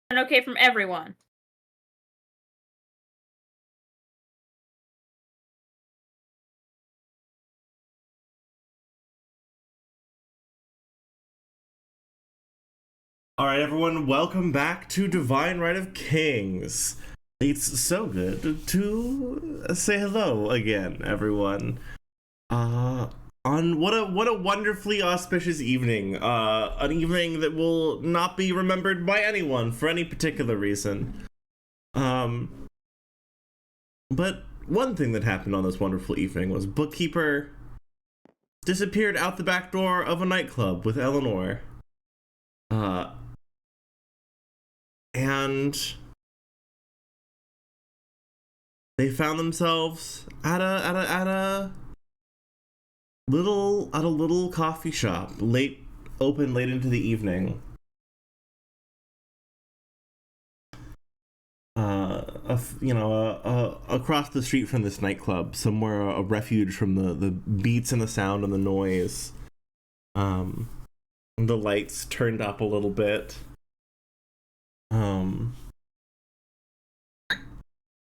And okay from everyone. All right, everyone, welcome back to Divine Right of Kings. It's so good to say hello again, everyone. Uh, on what a wonderfully auspicious evening. An evening that will not be remembered by anyone for any particular reason. Um, but one thing that happened on this wonderful evening was Bookkeeper disappeared out the back door of a nightclub with Eleanor. Uh, and they found themselves at a little coffee shop, open late into the evening. Across the street from this nightclub, somewhere a refuge from the beats and the sound and the noise. Um, the lights turned up a little bit. Um,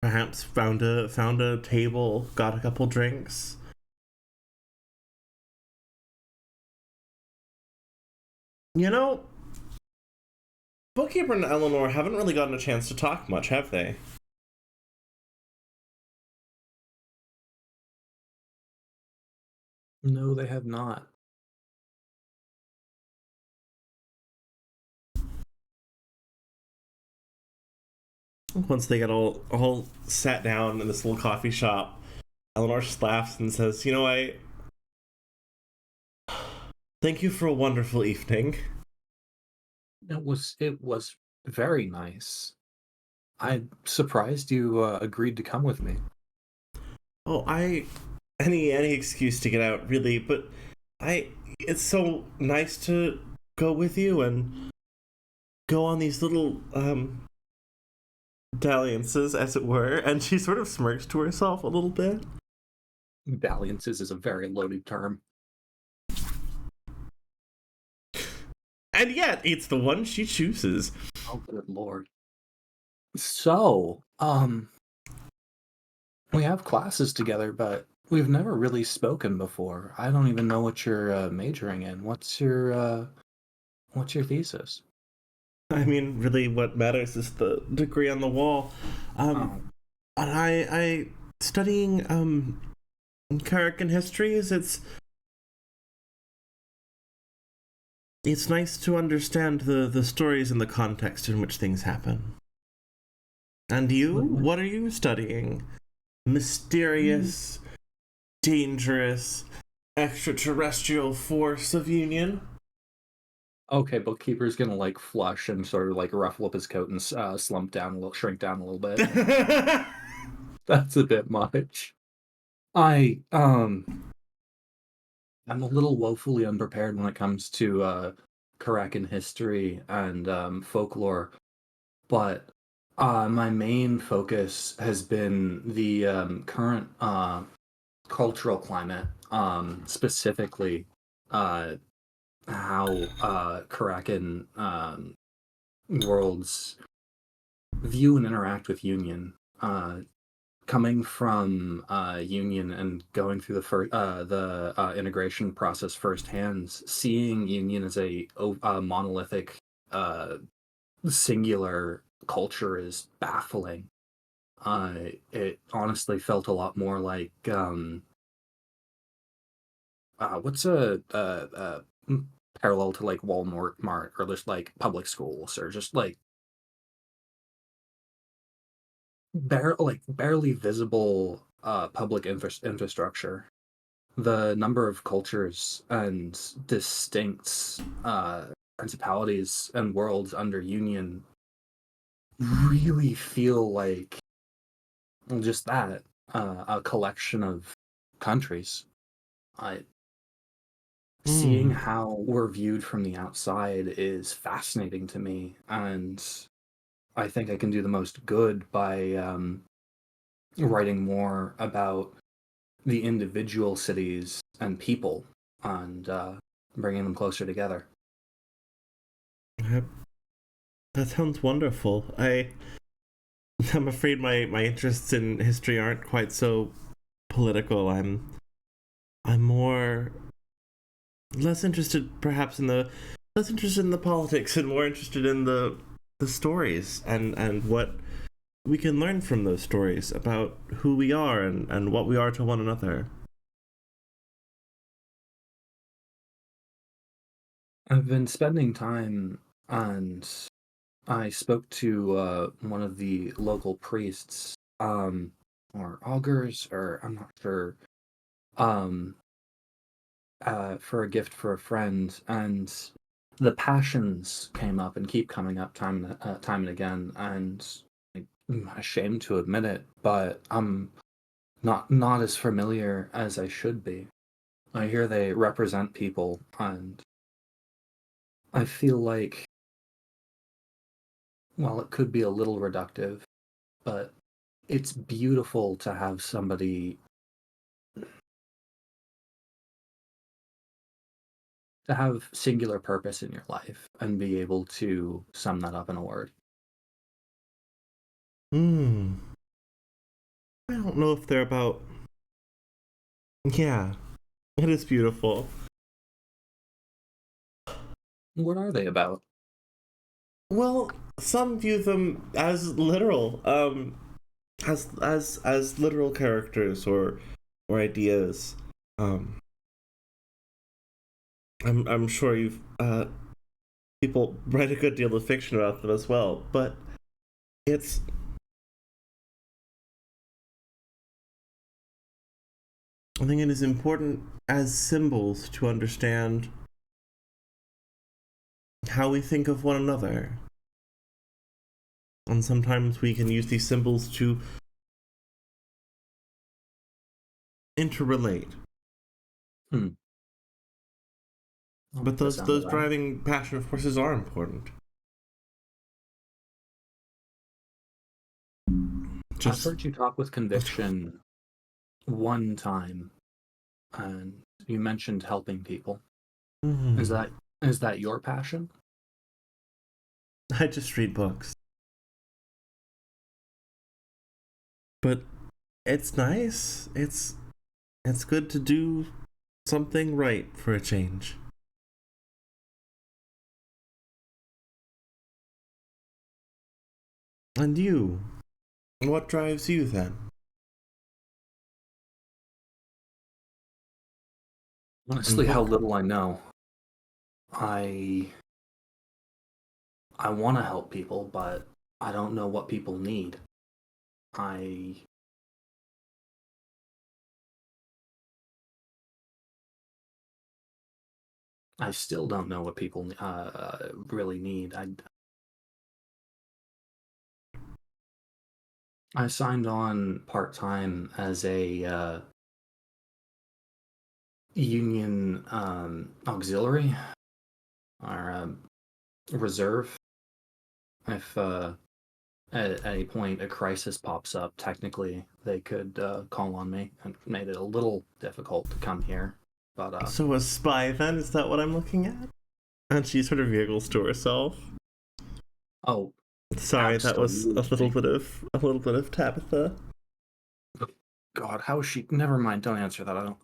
Perhaps found a table, got a couple drinks. You know, Bookkeeper and Eleanor haven't really gotten a chance to talk much, have they? No, they have not. Once they get all sat down in this little coffee shop, Eleanor just laughs and says, "You know, I thank you for a wonderful evening." It was very nice. I'm surprised you agreed to come with me. Oh, I any excuse to get out, really, but I it's so nice to go with you and go on these little dalliances, as it were. And she sort of smirks to herself a little bit. Dalliances is a very loaded term. And yet, it's the one she chooses. Oh, good lord. So, we have classes together, but we've never really spoken before. I don't even know what you're majoring in. What's your thesis? I mean, really, what matters is the degree on the wall. Oh, And I studying American histories. It's nice to understand the stories and the context in which things happen. And you, what- what are you studying? mm, Mysterious, dangerous, extraterrestrial force of Union. okay, bookkeeper's gonna like flush and sort of like ruffle up his coat and slump down a little, shrink down a little bit. That's a bit much. I I'm a little woefully unprepared when it comes to Karakan history and folklore, but my main focus has been the current cultural climate, specifically uh, how Karakan worlds view and interact with Union. Coming from Union and going through the integration process firsthand, seeing Union as a monolithic, uh, singular culture is baffling. It honestly felt a lot more like what's parallel to like Walmart Mart or just like public schools or just like barely visible public infrastructure. The number of cultures and distinct principalities and worlds under Union really feel like just that, a collection of countries. I Seeing Hmm. how we're viewed from the outside is fascinating to me, and I think I can do the most good by writing more about the individual cities and people and bringing them closer together. That sounds wonderful. I'm afraid my interests in history aren't quite so political. I'm more less interested perhaps in the less interested in the politics and more interested in the stories and what we can learn from those stories about who we are and what we are to one another. I've been spending time, and I spoke to one of the local priests, or augurs, or I'm not sure, um, for a gift for a friend, and the passions came up and keep coming up time and again, and I'm ashamed to admit it, but I'm not as familiar as I should be. I hear they represent people, and I feel like, well, it could be a little reductive, but it's beautiful to have somebody to have singular purpose in your life and be able to sum that up in a word. Hmm. I don't know if they're about. Yeah, it is beautiful. What are they about? Well, some view them as literal, as literal characters or ideas. Um, I'm sure you've people write a good deal of fiction about them as well, but it's I think it is important as symbols to understand how we think of one another. And sometimes we can use these symbols to interrelate. Hmm. I But like the those sound of those that. driving passion forces are important. I've Just heard you talk with conviction one time, and you mentioned helping people. Is mm, that is that your passion? I just read books. But it's nice. It's good to do something right for a change. And you, what drives you then? And Honestly, how what little I know. I I want to help people, but I don't know what people need. I I still don't know what people really need. I signed on part time as a union auxiliary or reserve. If at any point a crisis pops up, technically they could call on me, and made it a little difficult to come here. But so a spy then? Is that what I'm looking at? And she sort of giggles to herself. oh, Sorry, that was absolutely. a little bit of Tabitha. God, how is she? Never mind. Don't answer that.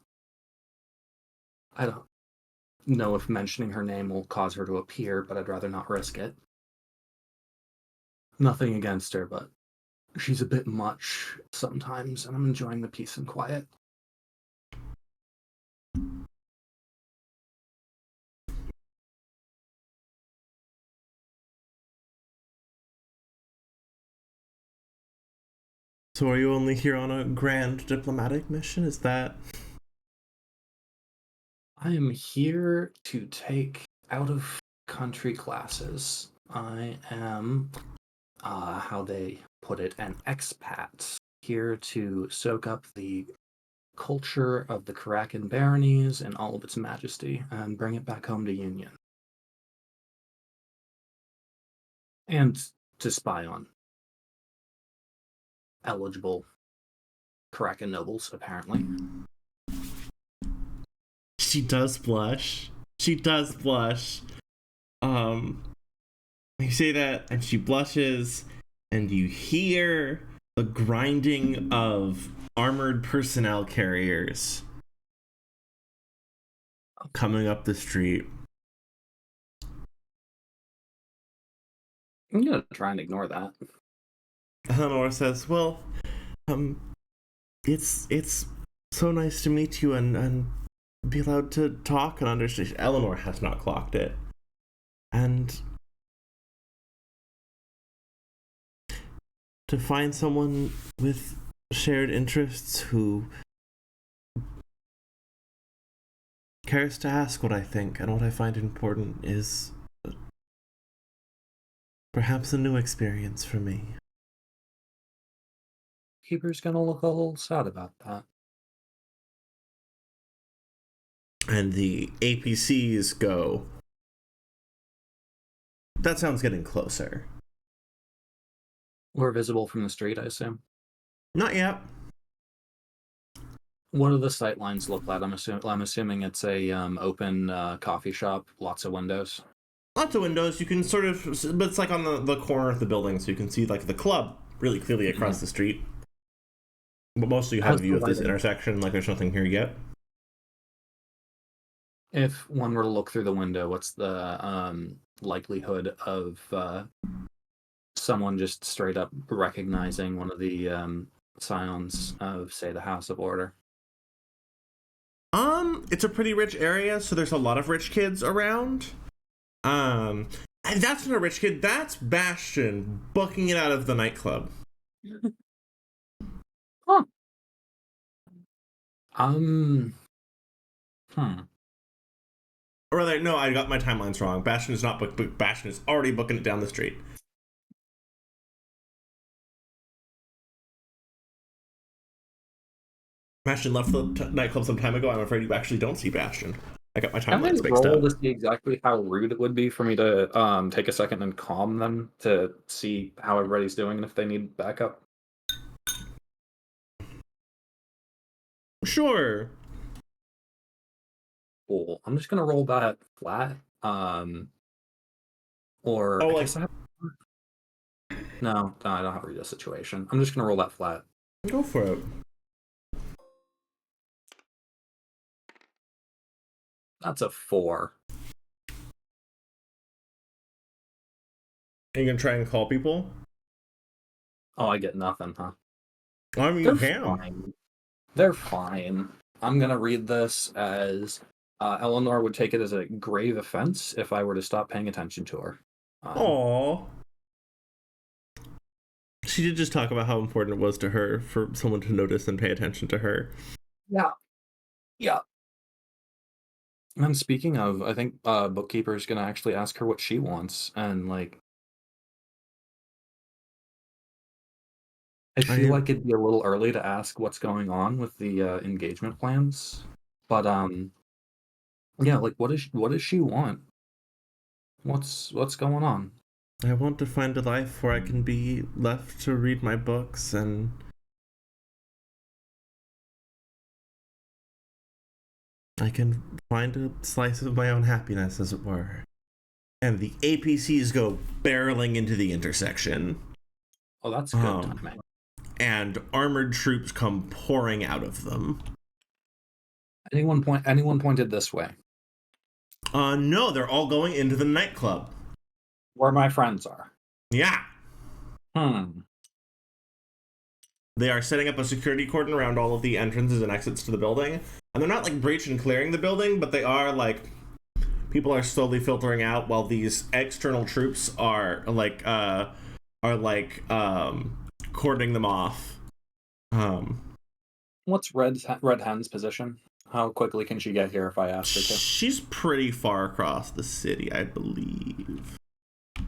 I don't know if mentioning her name will cause her to appear, but I'd rather not risk it. Nothing against her, but she's a bit much sometimes, and I'm enjoying the peace and quiet. So are you only here on a grand diplomatic mission? Is that I am here to take out of country classes. I am, how they put it, an expat here to soak up the culture of the Karakan baronies and all of its majesty and bring it back home to Union. And to spy on eligible Karakan nobles, apparently. she does blush? She does blush. Um You say that, and she blushes, and you hear the grinding of armored personnel carriers coming up the street. I'm gonna try and ignore that. Eleanor says, "Well, um, it's so nice to meet you and be allowed to talk and understand." Eleanor has not clocked it, and to find someone with shared interests who cares to ask what I think and what I find important is perhaps a new experience for me. Keeper's gonna look a little sad about that. And the APCs go, "That sounds getting closer." We're visible from the street, I assume. Not yet. What do the sight lines look like? I'm assuming it's a open coffee shop, lots of windows. Lots of windows. You can sort of, but it's like on the corner of the building, so you can see like the club really clearly across the street. But mostly you have How's a view the of this lighting? intersection, like there's nothing here yet. If one were to look through the window, what's the likelihood of someone just straight up recognizing one of the scions of, say, the House of Order? It's a pretty rich area, so there's a lot of rich kids around. And that's not a rich kid, that's Bastion booking it out of the nightclub. Huh. Hmm. Or rather, no, I got my timelines wrong. Bastion is not booked, Bastion is already booking it down the street. Bastion left the nightclub some time ago. I'm afraid you actually don't see Bastion. I got my Can I timelines mixed roll up. to see exactly how rude it would be for me to take a second and calm them to see how everybody's doing and if they need backup? Sure. Cool. I'm just gonna roll that flat. Or Oh, I like, guess I have. No, I don't have to read a situation. I'm just gonna roll that flat. go for it. That's a 4. Are you gonna try and call people? Oh, I get nothing, huh? I mean, you They're can. fine. They're fine. I'm gonna read this as Eleanor would take it as a grave offense if I were to stop paying attention to her. Aww. She did just talk about how important it was to her for someone to notice and pay attention to her. Yeah. Yeah. And speaking of, I think Bookkeeper's gonna actually ask her what she wants, and like, I feel like it'd be a little early to ask what's going on with the engagement plans, but yeah, like, what does she want? What's going on? I want to find a life where I can be left to read my books and I can find a slice of my own happiness, as it were. And the APCs go barreling into the intersection. Oh, that's good timing. And armored troops come pouring out of them. Anyone pointed this way? No, they're all going into the nightclub. Where my friends are. Yeah. Hmm. They are setting up a security cordon around all of the entrances and exits to the building. And they're not like breach and clearing the building, but they are like people are slowly filtering out while these external troops are cordoning them off. What's Red Hen's position? How quickly can she get here if I ask her to? She's pretty far across the city, I believe.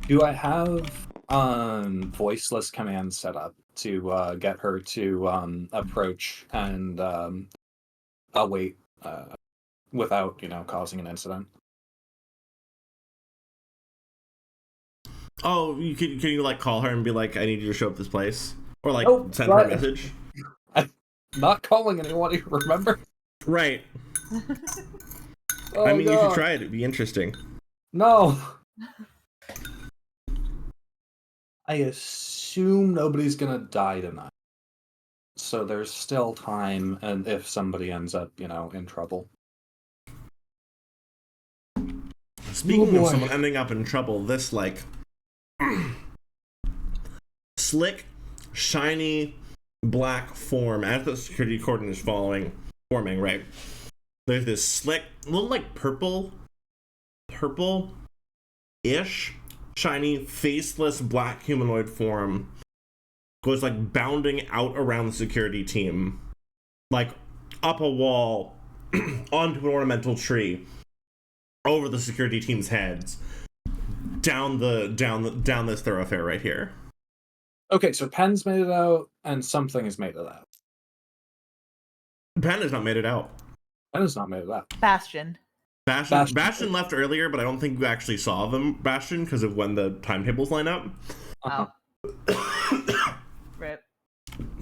Do I have voiceless commands set up to get her to approach and await without, causing an incident? Oh, can you like call her and be like, I need you to show up this place? Or like send her right. a message? I'm not calling anyone, remember? Right. Oh, I mean, God. you should try it. It'd be interesting. No. I assume nobody's gonna die tonight. So there's still time, and if somebody ends up, in trouble. Oh Speaking of boy. someone ending up in trouble, this like slick, shiny black form as the security cordon is forming, right? There's this slick, little like purple-ish, shiny, faceless black humanoid form goes like bounding out around the security team, like up a wall, onto an ornamental tree, over the security team's heads, down this thoroughfare right here. Okay, so Pen's made it out, and something has made it out. Pen has not made it out. Pen has not made it out. Bastion. Bastion left earlier, but I don't think we actually saw them, Bastion, because of when the timetables line up. Uh-huh. Oh. Rip.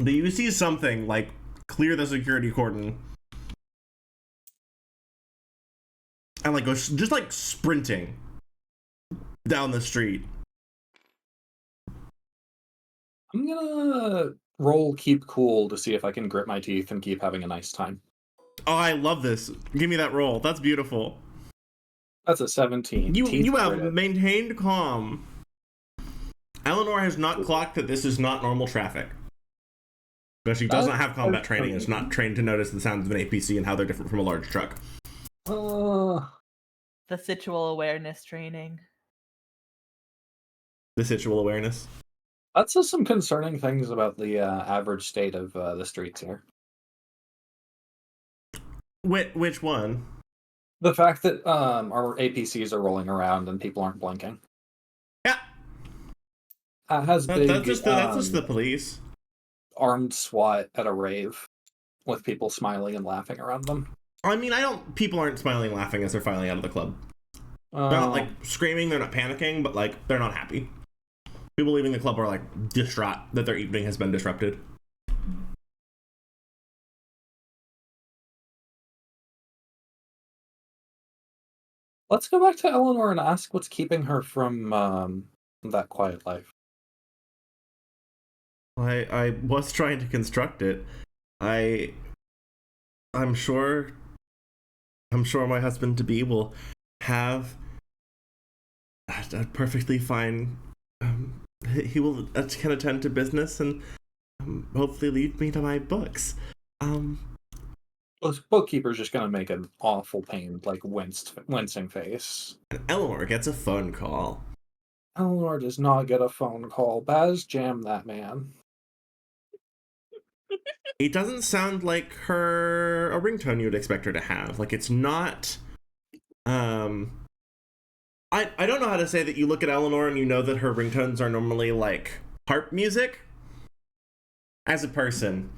Do you see something like clear the security cordon and like go just like sprinting down the street? I'm gonna roll keep cool to see if I can grit my teeth and keep having a nice time. Oh, I love this. Give me that roll. That's beautiful. That's a 17. You have gritted. maintained calm. Eleanor has not clocked that this is not normal traffic. Because she does not have combat training, is not trained to notice the sounds of an APC and how they're different from a large truck. Uh, The situal awareness training. The situal awareness. that says some concerning things about the average state of the streets here. Which one? The fact that our APCs are rolling around and people aren't blinking. Yeah. Has big, That's just the police. Armed SWAT at a rave with people smiling and laughing around them. I mean, people aren't smiling and laughing as they're filing out of the club. They're not like screaming, they're not panicking, but like they're not happy. People leaving the club are like distraught that their evening has been disrupted. Let's go back to Eleanor and ask what's keeping her from that quiet life. I was trying to construct it. I'm sure my husband to be will have a perfectly fine. He will can attend to business and hopefully lead me to my books. The bookkeeper's just gonna make an awful pained, like wincing face. And Eleanor gets a phone call. Eleanor does not get a phone call. Baz jammed that man. It doesn't sound like a ringtone you would expect her to have. Like it's not. I don't know how to say that you look at Eleanor and you know that her ringtones are normally like harp music as a person.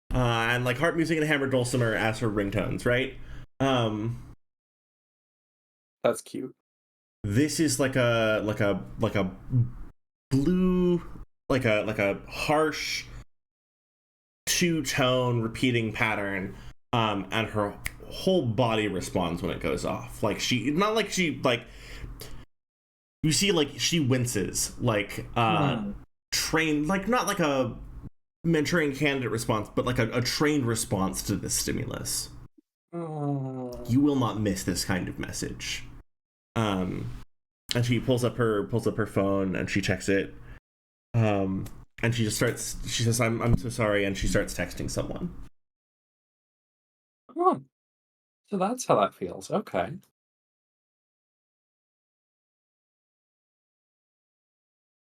And like harp music and hammered dulcimer as her ringtones, right? That's cute. This is like a blue, like a harsh two-tone repeating pattern, and her whole body responds when it goes off. Like you see like she winces, like trained, like not like a Manchurian candidate response, but like a trained response to this stimulus. You will not miss this kind of message. And she pulls up her phone and she checks it. And she says, I'm so sorry, and she starts texting someone. Oh, so that's how that feels. Okay.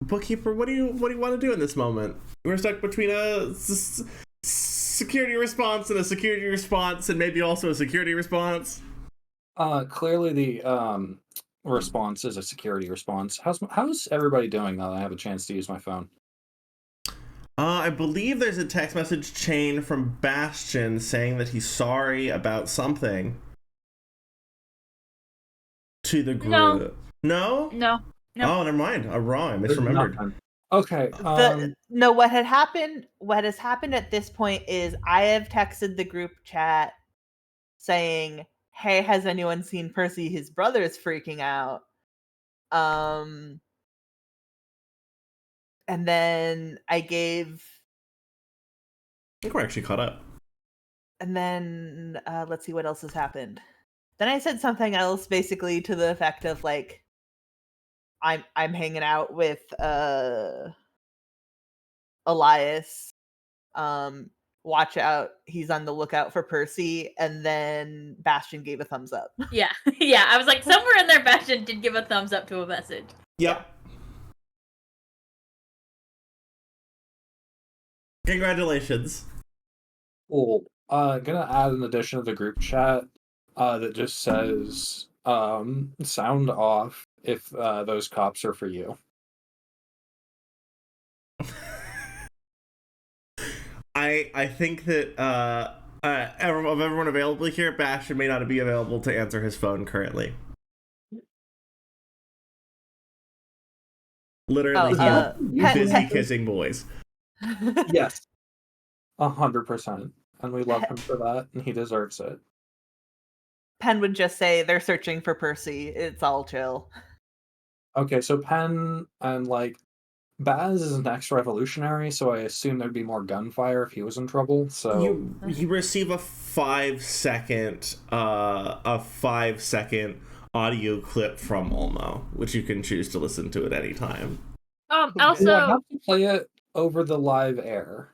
Bookkeeper, what do you want to do in this moment? We're stuck between a security response and a security response, and maybe also a security response. Clearly the response is a security response. How's everybody doing now that I have a chance to use my phone? I believe there's a text message chain from Bastion saying that he's sorry about something to the group. No? No. Oh, never mind. I'm wrong. I misremembered. Okay. No, what has happened at this point is I have texted the group chat saying, "Hey, has anyone seen Percy? His brother is freaking out." And then I gave, I think we're actually caught up. and then let's see what else has happened. Then I said something else, basically to the effect of like, I'm hanging out with Elias. Watch out, he's on the lookout for Percy, and then Bastion gave a thumbs up. Yeah, yeah. I was like, somewhere in there, Bastion did give a thumbs up to a message. Yep. Congratulations. Cool. Gonna add an addition to the group chat that just says sound off if those cops are for you. I think that of everyone available here, Bastion may not be available to answer his phone currently. Literally, he's busy kissing boys. Yes, 100%, and we love him for that, and he deserves it. Penn would just say they're searching for Percy. It's all chill. Okay, so Penn and like Baz is an ex-revolutionary, so I assume there'd be more gunfire if he was in trouble. So you receive a 5-second audio clip from Olmo, which you can choose to listen to at any time. Also, do I have to play it over the live air?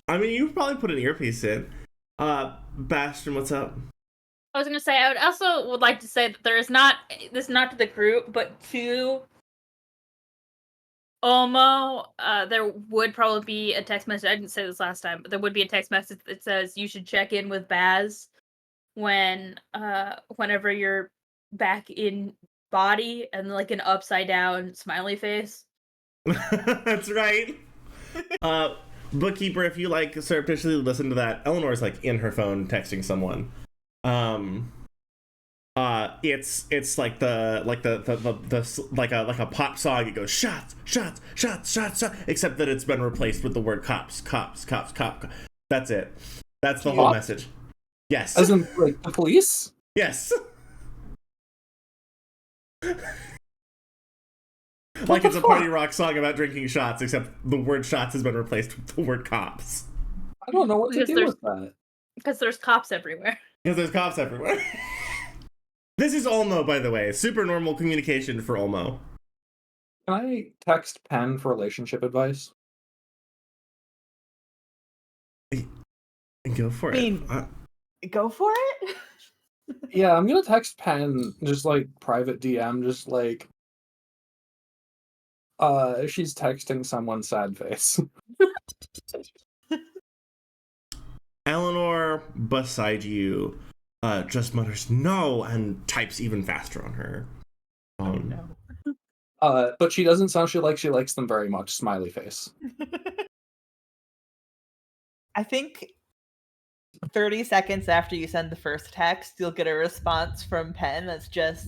I mean, you probably put an earpiece in. Bastion, what's up? I was gonna say, I would like to say that there is not, this is not to the group, but to Olmo, there would probably be a text message. I didn't say this last time, but there would be a text message that says you should check in with Baz whenever you're back in body, and like an upside down smiley face. That's right. Bookkeeper, if you like surreptitiously listen to that, Eleanor's like in her phone texting someone. It's like like a pop song. It goes shots, shots, shots, shots, shots. Except that it's been replaced with the word cops, cops, cops, cop. That's it. That's the whole message. Yes. As in, like, the police? Yes. Like it's a party rock song about drinking shots, except the word shots has been replaced with the word cops. I don't know what to do with that. Because there's cops everywhere. Because there's cops everywhere. This is Olmo, by the way. Super normal communication for Olmo. Can I text Penn for relationship advice? Go for it. Go for it? Yeah, I'm gonna text Penn, just like private DM, just like she's texting someone sad face. Eleanor beside you just mutters no and types even faster on her. No. But she doesn't sound she likes them very much, smiley face. I think 30 seconds after you send the first text, you'll get a response from Penn that's just,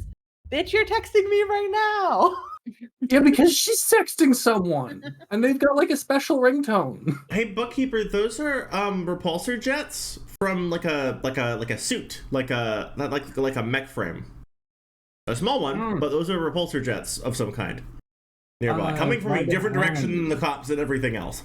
bitch, you're texting me right now. Yeah, because she's texting someone, and they've got like a special ringtone. Hey, bookkeeper, those are repulsor jets from like a suit, like a mech frame. A small one, but those are repulsor jets of some kind nearby, coming from a different direction than the cops and everything else.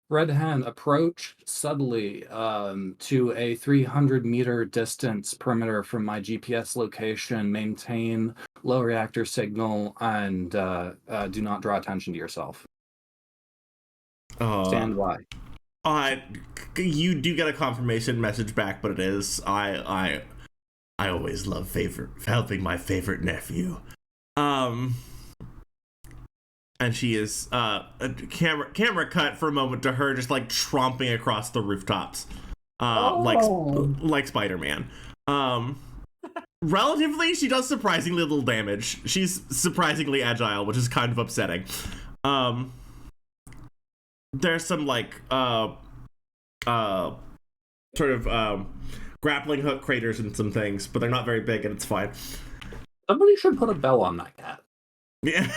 Red Hand, approach subtly to a 300-meter distance perimeter from my GPS location. Maintain low reactor signal and do not draw attention to yourself. Stand by. You do get a confirmation message back, but it is I always love helping my favorite nephew. And she is camera cut for a moment to her just like tromping across the rooftops, like Spider-Man. Relatively, she does surprisingly little damage. She's surprisingly agile, which is kind of upsetting. There's some like sort of grappling hook craters and some things, but they're not very big, and it's fine. Somebody should put a bell on that cat. Yeah.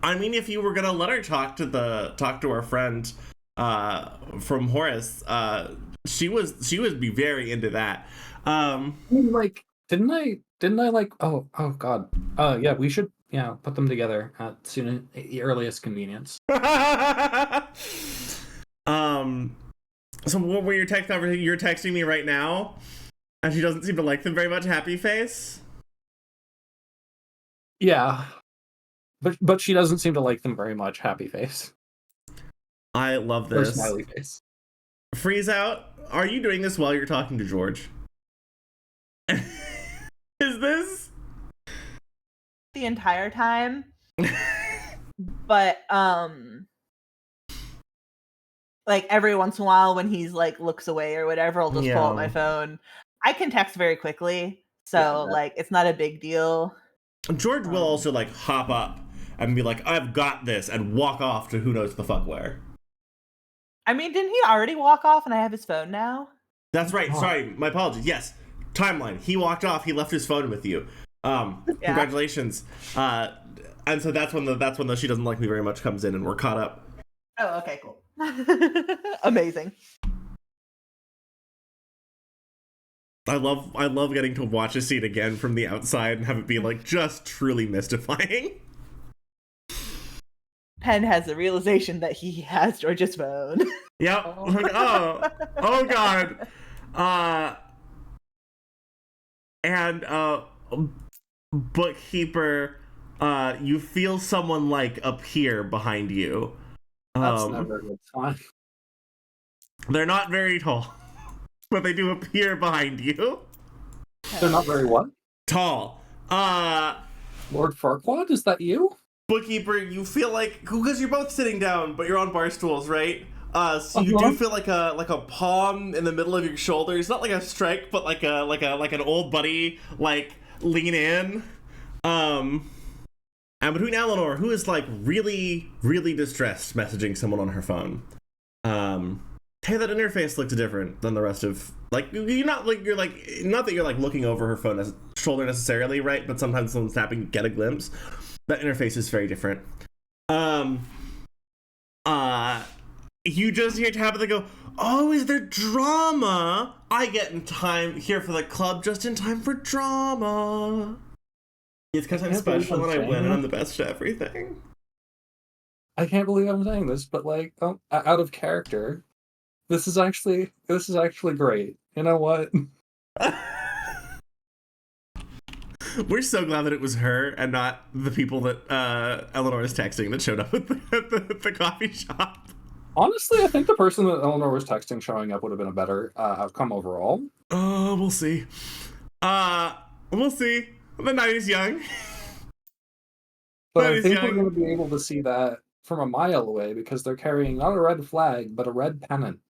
I mean, if you were gonna let her talk to our friend from Horace, she would be very into that. Like, didn't I like oh god. Yeah, we should put them together at the earliest convenience. So what were your text conversation? You're texting me right now, and she doesn't seem to like them very much. Happy face. Yeah, but she doesn't seem to like them very much. Happy face. I love Or this. smiley face. Freeze out. Are you doing this while you're talking to George? Is this the entire time? But like every once in a while when he's like looks away or whatever, I'll just pull out my phone. I can text very quickly, so like it's not a big deal. George will also like hop up and be like, I've got this, and walk off to who knows the fuck where. I mean, didn't he already walk off and I have his phone now? That's right. Sorry, my apologies. Yes. Timeline. He walked off, he left his phone with you. Congratulations. And so that's when the she doesn't like me very much comes in and we're caught up. Oh, okay, cool. Amazing. I love getting to watch a scene again from the outside and have it be like just truly mystifying. Penn has the realization that he has George's phone. Yep. Like, oh god. Bookkeeper, you feel someone like appear behind you. That's never a good sign. They're not very tall, but they do appear behind you. They're not very what? Tall. Lord Farquaad, is that you? Bookkeeper, you feel like, because you're both sitting down, but you're on bar stools, right? So you do feel like a palm in the middle of your shoulder. It's not like a strike, but like an old buddy, like lean in. And between Eleanor, who is like really, really distressed, messaging someone on her phone. Hey, that interface looks different than the rest of, like, not that you're like looking over her phone as shoulder necessarily, right? But sometimes someone's tapping, you get a glimpse. That interface is very different. You just hear Tabitha go, oh, is there drama? I get in time here for the club just in time for drama. It's because I'm special and I win and I'm the best at everything. I can't believe I'm saying this, but like, out of character, this is actually great. You know what? We're so glad that it was her and not the people that Eleanor is texting that showed up at the coffee shop. Honestly, I think the person that Eleanor was texting showing up would have been a better outcome overall. We'll see. We'll see. The night is young. But I think we're going to be able to see that from a mile away because they're carrying not a red flag, but a red pennant.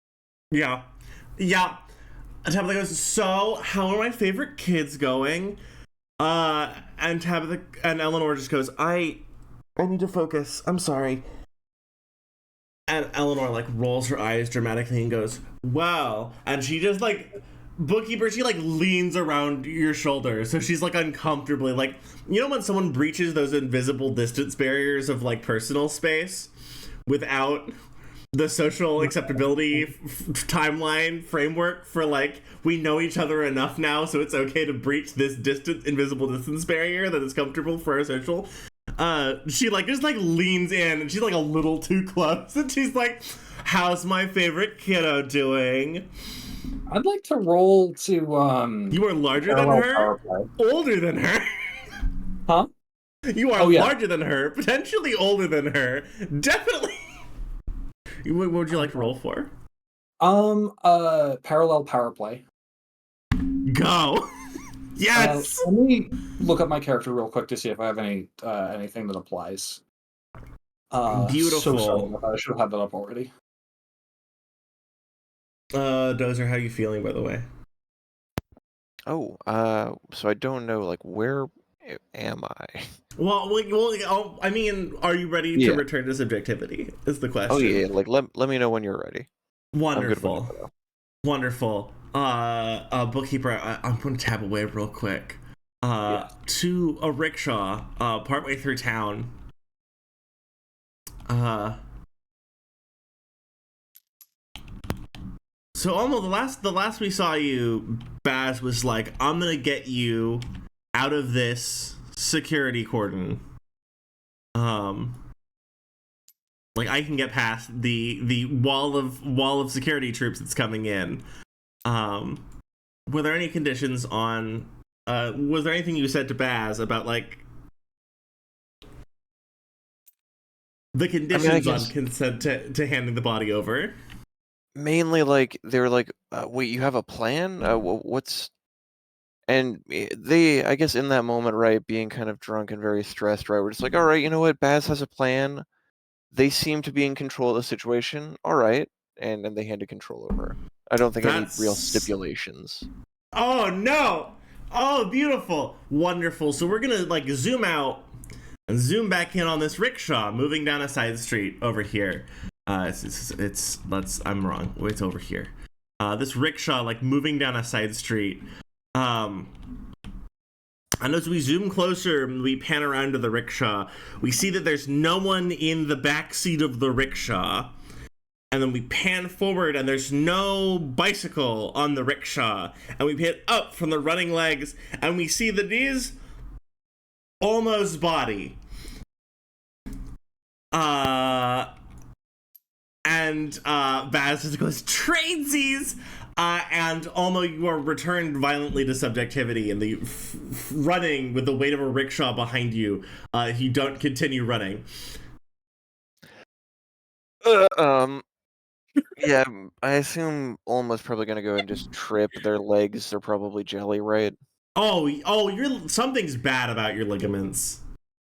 Yeah. Yeah. Tabitha goes, so how are my favorite kids going? And Tabitha and Eleanor just goes, I need to focus. I'm sorry. And Eleanor like rolls her eyes dramatically and goes, wow. And she just like, Bookkeeper, she like leans around your shoulder. So she's like uncomfortably like, you know when someone breaches those invisible distance barriers of like personal space without the social acceptability timeline framework for like, we know each other enough now so it's okay to breach this invisible distance barrier that is comfortable for our social. She like just like leans in and she's like a little too close and she's like, how's my favorite kiddo doing? I'd like to roll to you are larger than her, older than her. Huh? You are larger than her, potentially older than her, definitely. What would you like to roll for? Parallel power play. Go. Yes. Let me look up my character real quick to see if I have any anything that applies. Beautiful. So I should have had that up already. Dozer, how are you feeling, by the way? Oh, so I don't know, like, where am I? Well, I mean, are you ready to return to subjectivity? Is the question. Oh yeah, like let me know when you're ready. Wonderful. Wonderful. Bookkeeper, I'm going to tab away real quick. To a rickshaw, partway through town. So almost the last we saw you, Baz was like, I'm gonna get you out of this security cordon. Like I can get past the wall of security troops that's coming in. Were there any conditions on? Was there anything you said to Baz about like the I conditions on guess consent to handing the body over? mainly like they were like, "Wait, you have a plan? What's?" And they, I guess, in that moment, right, being kind of drunk and very stressed, right, we're just like, "All right, you know what? Baz has a plan. They seem to be in control of the situation. All right," and then they handed control over. I don't think any real That's stipulations. oh no! Oh, beautiful, wonderful. So we're gonna like zoom out and zoom back in on this rickshaw moving down a side street over here. I'm wrong. It's over here. This rickshaw like moving down a side street. And as we zoom closer, we pan around to the rickshaw. We see that there's no one in the back seat of the rickshaw. And then we pan forward, and there's no bicycle on the rickshaw. And we pan up from the running legs, and we see that it is Olmo's body. Baz just goes, "Tradesies!" And Olmo, you are returned violently to subjectivity, and the running with the weight of a rickshaw behind you, you don't continue running. Yeah, I assume Olma's probably gonna go and just trip. Their legs are probably jelly, right? Oh, something's bad about your ligaments.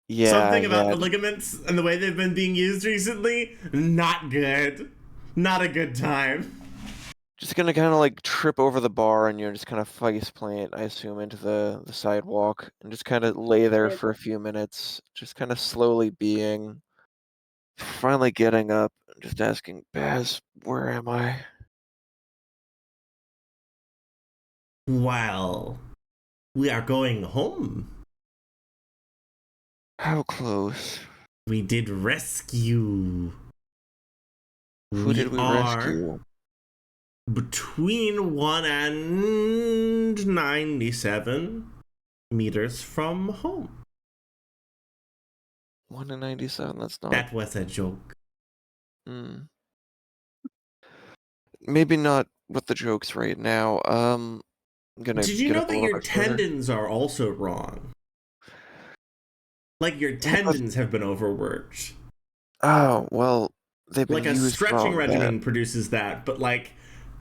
Yeah, Something about yeah. the ligaments and the way they've been being used recently, not good. Not a good time. Just gonna kind of like trip over the bar and just kind of face plant, I assume, into the sidewalk and just kind of lay there for a few minutes, just kind of slowly being, finally getting up and just asking, "Baz, where am I?" Well, we are going home. How close? We did rescue. Who did we are rescue? between 1 and 97 meters from home. 1 in 97. That's not. That was a joke. Maybe not with the jokes right now. I'm gonna Did you get know up a that little your bit further. tendons are also wrong? Like your Yeah, but tendons have been overworked. oh well, they've been Like a used stretching wrong. That regimen produces that, but like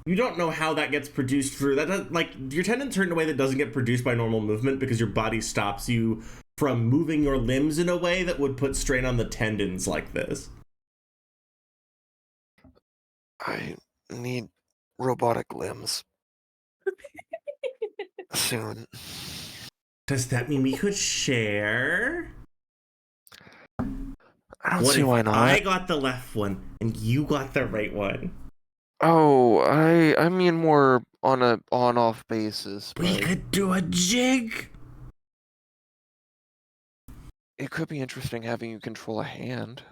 you don't know how that gets produced through that. Like your tendons hurt in a way that doesn't get produced by normal movement because your body stops you from moving your limbs in a way that would put strain on the tendons like this. I need robotic limbs soon. Does that mean we could share? I don't What see if why I not. got the left one and you got the right one? Oh, I mean more on a on-off basis, We but could do a jig. it could be interesting having you control a hand.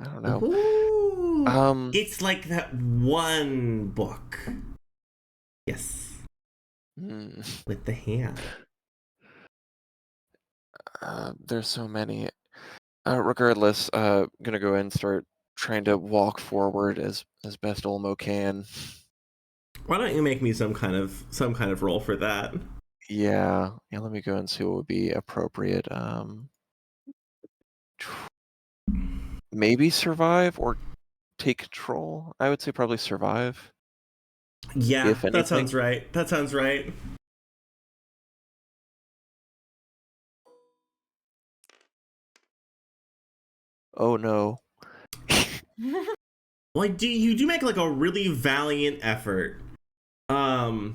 I don't know. Ooh. It's like that one book. Yes. hmm, With the hand. there's so many. Regardless, gonna go ahead and start trying to walk forward as best Olmo can. Why don't you make me some kind of roll for that? Yeah, let me go and see what would be appropriate. Maybe survive or take control. I would say probably survive, Yeah, if that sounds anything. right. That sounds right. Oh no. Like, you do make like a really valiant effort, to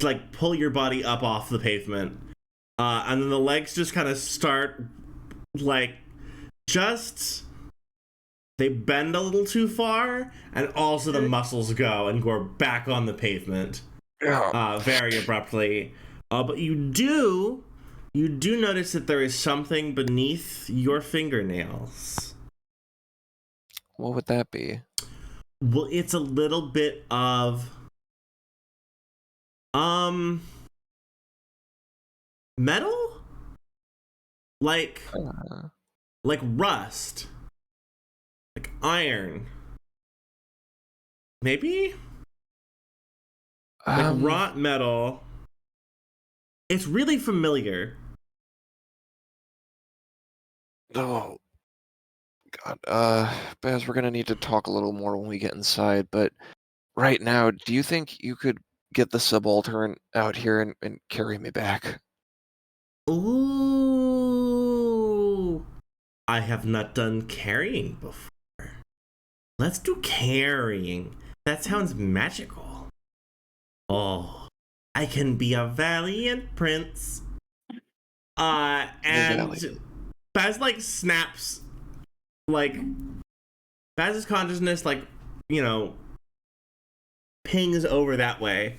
like pull your body up off the pavement, and then the legs just kind of start like just they bend a little too far, and also the muscles go and go back on the pavement, Yeah. very abruptly. But you do notice that there is something beneath your fingernails. What would that be? Well, it's a little bit of metal? Like Uh, like rust, like iron, maybe like rot metal. It's really familiar. Oh God, Baz, we're gonna need to talk a little more when we get inside. But right now, do you think you could get the subaltern out here and carry me back? Ooh, I have not done carrying before. Let's do carrying. That sounds magical. Oh, I can be a valiant prince. And Baz like snaps, like Baz's consciousness, like, you know, pings over that way.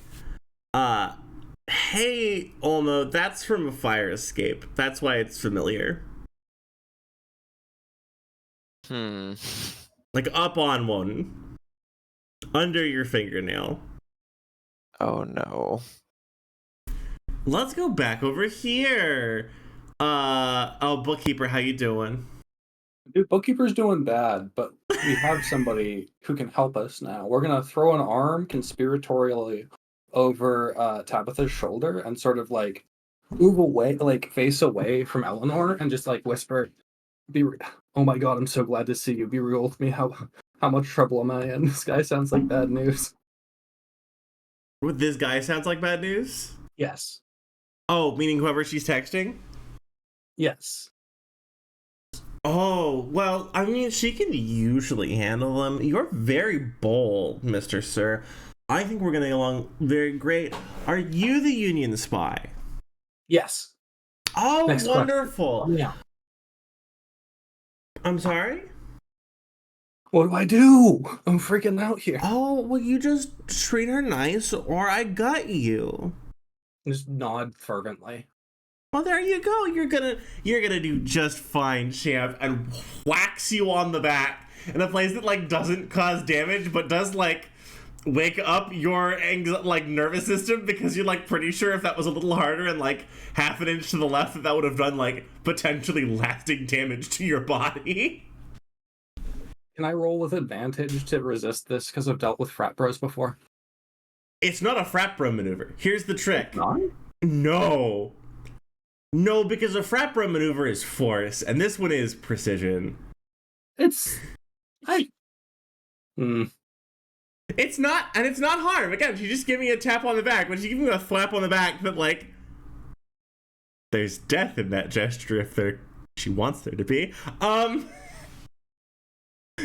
Hey, Olmo, that's from a fire escape. That's why it's familiar. Like up on one. Under your fingernail. Oh no. Let's go back over here. Oh, bookkeeper, how you doing? Dude, bookkeeper's doing bad, but we have somebody who can help us now. We're gonna throw an arm conspiratorially over Tabitha's shoulder and sort of like move away, like face away from Eleanor, and just like whisper, "Oh my God, I'm so glad to see you. Be real with me. How much trouble am I in? This guy sounds like bad news." This guy sounds like bad news? Yes. Oh, meaning whoever she's texting? Yes. Oh, well, I mean, she can usually handle them. You're very bold, Mr. Sir. I think we're getting along very great. Are you the Union spy? Yes. Oh, Next wonderful. question. Yeah. I'm sorry? What do I do? I'm freaking out here. Oh, well, you just treat her nice or I got you. Just nod fervently. Well, there you go. You're gonna do just fine, champ, and whacks you on the back in a place that like doesn't cause damage, but does like wake up your like nervous system, because you're like pretty sure if that was a little harder and like half an inch to the left, that would have done like potentially lasting damage to your body. Can I roll with advantage to resist this because I've dealt with frat bros before? It's not a frat bro maneuver. Here's the trick. Not? No. No, because a frat bro maneuver is force, and this one is precision. It's It's not, and it's not harm. Again, she just gave me a tap on the back, but she gave me a slap on the back that, like, there's death in that gesture if she wants there to be.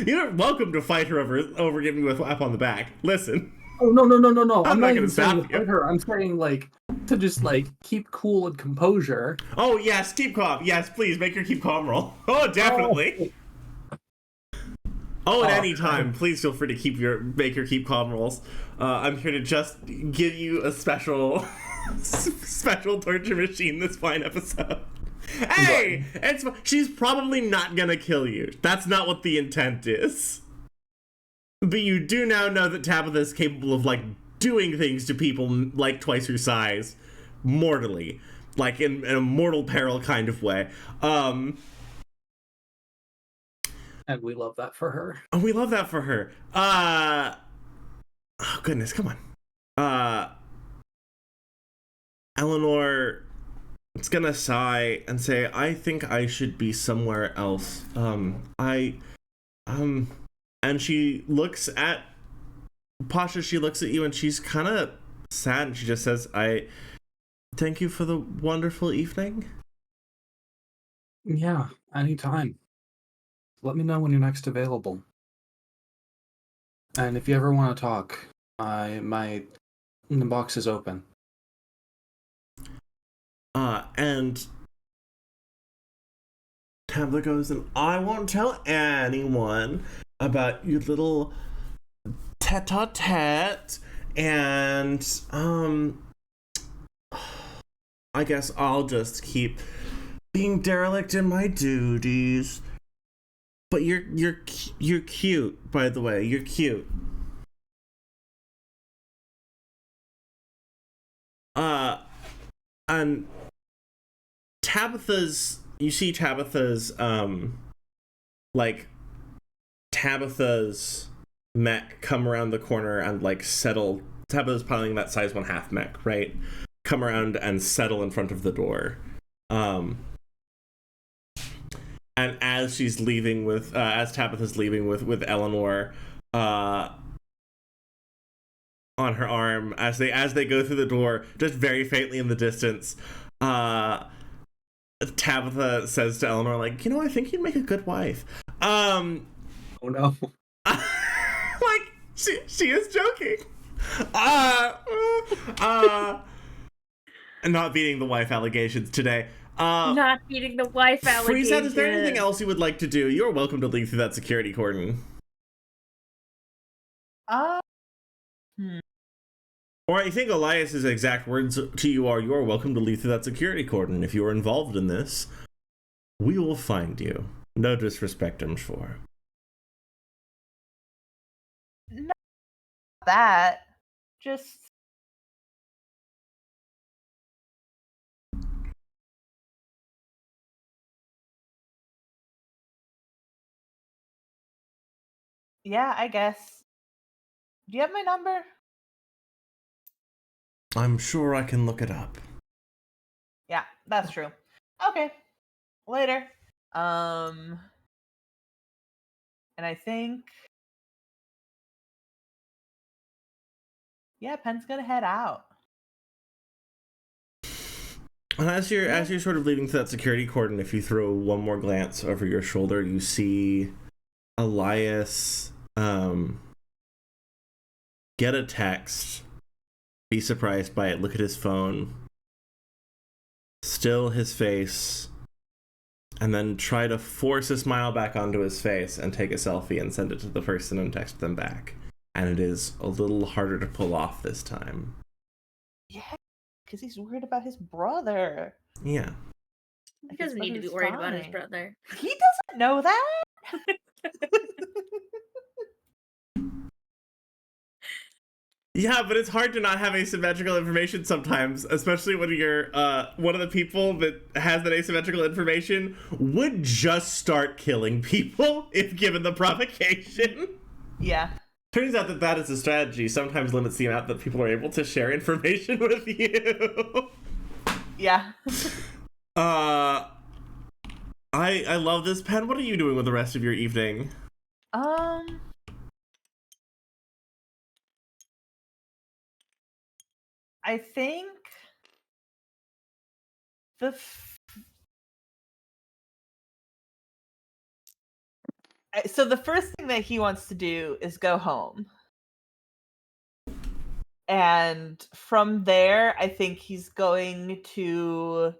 You're welcome to fight her over giving me a slap on the back. Listen. Oh no. I'm not even gonna saying stop to fight you. her. I'm saying like to just like keep cool and composure. Oh yes, keep calm. Yes, please make her keep calm roll. Oh, definitely. Oh, at any time, please feel free to make her keep calm rolls. I'm here to just give you a special torture machine this fine episode. Hey, she's probably not gonna kill you. That's not what the intent is. But you do now know that Tabitha is capable of like doing things to people like twice her size, mortally, like in a mortal peril kind of way. And we love that for her. Oh, we love that for her. Oh goodness, come on. Eleanor is gonna sigh and say, I think I should be somewhere else. And she looks at Pasha, she looks at you and she's kind of sad, and she just says, I thank you for the wonderful evening. Yeah, anytime. Let me know when you're next available. And if you ever want to talk, my inbox is open. And Tabitha goes, and I won't tell anyone about your little tete-a-tete, and I guess I'll just keep being derelict in my duties. But you're cute, by the way. You're cute. And you see Tabitha's like Tabitha's mech come around the corner and like settle. Tabitha's piloting that size 1/2 mech, right? Come around and settle in front of the door. And as she's leaving with, as Tabitha's leaving with Eleanor, on her arm, as they go through the door, just very faintly in the distance, Tabitha says to Eleanor, like, I think you'd make a good wife. Oh no. Like, she is joking. Not beating the wife allegations today. Not beating the wife allegation. Frieza, is there anything else you would like to do? You're welcome to leave through that security cordon. Or I think Elias's exact words to you are, you are welcome to leave through that security cordon. If you are involved in this, we will find you. No disrespect, I'm sure. Not that. Just... Yeah, I guess. Do you have my number? I'm sure I can look it up. Yeah, that's true. Okay. Later. And I think... Yeah, Penn's gonna head out. As you're sort of leaving through that security cordon, if you throw one more glance over your shoulder, you see Elias get a text, be surprised by it, look at his phone, still his face, and then try to force a smile back onto his face and take a selfie and send it to the person and text them back. And it is a little harder to pull off this time. Yeah, because he's worried about his brother. Yeah. He doesn't need to be worried about his brother. He doesn't know that. Yeah, but it's hard to not have asymmetrical information sometimes, especially when you're one of the people that has that asymmetrical information would just start killing people if given the provocation. Yeah. Turns out that is a strategy. Sometimes limits the amount that people are able to share information with you. Yeah. I love this, Pen. What are you doing with the rest of your evening? I think so the first thing that he wants to do is go home. And from there, I think he's going to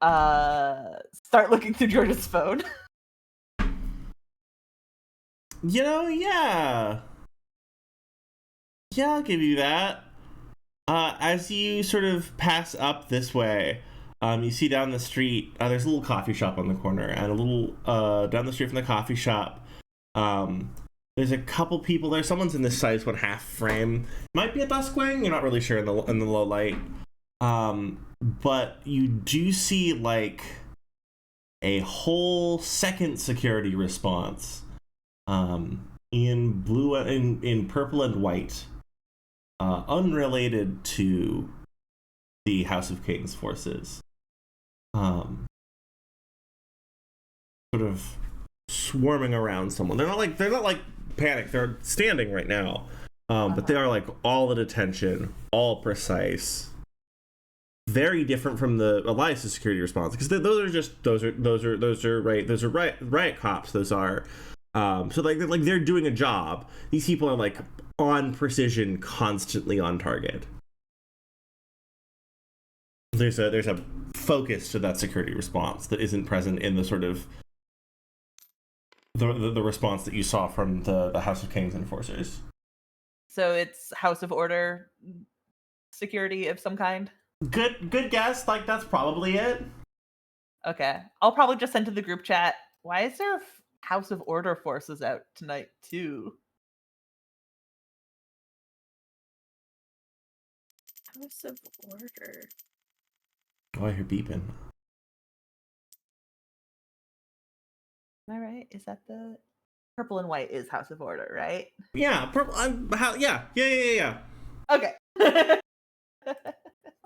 start looking through George's phone. Yeah. Yeah, I'll give you that. As you sort of pass up this way, you see down the street, there's a little coffee shop on the corner, and a little, down the street from the coffee shop, there's a couple people there. Someone's in this size 1/2 frame. Might be a Duskwing, you're not really sure in the low light. But you do see, like, a whole second security response, in blue, in purple and white. Unrelated to the House of Kings forces. Sort of swarming around someone. They're not like panicked. They're standing right now. But they are like all at attention, all precise. Very different from the Elias' security response, because those are riot cops. Those are so they're doing a job. These people are like on precision, constantly on target. There's a focus to that security response that isn't present in the sort of the response that you saw from the House of Kings enforcers. So it's House of Order security of some kind? Good guess. Like, that's probably it. Okay. I'll probably just send to the group chat, why is there House of Order forces out tonight too? House of Order. Oh, I hear beeping. Am I right? Is that the purple and white is House of Order, right? Yeah, purple. Yeah. Okay.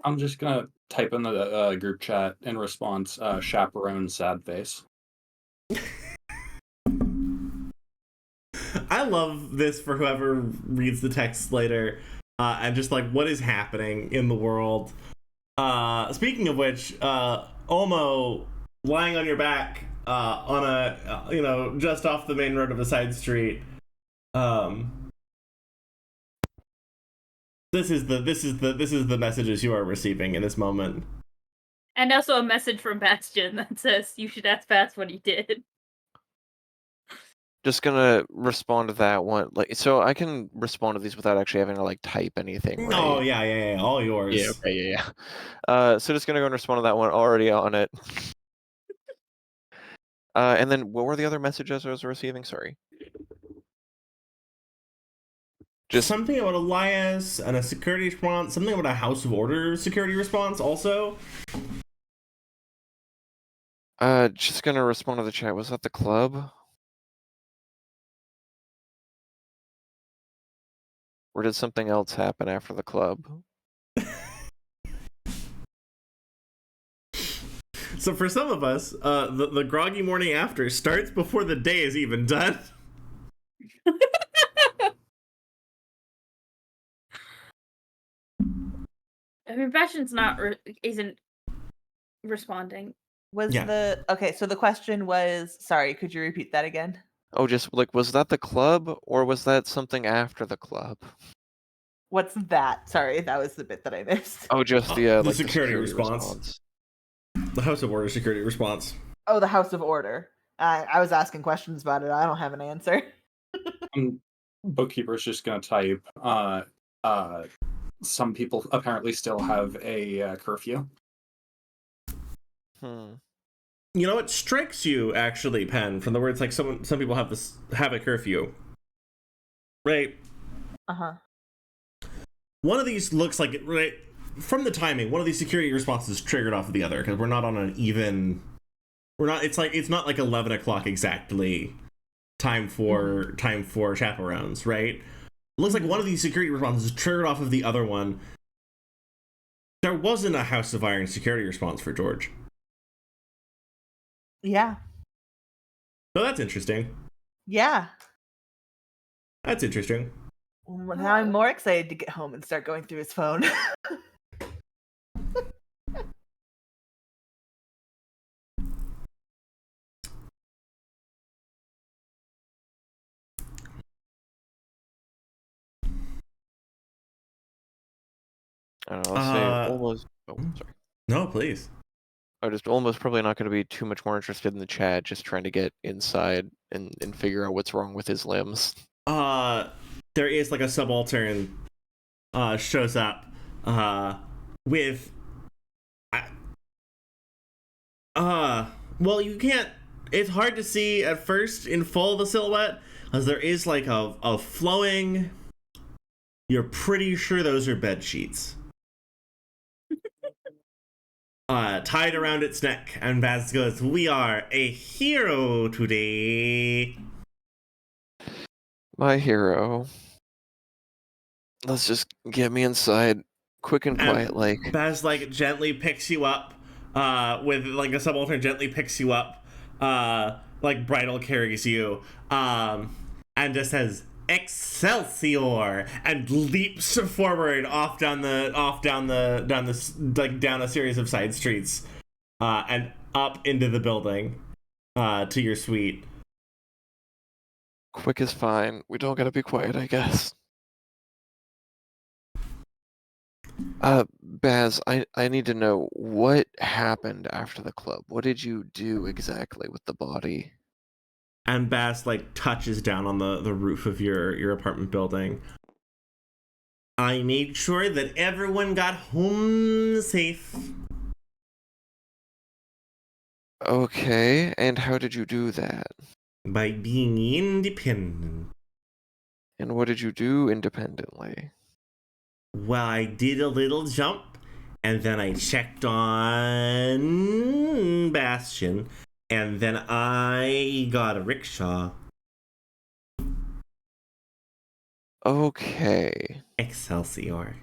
I'm just gonna type in the group chat in response, chaperone sad face. I love this for whoever reads the text later, and just like what is happening in the world. Speaking of which, Omo lying on your back on a just off the main road of a side street. This is the messages you are receiving in this moment. And also a message from Bastion that says you should ask Bass what he did. Just gonna respond to that one. Like, so I can respond to these without actually having to like type anything, right? Oh yeah, all yours. Yeah, okay, yeah. So just gonna go and respond to that one already on it. And then what were the other messages I was receiving? Sorry. Just something about Elias and a security response. Something about a House of Order security response also. Just gonna respond to the chat. Was that the club? Or did something else happen after the club? So for some of us, the groggy morning after starts before the day is even done. I mean, Bastion's isn't responding. Okay, so the question was, sorry, could you repeat that again? Oh, just like, was that the club or was that something after the club? What's that? Sorry, that was the bit that I missed. Oh, just the the security response. The House of Order security response. Oh, the House of Order. I was asking questions about it. I don't have an answer. Bookkeeper's just gonna type. Some people apparently still have a curfew. You know, it strikes you actually, Pen, from the words like some people have a curfew, right? One of these looks like it, right from the timing. One of these security responses triggered off of the other because we're not on an even. We're not. It's not like 11 o'clock exactly. Time for chaperones, right? It looks like one of these security responses triggered off of the other one. There wasn't a House of Iron security response for George. Yeah. So that's interesting. Yeah. That's interesting. Well, now I'm more excited to get home and start going through his phone. I don't know, I'll say almost. Oh, sorry. No, please. I'm just almost probably not going to be too much more interested in the chat, just trying to get inside and figure out what's wrong with his limbs. There is like a subaltern shows up with well, you can't, it's hard to see at first in full the silhouette as there is like a flowing, you're pretty sure those are bed sheets tied around its neck, and Baz goes, "We are a hero today." My hero. Let's just get me inside, quick and quiet, like. Baz like gently picks you up, with like a subaltern gently picks you up, like bridal carries you, and just says "Excelsior" and leaps forward down a series of side streets, and up into the building, to your suite. Quick is fine. We don't gotta be quiet, I guess. Baz, I need to know what happened after the club. What did you do exactly with the body? And Baz like touches down on the roof of your apartment building. I made sure that everyone got home safe. Okay, and how did you do that? By being independent. And what did you do independently? Well, I did a little jump, and then I checked on Bastion, And then I got a rickshaw. Okay. Excelsior.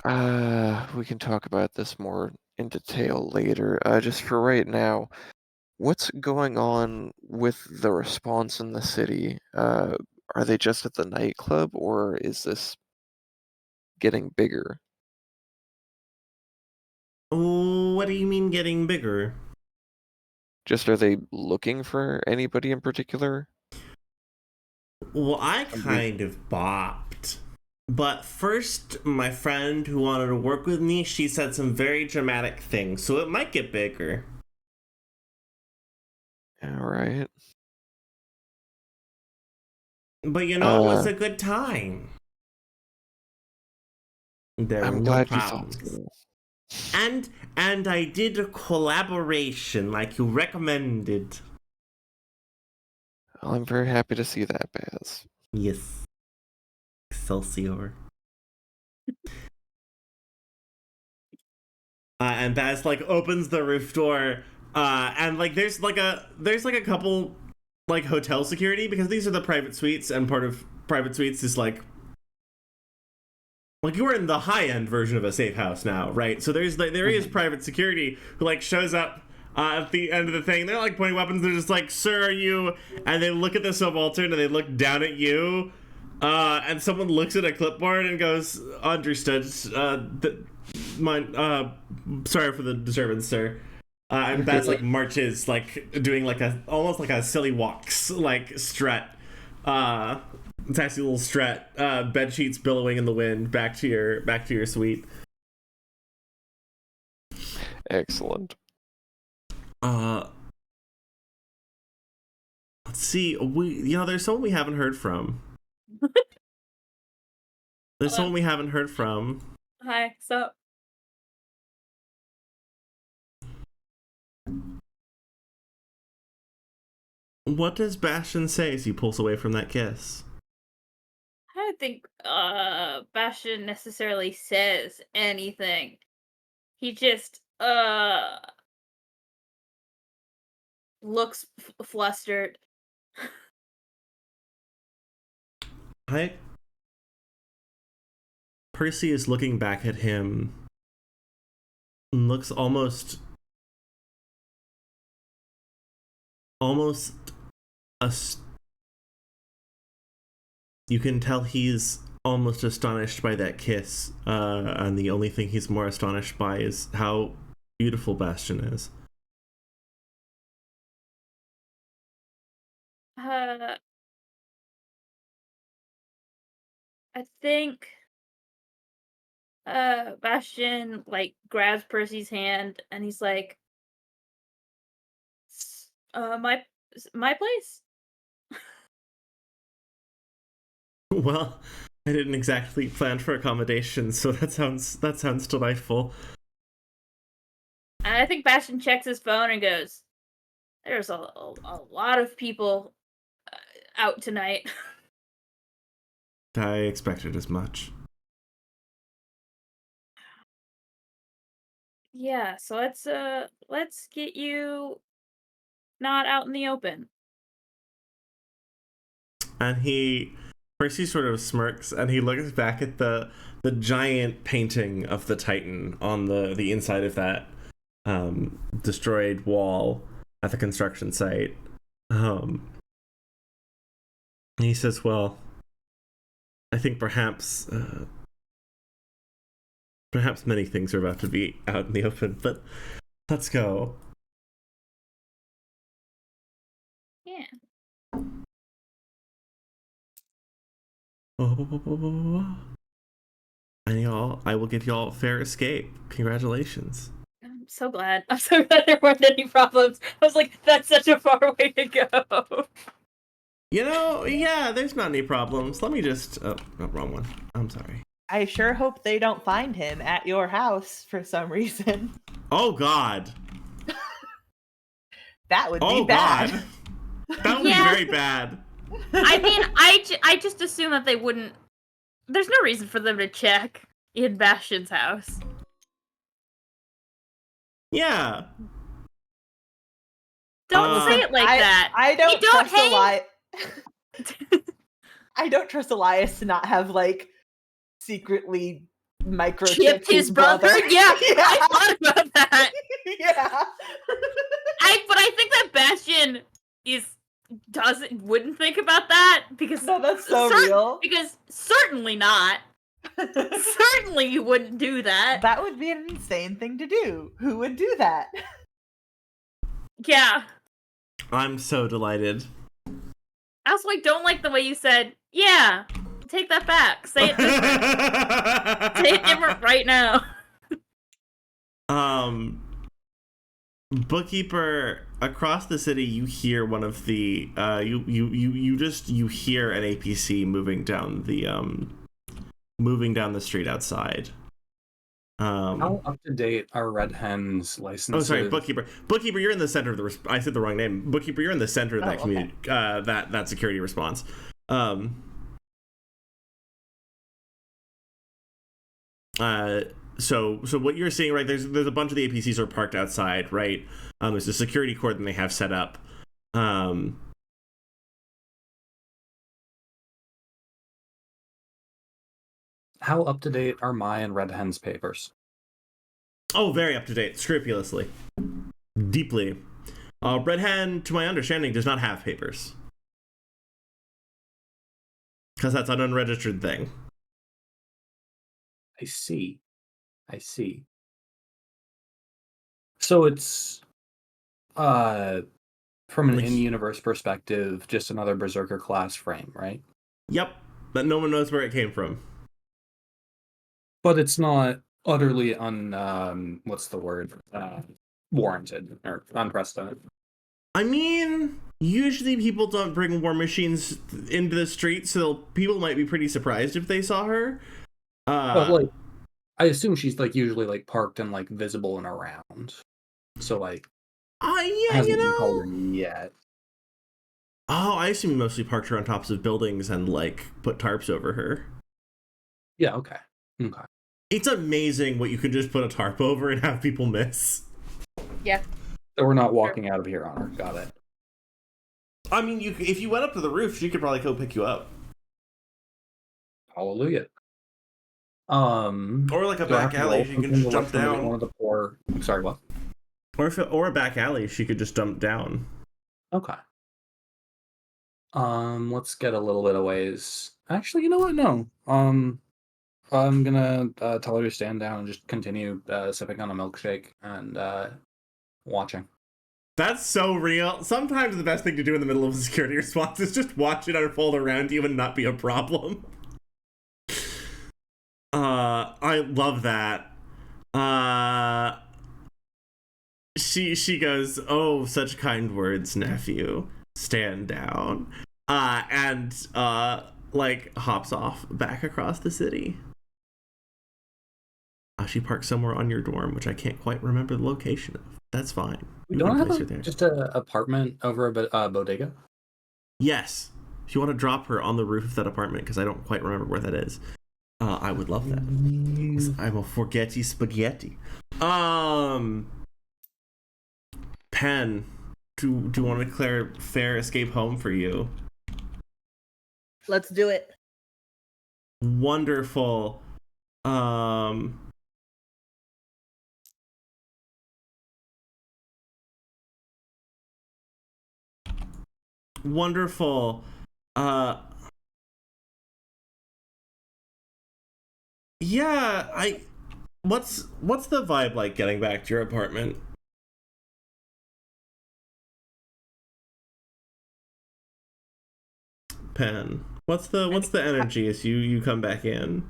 We can talk about this more in detail later. Just for right now, what's going on with the response in the city? Are they just at the nightclub, or is this getting bigger? What do you mean getting bigger? Just are they looking for anybody in particular? Well, I Somebody- kind of bopped. But first, my friend who wanted to work with me, she said some very dramatic things, so it might get bigger. All right. But you know, it was Uh, a good time. There were I'm no glad you thought problems. so. And I did a collaboration like you recommended. Well, I'm very happy to see that, Baz. Yes. Excelsior. And Baz like opens the roof door, and like there's like a couple like hotel security because these are the private suites, and part of private suites is like you're in the high end version of a safe house now, right? So there is private security who like shows up at the end of the thing. They're like pointing weapons. They're just like, "Sir, are you?" And they look at the subaltern and they look down at you. And someone looks at a clipboard and goes, "Understood. Sorry for the disturbance, sir." And Baz like marches, like doing like almost like a silly walks, like strut, taxi little strut, bed sheets billowing in the wind, back to your suite. Excellent. Let's see. There's someone we haven't heard from. There's someone we haven't heard from. Hi, sup? What does Bastion say as he pulls away from that kiss? I don't think Bastion necessarily says anything. He just looks flustered. Percy is looking back at him and looks almost you can tell he's almost astonished by that kiss, and the only thing he's more astonished by is how beautiful Bastion is. I think Bastion like grabs Percy's hand and he's like, my place." Well, I didn't exactly plan for accommodations, so that sounds delightful. And I think Bastion checks his phone and goes, "There's a lot of people out tonight." I expected as much. Yeah, so let's get you not out in the open. And Percy sort of smirks and he looks back at the giant painting of the Titan on the inside of that destroyed wall at the construction site. And he says, "Well, I think perhaps many things are about to be out in the open, but let's go." Yeah. And I will give y'all a fair escape. Congratulations. I'm so glad. I'm so glad there weren't any problems. I was like, that's such a far way to go. Yeah, there's not any problems. Let me just... Oh, no, wrong one. I'm sorry. I sure hope they don't find him at your house for some reason. Oh, God. That would be Oh, bad. God. That would Yeah. be very bad. I mean, I just assume that they wouldn't. There's no reason for them to check in Bastion's house. Yeah. Don't say it like that. I don't You don't trust hang. I don't trust Elias to not have like secretly microchipped Chipped his brother? Yeah, Yeah. I thought about that. Yeah. But I think that Bastion wouldn't think about that because No, that's so real. Because certainly not. Certainly you wouldn't do that. That would be an insane thing to do. Who would do that? Yeah. I'm so delighted. I also don't like the way you said, yeah, take that back. Say it different. Say it different right now. Bookkeeper, across the city, you hear one of the you hear an APC moving down the street outside. How up to date are Red Hen's licenses? Oh, sorry, bookkeeper. Bookkeeper, you're in the center of the. I said the wrong name. Bookkeeper, you're in the center of that community. That security response. So what you're seeing, right? There's a bunch of the APCs are parked outside, right? There's a security cordon they have set up. How up to date are my and Red Hen's papers? Oh, very up to date, scrupulously, deeply. Red Hen, to my understanding, does not have papers because that's an unregistered thing. I see. So it's from an in-universe perspective, just another Berserker class frame, right? Yep, but no one knows where it came from. But it's not utterly what's the word? Warranted or unprecedented. I mean, usually people don't bring war machines into the street, so people might be pretty surprised if they saw her. But I assume she's usually parked and visible and around. So yeah, hasn't been called in yet. Oh, I assume you mostly parked her on tops of buildings and put tarps over her. Yeah. Okay. It's amazing what you can just put a tarp over and have people miss. Yeah. So we're not walking out of here on her. Got it. I mean, if you went up to the roof, she could probably go pick you up. Hallelujah. Or a back alley, she can just jump down. One of the poor. Sorry, what? Or a back alley, she could just jump down. Okay. Let's get a little bit of ways. Actually, you know what? No. I'm gonna tell her to stand down and just continue sipping on a milkshake and watching. That's so real. Sometimes the best thing to do in the middle of a security response is just watch it unfold around you and not be a problem. I love that. She goes, "Oh, such kind words, nephew. Stand down." And hops off back across the city. She parks somewhere on your dorm, which I can't quite remember the location of. That's fine. We don't have just an apartment over a bodega? Yes. If you want to drop her on the roof of that apartment, because I don't quite remember where that is. I would love that. I'm a forgetty spaghetti. Pen, do you want to declare fair escape home for you? Let's do it. Wonderful. Wonderful. Yeah, what's the vibe like getting back to your apartment? Pen, what's the energy as you come back in?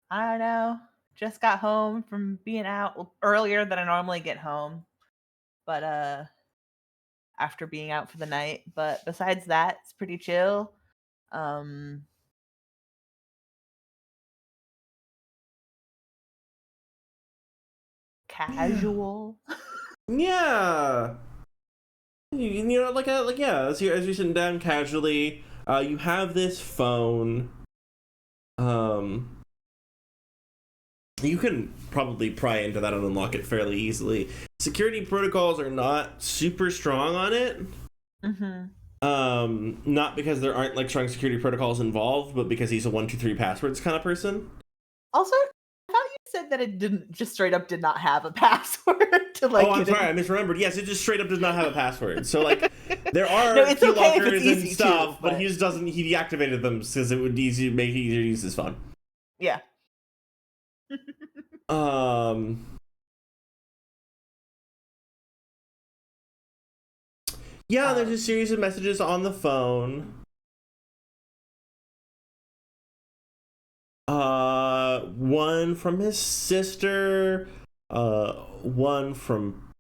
I don't know. Just got home from being out earlier than I normally get home. But after being out for the night, but besides that, it's pretty chill. Casual. Yeah. You know, as you're sitting down casually, you have this phone. You can probably pry into that and unlock it fairly easily. Security protocols are not super strong on it. Not because there aren't like strong security protocols involved, but because he's a 123 passwords kind of person. Also, I thought you said that it didn't just straight up did not have a password to like. Oh, I'm sorry, I misremembered. Yes, it just straight up does not have a password. So like, there are No, it's okay if keyloggers it's and easy stuff, too, but he just doesn't. He deactivated them because it would make it easier to use his phone. Yeah. Yeah, there's a series of messages on the phone. One from his sister, one from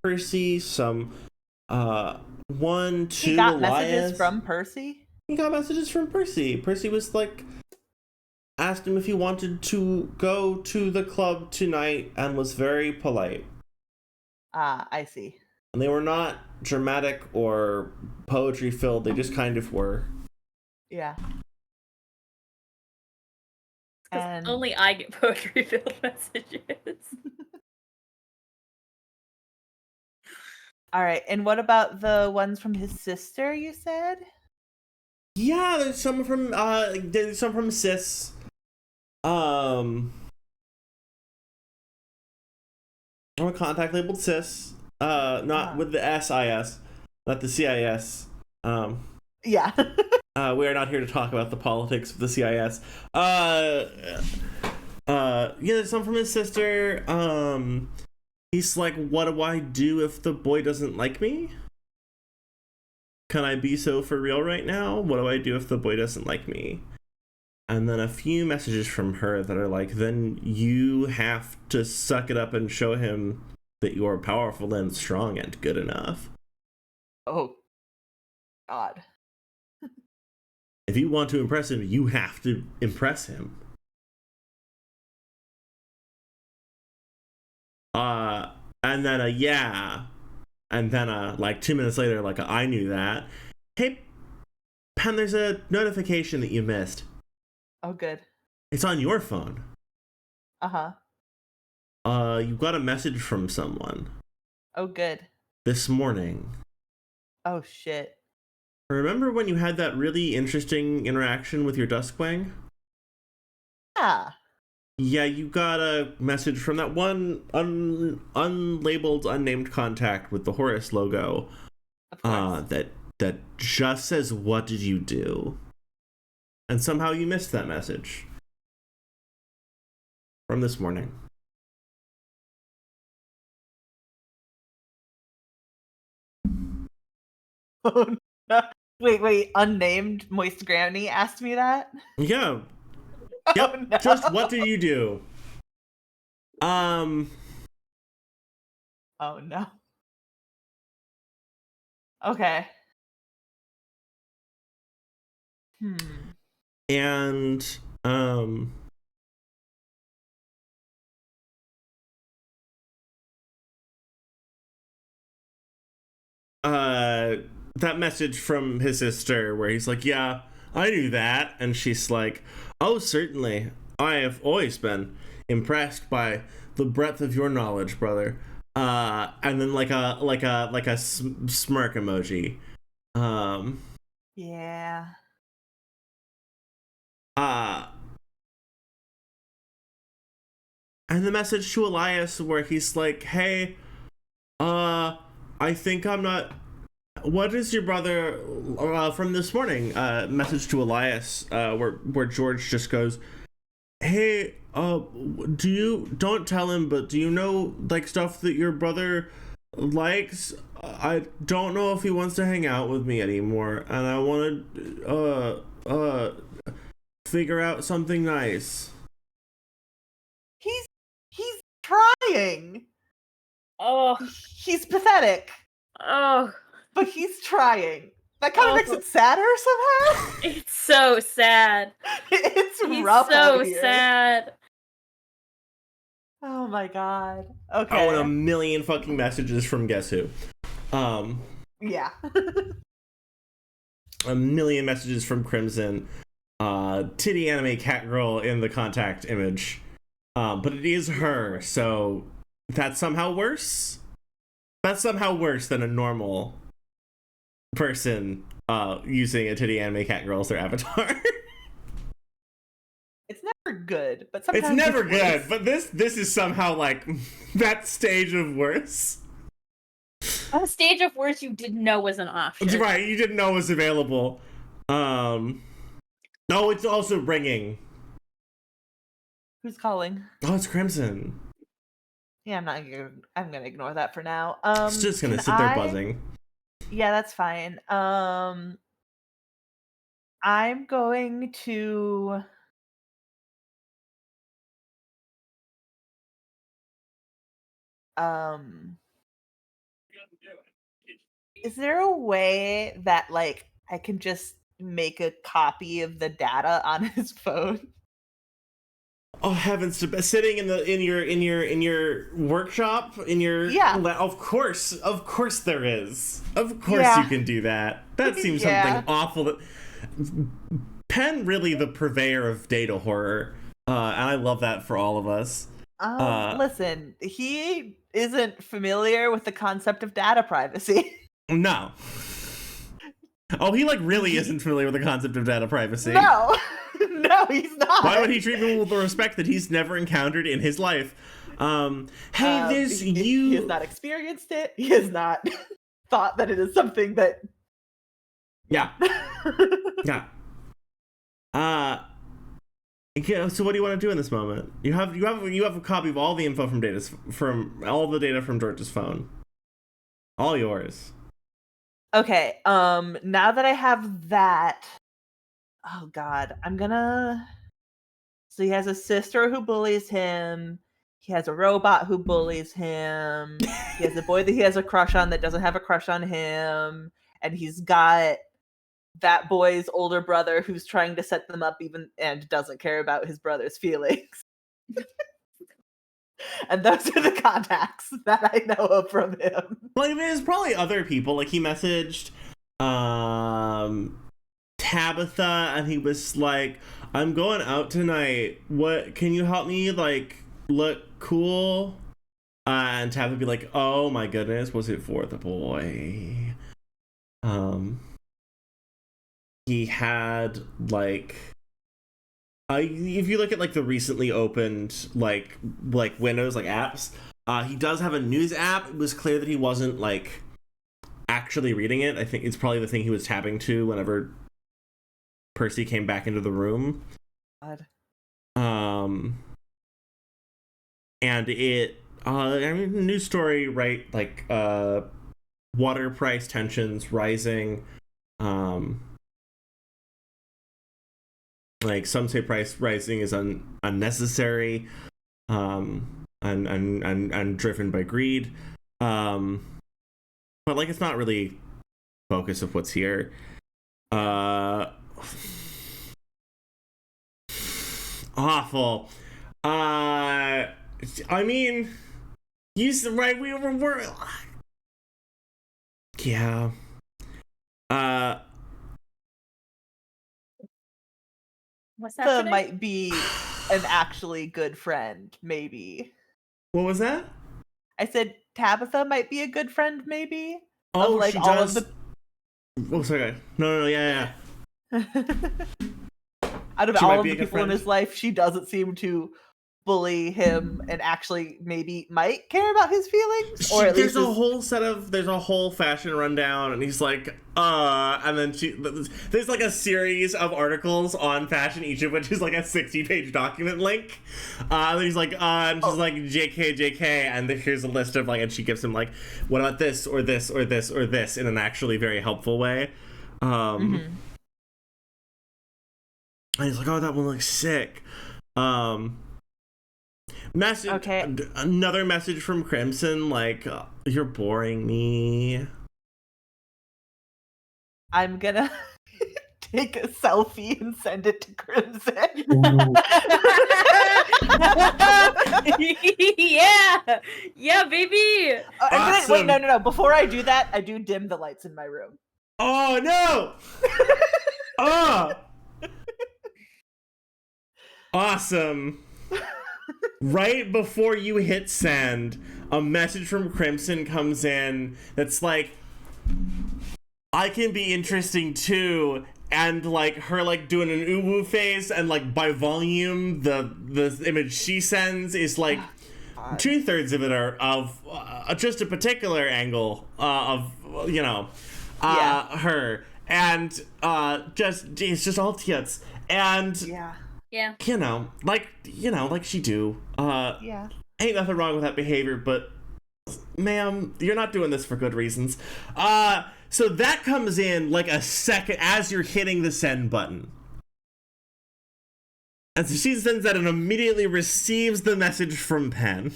Percy, one to He got Elias. messages from Percy? He got messages from Percy. Percy was like, asked him if he wanted to go to the club tonight and was very polite. I see. And they were not dramatic or poetry filled, they just kind of were. Yeah. And only I get poetry filled messages. all right, and what about the ones from his sister, you said? Yeah, there's some from Sis. Or a contact labeled Sis. Not with the SIS, not the CIS. Yeah. We are not here to talk about the politics of the CIS. Yeah, there's some from his sister. He's like, what do I do if the boy doesn't like me? Can I be so for real right now? What do I do if the boy doesn't like me? And then a few messages from her that are like, then you have to suck it up and show him that you are powerful and strong and good enough. Oh, God. If you want to impress him, you have to impress him. And then yeah. And then like 2 minutes later, like I knew that. Hey, Pen, there's a notification that you missed. Oh, good. It's on your phone. Uh-huh. You got a message from someone. Oh, good. This morning. Oh, shit. Remember when you had that really interesting interaction with your Duskwang? Yeah. Yeah, you got a message from that one unlabeled, unnamed contact with the Horus logo. Of course. That just says, "What did you do?" And somehow you missed that message from this morning. Oh, no. Wait, unnamed Moist Granny asked me that? Yeah. Yep. Oh, no. Just what did you do? Oh, no. Okay. And that message from his sister where he's like, yeah, I knew that, and she's like, oh, certainly, I have always been impressed by the breadth of your knowledge, brother. And then like a smirk emoji. Yeah. And the message to Elias where he's like, hey, I think I'm not. What is your brother from this morning? Message to Elias, where George just goes, hey, don't tell him, but do you know like stuff that your brother likes? I don't know if he wants to hang out with me anymore, and I want to figure out something nice. He's trying. Oh. He's pathetic. Oh. But he's trying. That kind of makes it sadder somehow. It's so sad. It's rough so out here. sad. Oh my god. Okay. Oh, and a million fucking messages from guess who? Yeah. A million messages from Crimson. Titty anime cat girl in the contact image. But it is her, so that's somehow worse. That's somehow worse than a normal person using a titty anime cat girl as their avatar. It's never good, but sometimes It's never worse. good, but this is somehow like that stage of worse. A stage of words you didn't know was an option. Right, you didn't know was available. No, it's also ringing. Who's calling? Oh, it's Crimson. Yeah, I'm gonna ignore that for now. It's just gonna can sit there I- buzzing. Yeah, that's fine. I'm going to is there a way that like I can just make a copy of the data on his phone? Oh heavens! Sitting in your workshop in your Yeah. Of course there is. Of course Yeah. you can do that. That seems Yeah. something awful. Penn really the purveyor of data horror, and I love that for all of us. Listen, he isn't familiar with the concept of data privacy. No. Oh, he like really isn't familiar with the concept of data privacy. No, no, he's not. Why would he treat people with the respect that he's never encountered in his life? Hey, there's you. He has not experienced it. He has not thought that it is something that. Yeah. Yeah. Yeah, so what do you want to do in this moment? You have a copy of all the info from all the data from George's phone. All yours. Okay. Now that I have that, oh god, I'm gonna. So he has a sister who bullies him. He has a robot who bullies him. He has a boy that he has a crush on that doesn't have a crush on him, and he's got that boy's older brother who's trying to set them up even and doesn't care about his brother's feelings. And those are the contacts that I know of from him. Well, I mean, there's probably other people. Like he messaged Tabitha and he was like, I'm going out tonight. What can you help me like look cool? And Tabitha would be like, oh my goodness, was it for the boy? He had like if you look at like the recently opened like Windows like apps, he does have a news app. It was clear that he wasn't like actually reading it. I think it's probably the thing he was tabbing to whenever Percy came back into the room. God. And it I mean news story, right? Like water price tensions rising. Like some say price rising is unnecessary, and driven by greed. But like it's not really focus of what's here. Awful. I mean, right? We're yeah. What's Tabitha happening? might be an actually good friend, maybe. What was that? I said Tabitha might be a good friend, maybe. Oh, of, like, she all does. of Oh, sorry. No, yeah. Out of She all might of be the a good people in friend. his life, she doesn't seem to bully him and actually maybe might care about his feelings. Or at least There's a whole fashion rundown, and he's like, and then there's like a series of articles on fashion, each of which is like a 60-page document link. And he's like, and she's like, JK, and here's a list of like, and she gives him like, what about this, or this, or this, or this, in an actually very helpful way. And he's like, oh, that one looks sick. Message. Okay. Another message from Crimson, like, you're boring me. I'm gonna take a selfie and send it to Crimson. Yeah, baby. Awesome. Wait, no. Before I do that, I do dim the lights in my room. Oh no! Oh! Awesome. Right before you hit send, a message from Crimson comes in that's like, I can be interesting too, and like her like doing an uwu face, and like by volume the image she sends is like 2/3 of it are of just a particular angle of her, and just it's just all tits, and Yeah. Yeah. like she do. Yeah. Ain't nothing wrong with that behavior, but ma'am, you're not doing this for good reasons. So that comes in like a second as you're hitting the send button. And so she sends that and immediately receives the message from Pen.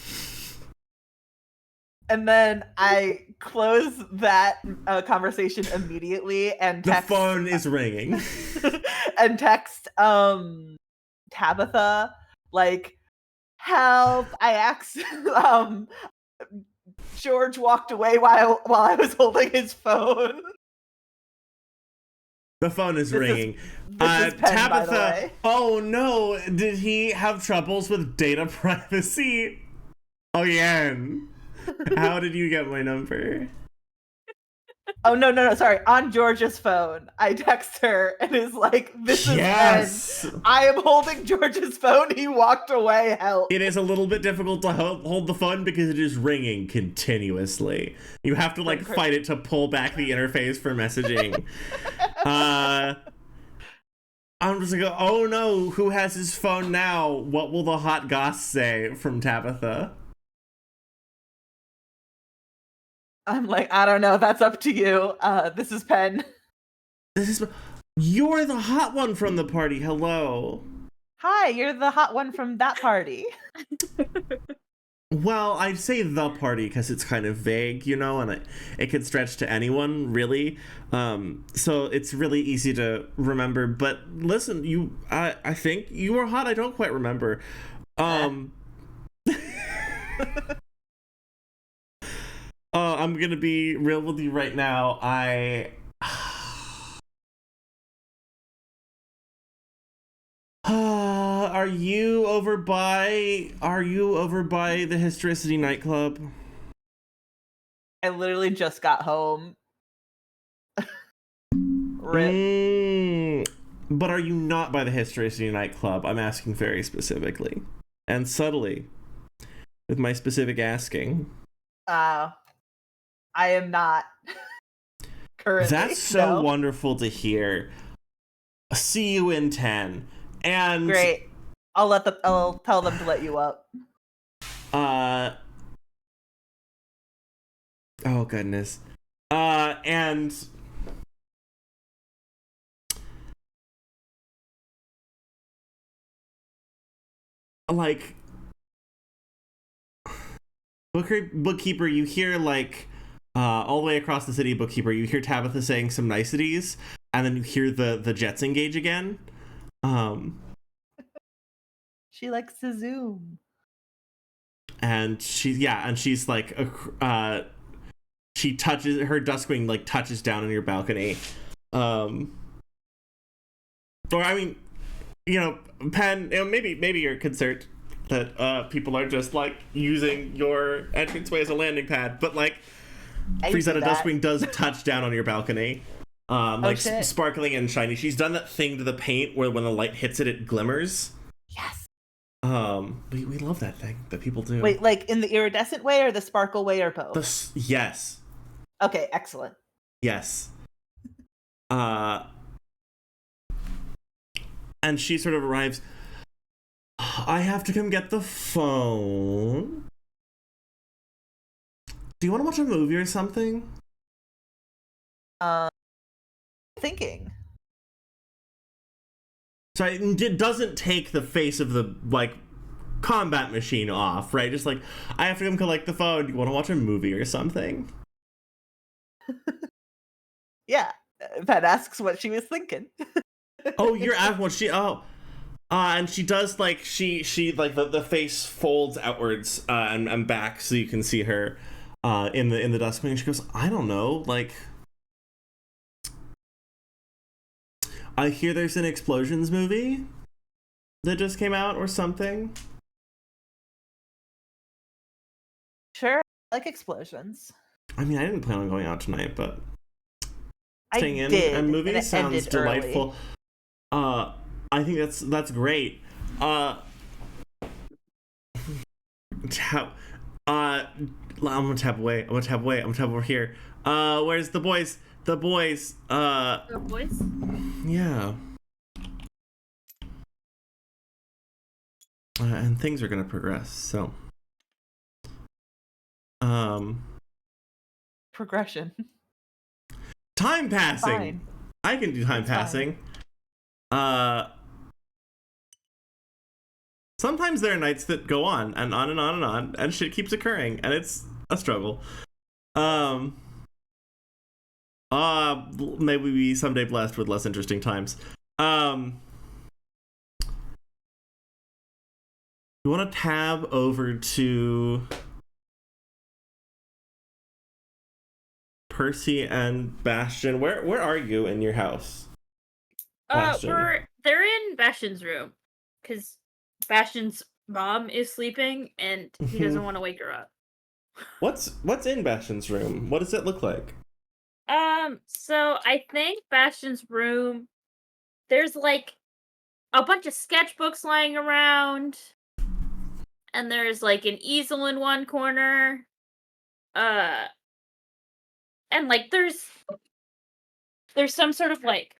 And then I close that conversation immediately and The text phone is ringing. and text Tabitha like, help, I George walked away while I was holding his phone. The phone is ringing. This is Pen, Tabitha, by the way. oh no, did he have troubles with data privacy? Again. How did you get my number? Oh no, sorry. On George's phone, I text her and is like, this is Pen. I am holding George's phone. He walked away. Help. It is a little bit difficult to hold the phone because it is ringing continuously. You have to like fight it to pull back the interface for messaging. I'm just like, oh no, who has his phone now? What will the hot goss say from Tabitha? I'm like, I don't know. That's up to you. This is Pen. You're the hot one from the party. Hello. Hi, you're the hot one from that party. Well, I'd say the party because it's kind of vague, and it could stretch to anyone, really. So it's really easy to remember. But listen, I think you were hot. I don't quite remember. I'm gonna be real with you right now. Are you over by the Historicity nightclub? I literally just got home. Rip. But are you not by the Historicity nightclub? I'm asking very specifically and subtly with my specific asking. I am not currently. That's so wonderful to hear. See you in 10. And great. I'll tell them to let you up. Oh goodness. And like bookkeeper, you hear like all the way across the city, bookkeeper, you hear Tabitha saying some niceties, and then you hear the jets engage again. She likes to zoom. And she's like she touches her Duskwing like touches down on your balcony. Or I mean, Pen, maybe you're concerned that people are just like using your entranceway as a landing pad, but like Friezetta Duskwing does touch down on your balcony. Sparkling and shiny. She's done that thing to the paint where when the light hits it, it glimmers. Yes. We love that thing that people do. Wait, like in the iridescent way or the sparkle way or both? Yes. Okay, excellent. Yes. And she sort of arrives. I have to come get the phone. Do you want to watch a movie or something? Thinking. So it doesn't take the face of the like combat machine off, right? Just like, I have to come collect the phone. Do you want to watch a movie or something? Yeah. Pat asks what she was thinking. Oh, you're asking what she and she does like she like the face folds outwards and back so you can see her in the Duskwing. She goes, I don't know, like I hear there's an explosions movie that just came out or something. like explosions. I mean, I didn't plan on going out tonight, but I staying in did, and and movies it sounds ended early. delightful. I think that's great. Tap. I'm gonna tap away. I'm gonna tap away. I'm gonna tap over here. Where's the boys? The boys. The boys? Yeah. And things are gonna progress. So. Progression. Time passing. Fine. I can do time It's fine. passing. Sometimes there are nights that go on and on and on and on, and shit keeps occurring, and it's a struggle. Maybe we be someday blessed with less interesting times. You want to tab over to Percy and Bastion. Where are you in your house? Bastion. They're in Bastion's room because Bastion's mom is sleeping and he doesn't want to wake her up. What's in Bastion's room? What does it look like? So I think Bastion's room, there's like a bunch of sketchbooks lying around, and there's like an easel in one corner. And like there's some sort of like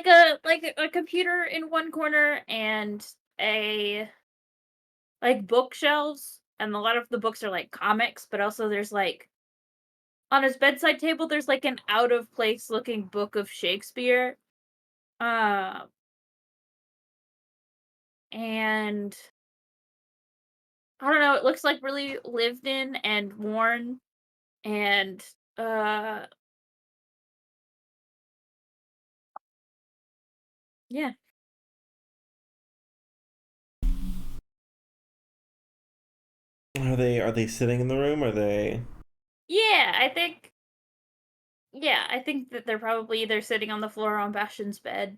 a computer in one corner and a like bookshelves, and a lot of the books are like comics, but also there's like on his bedside table there's like an out of place looking book of Shakespeare. And I don't know, it looks like really lived in and worn, and yeah. Are they sitting in the room? Are they? Yeah, I think that they're probably either sitting on the floor or on Bastion's bed.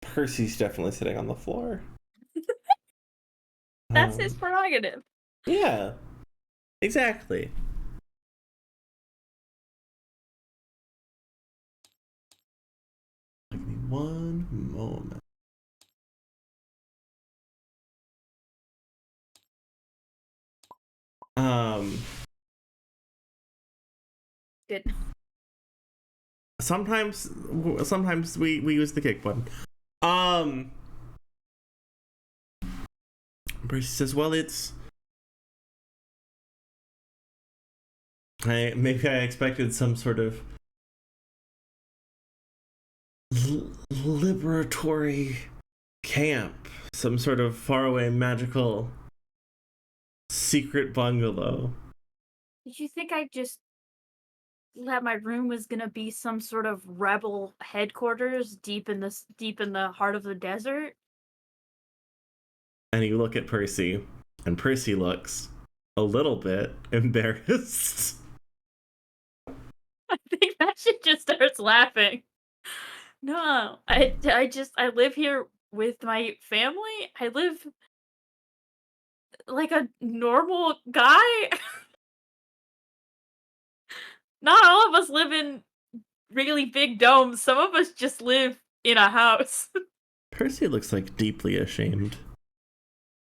Percy's definitely sitting on the floor. That's his prerogative. Yeah, exactly. Give me one moment. Good. Sometimes we use the kick button. Percy says, "Well, it's maybe I expected some sort of liberatory camp, some sort of faraway magical secret bungalow." Did you think I just that my room was gonna be some sort of rebel headquarters deep in the heart of the desert? And you look at Percy, and Percy looks a little bit embarrassed. I think that shit just starts laughing. No, I live here with my family. I live like a normal guy. Not all of us live in really big domes. Some of us just live in a house. Percy looks like deeply ashamed.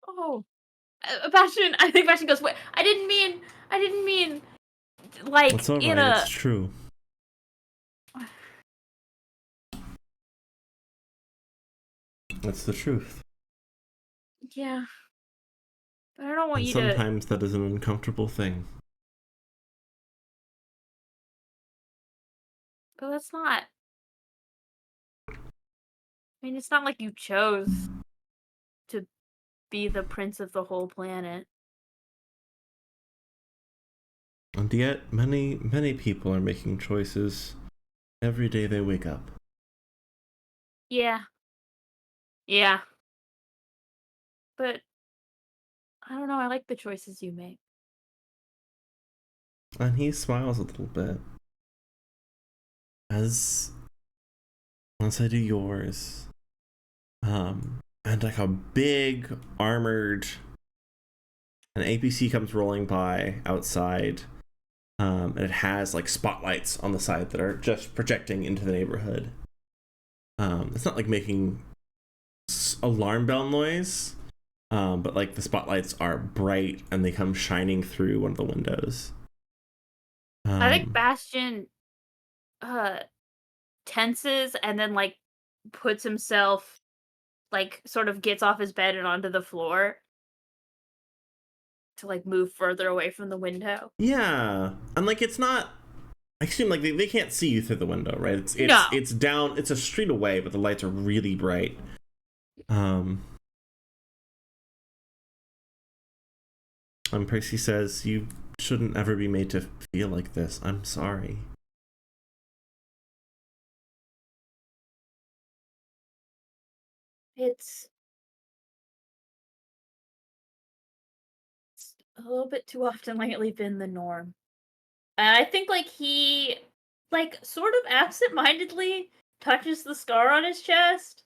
Oh, Bastion. I think Bastion goes, "Wait, I didn't mean like It's alright, in a." it's true. That's the truth. Yeah, but I don't want And you to. sometimes that is an uncomfortable thing. But that's not. I mean, it's not like you chose to be the prince of the whole planet. And yet, many people are making choices every day they wake up. Yeah. Yeah. But I don't know. I like the choices you make. And he smiles a little bit. As once I do yours. And like a big armored An APC comes rolling by outside, and it has like spotlights on the side that are just projecting into the neighborhood. It's not like making alarm bell noise, but like the spotlights are bright and they come shining through one of the windows. I think Bastion tenses and then like puts himself, like, sort of gets off his bed and onto the floor to like move further away from the window. Yeah, and like it's not. I assume like they can't see you through the window, right? No. It's down. It's a street away, but the lights are really bright. And Percy says, "You shouldn't ever be made to feel like this. I'm sorry." It's a little bit too often lately been the norm. And I think like he like sort of absent-mindedly touches the scar on his chest.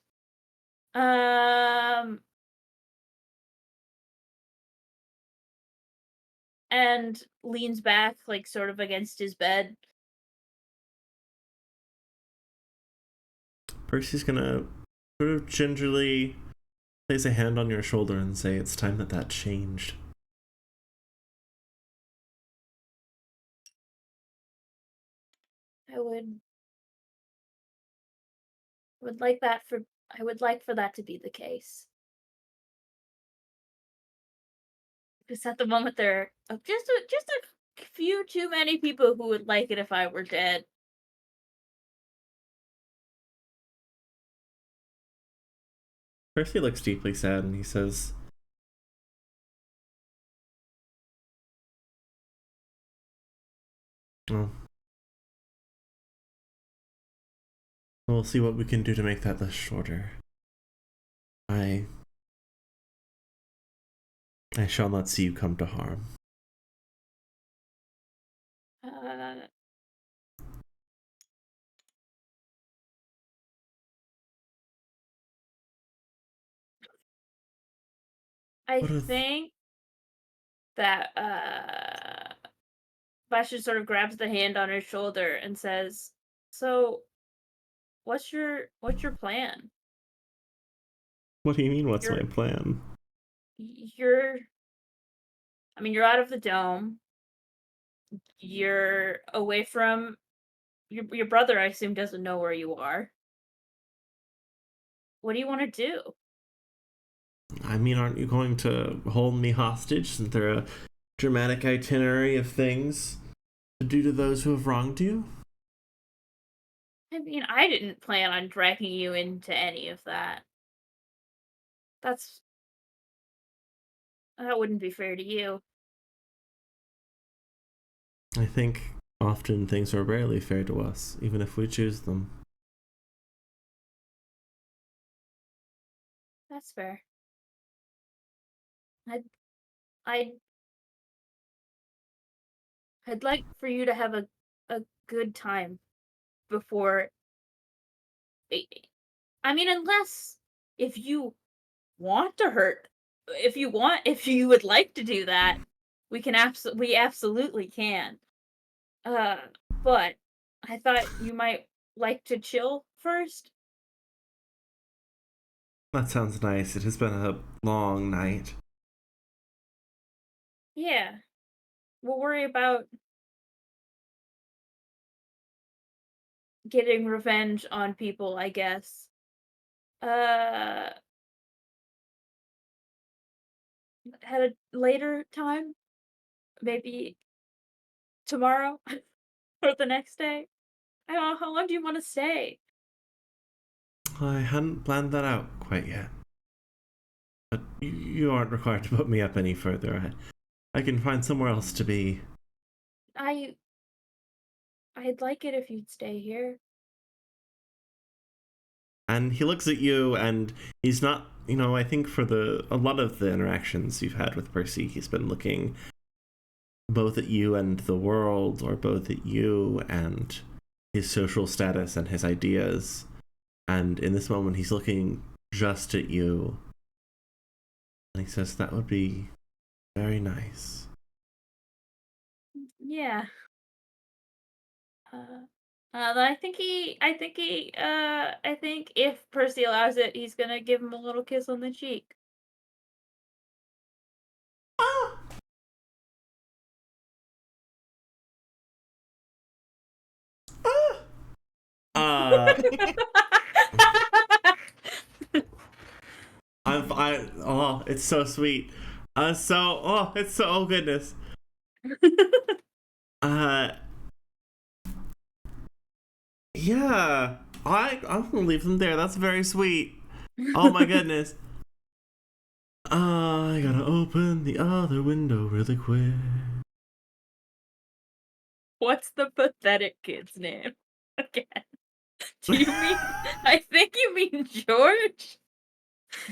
Um and leans back like sort of against his bed. Percy's gonna sort of gingerly place a hand on your shoulder and say, "It's time that changed." I would like that for I would like for that to be the case. Because at the moment there are just a few too many people who would like it if I were dead. Percy looks deeply sad and he says, "Well, we'll see what we can do to make that list shorter. I shall not see you come to harm." Uh, I What a think that Bastion sort of grabs the hand on his shoulder and says, "So, what's your plan? What do you mean? What's my You're plan? you're I mean, you're out of the dome. You're away from your brother. I assume doesn't know where you are. What do you want to do?" I mean, aren't you going to hold me hostage? Isn't there a dramatic itinerary of things to do to those who have wronged you? I mean, I didn't plan on dragging you into any of that. That's that wouldn't be fair to you. I think often things are rarely fair to us, even if we choose them. That's fair. I'd I'd I'd like for you to have a good time before I I mean, unless if you want to hurt if you would like to do that, we absolutely can. Uh, but I thought you might like to chill first. That sounds nice. It has been a long night. Yeah. We'll worry about getting revenge on people, I guess. Uh, at a later time, maybe tomorrow or the next day. I don't know, how long do you want to stay? I hadn't planned that out quite yet. But you aren't required to put me up any further. I can find somewhere else to be. I I'd like it if you'd stay here. And he looks at you and he's not, I think for a lot of the interactions you've had with Percy, he's been looking both at you and the world, or both at you and his social status and his ideas. And in this moment, he's looking just at you. And he says, "That would be Very nice. Yeah. I think if Percy allows it, he's gonna give him a little kiss on the cheek. Ah! Ah! Oh, it's so sweet. Oh goodness. Uh, yeah. I'm gonna leave them there. That's very sweet. Oh my goodness. I gotta open the other window really quick. What's the pathetic kid's name? Again. Do you mean I think you mean George?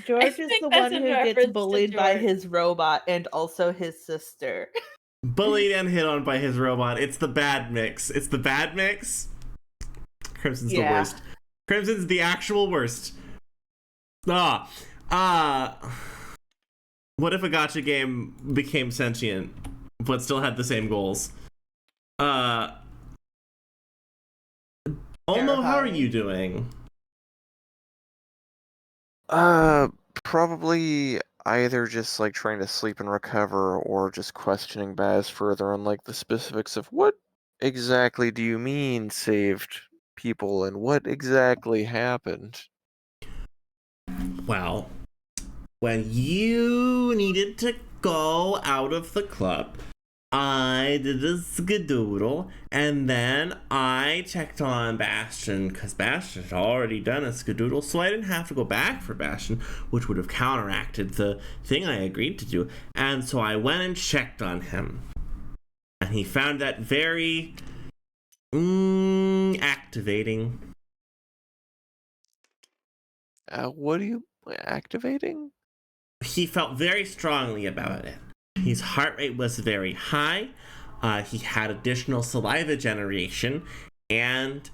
George is think the that's one in who gets reference to bullied by George. his robot and also his sister. Bullied and hit on by his robot. It's the bad mix. It's the bad mix. Crimson's the Yeah. worst. Crimson's the actual worst. Ah. What if a gacha game became sentient but still had the same goals? Olmo, how are you doing? Probably either just like trying to sleep and recover or just questioning Baz further on like the specifics of what exactly do you mean saved people and what exactly happened. Well, when you needed to go out of the club, I did a skadoodle, and then I checked on Bastion, because Bastion had already done a skadoodle, so I didn't have to go back for Bastion, which would have counteracted the thing I agreed to do. And so I went and checked on him. And he found that very activating. What are you activating? He felt very strongly about it. His heart rate was very high. He had additional saliva generation, and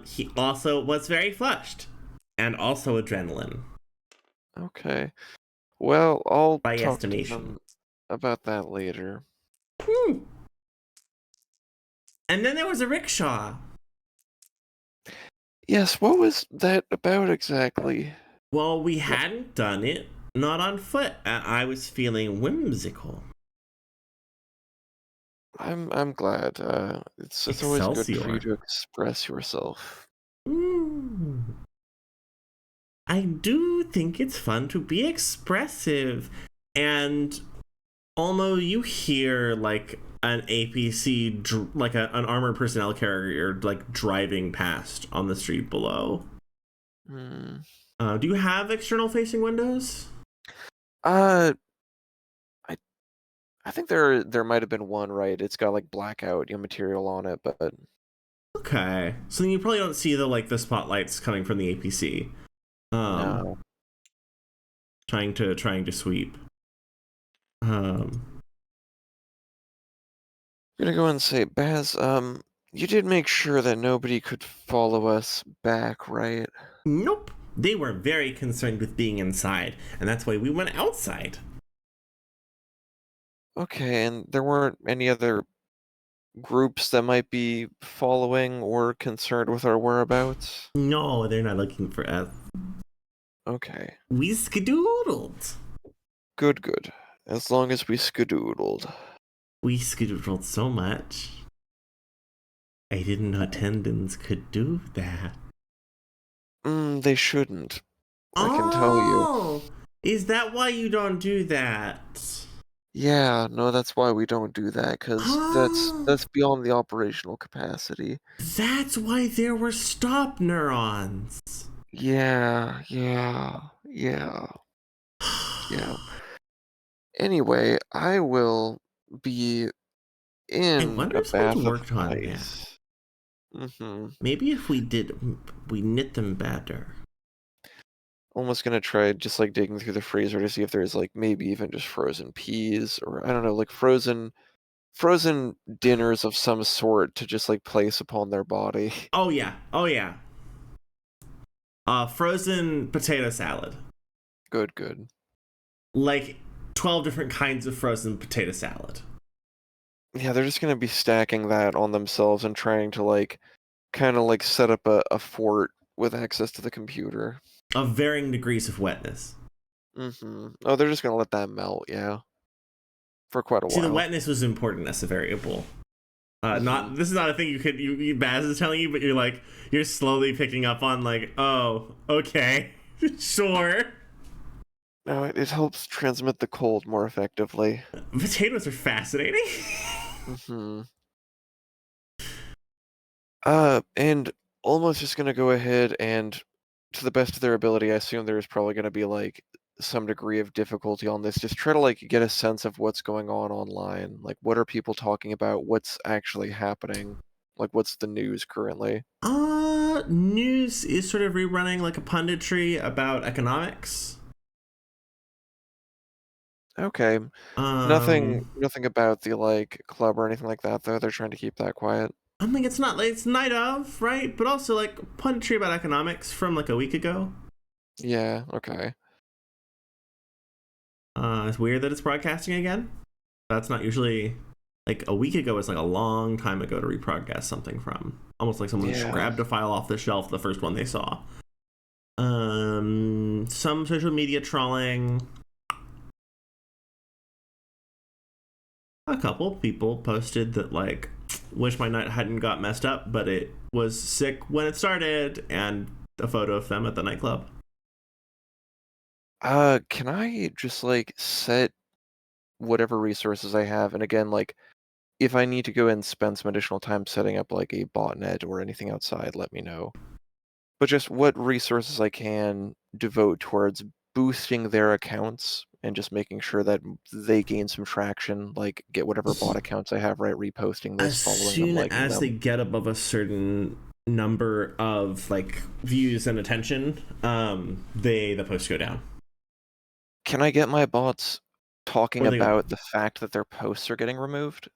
he also was very flushed, and also adrenaline. Okay. Well, I'll By talk to estimation. them about that later. And then there was a rickshaw. Yes, what was that about exactly? Well, we hadn't done it, not on foot. I was feeling whimsical. I'm glad. It's always good for you Excelsior. to express yourself. I do think it's fun to be expressive. And although you hear like an APC, like an armored personnel carrier, like driving past on the street below. Hmm. Do you have external facing windows? I think there might have been one, right? It's got like blackout, material on it, but Okay, so then you probably don't see the spotlights coming from the APC. no. Trying to sweep. I'm gonna go and say, Baz, you did make sure that nobody could follow us back, right? Nope. They were very concerned with being inside, and that's why we went outside. Okay, and there weren't any other groups that might be following or concerned with our whereabouts? No, they're not looking for us. Okay. We skedoodled. Good. As long as we skedoodled. We skedoodled so much. I didn't know attendants could do that. They shouldn't. I can tell you. Oh, is that why you don't do that? Yeah, no, that's why we don't do that, because that's beyond the operational capacity. That's why there were stop neurons. Yeah. Anyway, I will be I in wonder a if someone's bath of worked on that. ice. Maybe if we knit them better. Almost gonna try just like digging through the freezer to see if there's like maybe even just frozen peas or I don't know, like frozen dinners of some sort to just like place upon their body. Oh yeah. Frozen potato salad. Good. Like 12 different kinds of frozen potato salad. Yeah, they're just gonna be stacking that on themselves and trying to like kind of like set up a fort with access to the computer. Of varying degrees of wetness. Oh, they're just gonna let that melt, yeah, for quite a See, the while. wetness was important as a variable. Mhm. Not this is not a thing you Baz is telling you, but you're slowly picking up on like, oh, okay, sure. No, it helps transmit the cold more effectively. Potatoes are fascinating. hmm and almost just gonna go ahead and, to the best of their ability, I assume there's probably gonna be like some degree of difficulty on this. Just try to like get a sense of what's going on online. Like, what are people talking about? What's actually happening? Like, what's the news currently? News is sort of rerunning like a punditry about economics. Okay, Um, nothing about the like club or anything like that though. They're trying to keep that quiet. I mean, it's not like it's night of, right? But also like punditry about economics from like a week ago. Yeah. Okay. It's weird that it's broadcasting again. That's not usually like a week ago is like a long time ago to rebroadcast something from. Almost like someone just Yeah. grabbed a file off the shelf, the first one they saw. Some social media trolling. A couple people posted that like wish my night hadn't got messed up, but it was sick when it started, and a photo of them at the nightclub. Can I just like set whatever resources I have, and again, like if I need to go and spend some additional time setting up like a botnet or anything outside, let me know. But just what resources I can devote towards boosting their accounts and just making sure that they gain some traction, like get whatever bot accounts I have, right, reposting As this, following them, soon liking as they them. get above a certain number of like views and attention, the posts go down. Can I get my bots talking Or they go, about the fact that their posts are getting removed?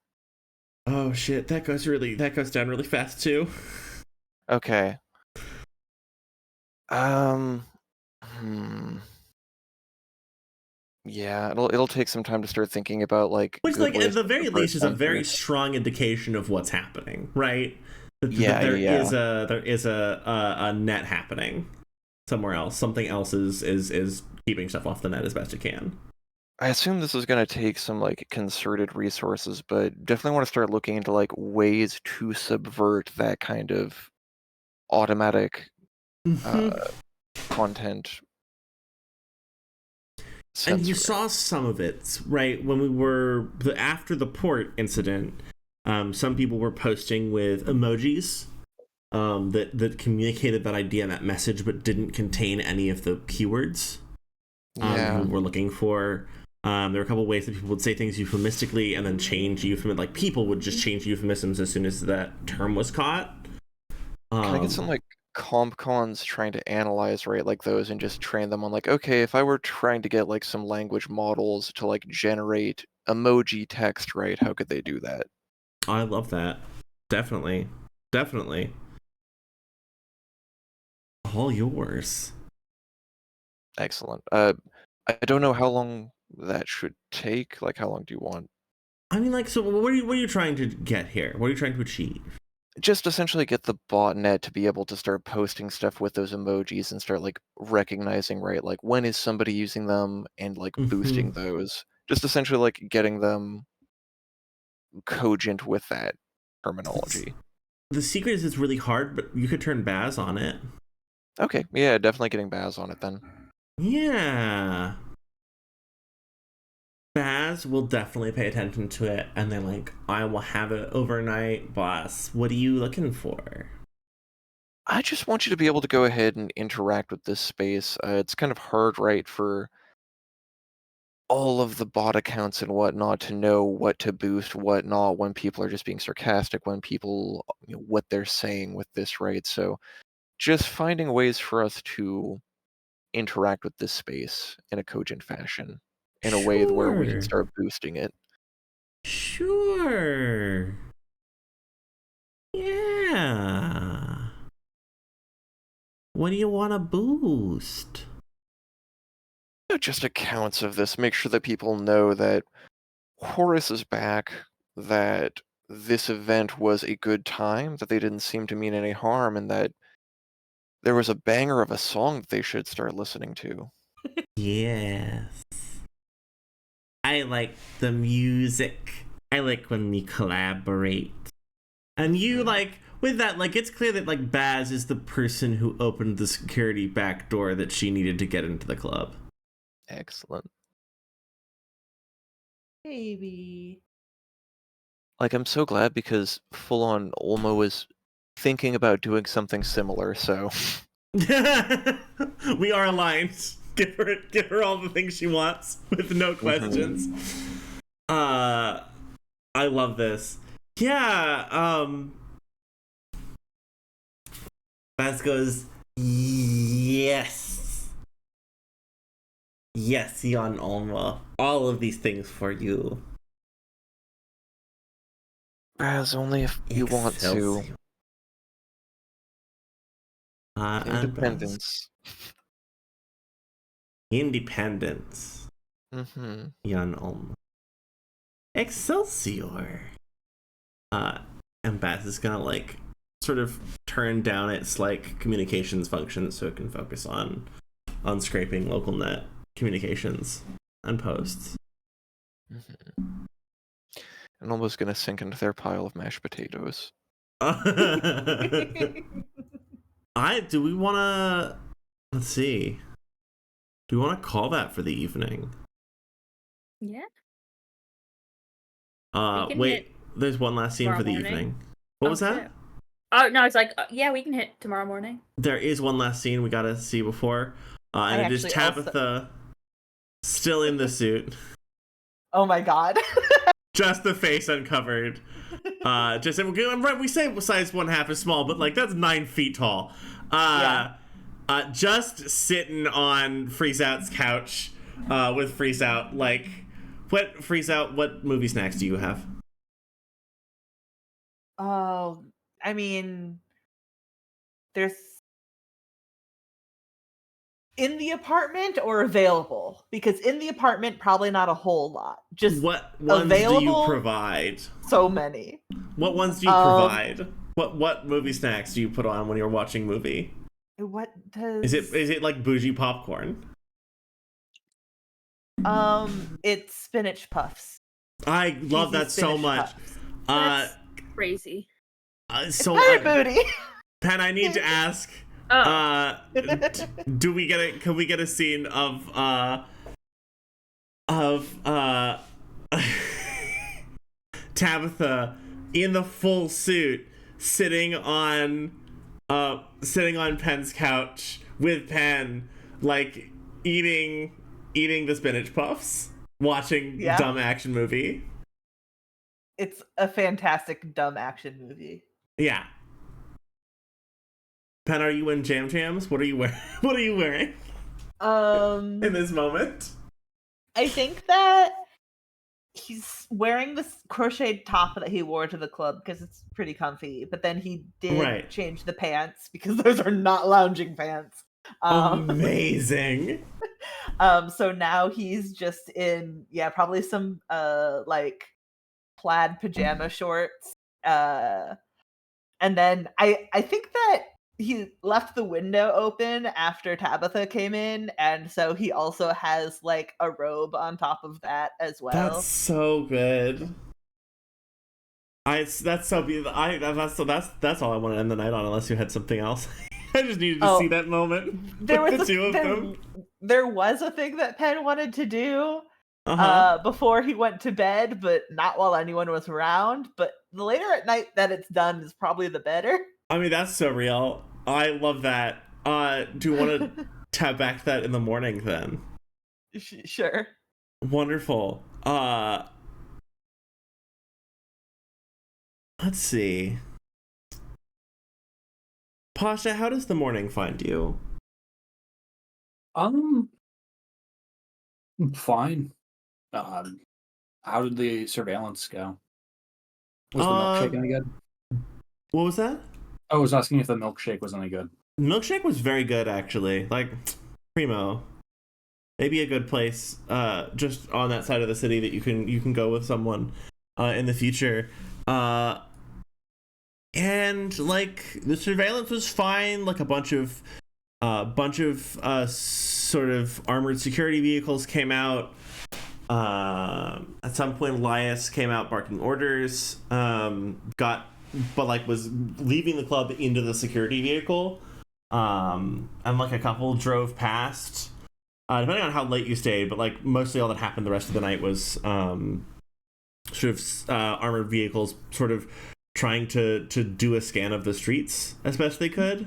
oh shit, that goes down really fast too. Okay. Um, hmm. Yeah, it'll take some time to start thinking about like Which, good like, at ways the to very subvert least, is a very censorship. strong indication of what's happening, right? That Yeah, yeah, yeah. there is a net happening somewhere else. Something else is keeping stuff off the net as best it can. I assume this is gonna take some like concerted resources, but definitely want to start looking into like ways to subvert that kind of automatic uh, Hmm. content And you censoring. saw some of it, right? When we were after the port incident, some people were posting with emojis that communicated that idea and that message, but didn't contain any of the keywords people Yeah, were looking for. There were a couple ways that people would say things euphemistically and then change euphemism. Like people would just change euphemisms as soon as that term was caught. can I get some Um, like comp cons trying to analyze right like those and just train them on like okay if I were trying to get like some language models to like generate emoji text right how could they do that? I love that. Definitely, definitely. All yours. Excellent. I don't know how long that should take. Like, how long do you want? I mean, like, so what are you trying to get here? What are you trying to achieve? Just essentially get the botnet to be able to start posting stuff with those emojis and start like recognizing, right? Like, when is somebody using them and like Hmm. boosting those. Just essentially like getting them cogent with that terminology. The secret is it's really hard, but you could turn Baz on it. Okay, yeah, definitely getting Baz on it then. Yeah. Baz will definitely pay attention to it, and then like I will have it overnight, boss. What are you looking for? I just want you to be able to go ahead and interact with this space. It's kind of hard, right, for all of the bot accounts and whatnot to know what to boost, what not, when people are just being sarcastic, when people, what they're saying with this, right? So just finding ways for us to interact with this space in a cogent fashion, in a way where we can Sure. start boosting it. Sure. Yeah. What do you want to boost? just accounts of this. Make sure that people know that Horace is back, that this event was a good time, that they didn't seem to mean any harm, and that there was a banger of a song that they should start listening to. Yes. I like the music. I like when we collaborate. And you, like, with that, like, it's clear that, like, Baz is the person who opened the security back door that she needed to get into the club. Excellent. Maybe. Like, I'm so glad because full on Olmo was thinking about doing something similar, so We are aligned. Give her all the things she wants with no questions. I love this. Yeah, Baz goes, yes. Yes, Jan Olma. All of these things for you. Baz, only if you want to. Excelsior. And Baz, Independence. independence. Jan Olma. Excelsior. And Baz is gonna, like, sort of turn down its, like, communications function so it can focus on scraping local net communications and posts. And almost gonna sink into their pile of mashed potatoes. Do we wanna, let's see. Do we wanna call that for the evening? Yeah. Wait, there's one last scene for the morning. evening. What was that? Shit. Oh, no, it's like, yeah, we can hit tomorrow morning. There is one last scene we gotta see before. And it is Tabitha still in the suit. Oh my god. Just the face uncovered. Right, we say size 1/2 is small, but, like, that's 9 feet tall. Just sitting on Freeze Out's couch with Freeze Out. Like, what movie snacks do you have? Oh, I mean, there's in the apartment or available? Because in the apartment, probably not a whole lot. Just what ones available, do you provide? So many. What ones do you provide? What movie snacks do you put on when you're watching movie? What does is it like bougie popcorn? It's spinach puffs. I love that so much. That's crazy. So booty. Pen, I need to ask. Do we get can we get a scene of Tabitha in the full suit sitting on Pen's couch with Pen, like eating the spinach puffs, watching dumb action movie? It's a fantastic dumb action movie. Yeah. Pen, are you in jams? What are you wearing? What are you wearing? In this moment, I think that he's wearing this crocheted top that he wore to the club because it's pretty comfy. But then he did change the pants because those are not lounging pants. Amazing. So now he's just in probably some like plaid pajama shorts. And then I think that he left the window open after Tabitha came in, and so he also has like a robe on top of that as well. That's so good. That's so beautiful. That's all I want to end the night on, unless you had something else. I just needed to see that moment. There was the two of them. There was a thing that Penn wanted to do before he went to bed, but not while anyone was around. But the later at night that it's done is probably the better. I mean, that's so real. I love that. Do you want to tap back to that in the morning then? Sure. Wonderful. Let's see. Pasha, how does the morning find you? Fine. How did the surveillance go? Was the milkshake any good? What was that? I was asking if the milkshake was any good. Milkshake was very good, actually. Like, primo. maybe a good place, just on that side of the city that you can go with someone, in the future. And like the surveillance was fine. Like a bunch of sort of armored security vehicles came out. At some point, Elias came out barking orders. Was leaving the club into the security vehicle. And like a couple drove past. Depending on how late you stayed, but like mostly all that happened the rest of the night was armored vehicles sort of trying to do a scan of the streets as best they could.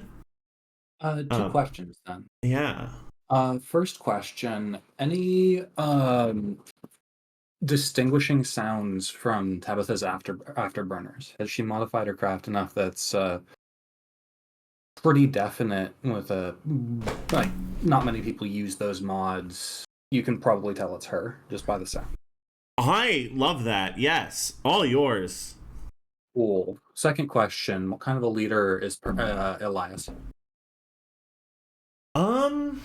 Two questions then. Yeah. First question, any distinguishing sounds from Tabitha's afterburners? Has she modified her craft enough that's pretty definite with like not many people use those mods? You can probably tell it's her just by the sound. I love that. Yes. All yours. Cool. Second question, what kind of a leader is Elias? In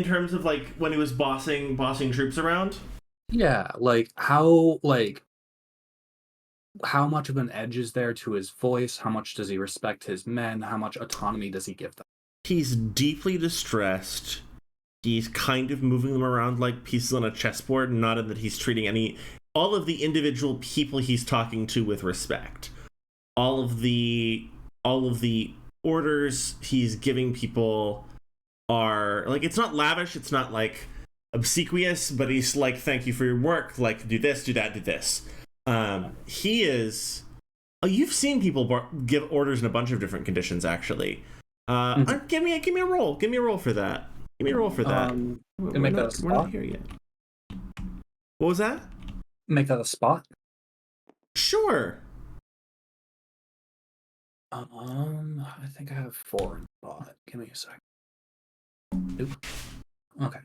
terms of like when he was bossing troops around? Yeah, how much of an edge is there to his voice? How much does he respect his men? How much autonomy does he give them? He's deeply distressed. He's kind of moving them around like pieces on a chessboard, not in that he's treating all of the individual people he's talking to with respect. All of the orders he's giving people are like, it's not lavish, it's not like obsequious, but he's like, thank you for your work, like do this, do that, do this. He is you've seen people give orders in a bunch of different conditions actually. Give me a roll for that. Make that a spot. We're not here yet. What was that? Make that a spot. Sure. I think I have 4 in spot. Give me a second. Nope. Okay.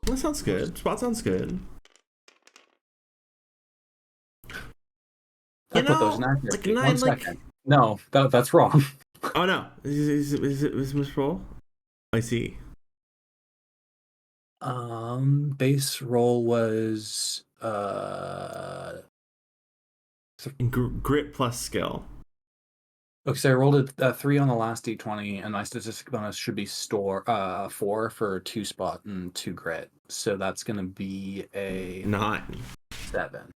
That sounds good. Spot sounds good. I put those in accuracy. Like 1 second. No, that's wrong. Oh no. Is it misroll? I see. Base roll was grit plus skill. Okay, so I rolled a 3 on the last d20, and my statistic bonus should be 4 for 2 spot and 2 grit. So that's gonna be a 9. 7.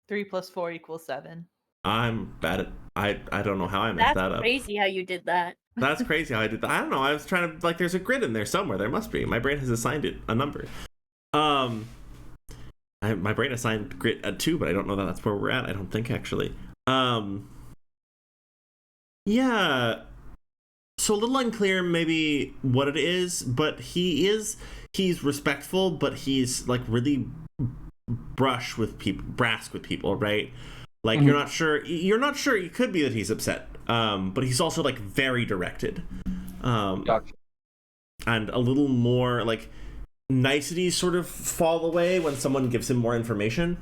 3 + 4 = 7. I'm bad at I don't know how I messed that up. That's crazy how you did that. That's crazy how I did that. I don't know. I was trying to, like, there's a grid in there somewhere. There must be. My brain has assigned it a number. My brain assigned grit a 2, but I don't know that that's where we're at. I don't think actually. Yeah. So a little unclear maybe what it is, but he's respectful, but he's like really brash with people, right? Like you're not sure. It could be that he's upset, but he's also like very directed, Gotcha. and a little more like niceties sort of fall away when someone gives him more information.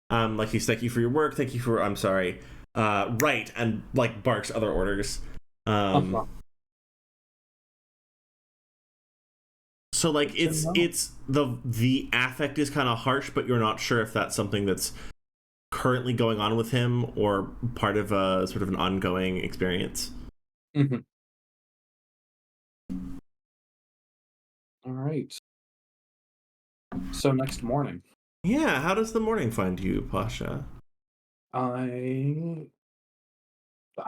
Like he's thank you for your work, thank you for I'm sorry, right, and like barks other orders. So like it's the affect is kind of harsh, but you're not sure if that's something that's currently going on with him or part of a sort of an ongoing experience. Mm-hmm. All right. So next morning. Yeah, how does the morning find you, Pasha? I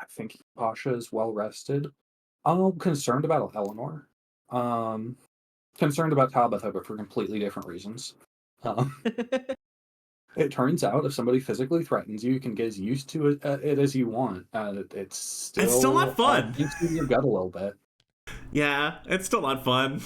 think Pasha is well rested. I'm concerned about Eleanor. Concerned about Tabitha, but for completely different reasons. It turns out if somebody physically threatens you, you can get as used to it as you want. It's still not fun. Gets you in your gut a little bit. Yeah, it's still not fun.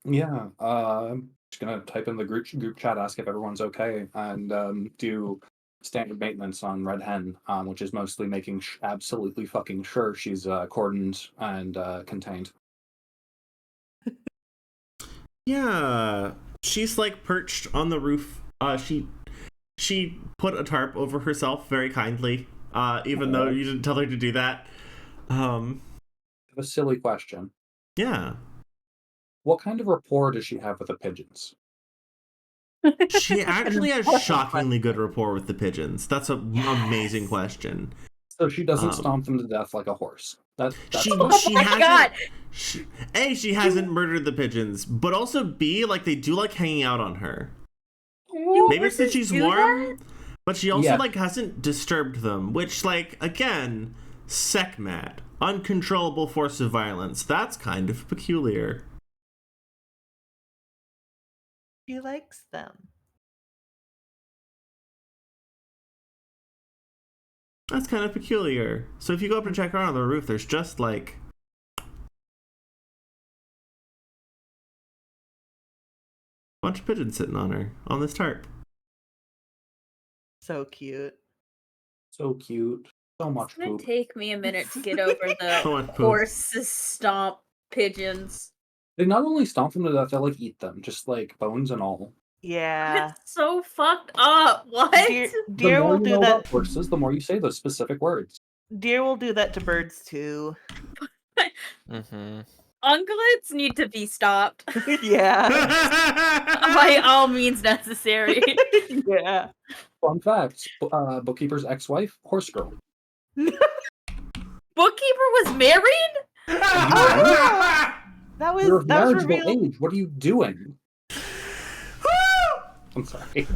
Yeah. I'm just gonna type in the group chat, ask if everyone's okay, and do standard maintenance on Red Hen, which is mostly making absolutely fucking sure she's cordoned and contained. Yeah, she's like perched on the roof. She put a tarp over herself very kindly, even though you didn't tell her to do that. Um, I have a silly question. yeah. What kind of rapport does she have with the pigeons? She An actually has important shockingly good question. rapport with the pigeons. That's an amazing Yes. question. So she doesn't Um, stomp them to death like a horse. That's she fine. Oh she my god! hasn't. She hasn't murdered the pigeons, but also B, like they do like hanging out on her. Do Maybe it's that horses she's do that? warm, but she also Yeah. like hasn't disturbed them, which like again, sec mad, uncontrollable force of violence. That's kind of peculiar. She likes them. That's kind of peculiar. So if you go up to check her out on the roof, there's just like a bunch of pigeons sitting on her on this tarp. So cute. So cute. So much It's gonna poop. take me a minute to get over the So much poop. horses stomp pigeons. They not only stomp them to death, they like eat them, just like bones and all. Yeah. That's so fucked up. What? Deer, The deer more will you do know that. about horses, the more you say those specific words. Deer will do that to birds too. Mm-hmm. Ungulates need to be stopped Yeah. by all means necessary. Yeah. Fun fact: bookkeeper's ex-wife, horse girl. Bookkeeper was married? That was You're of that was marriagable revealed. age. What are you doing? I'm sorry.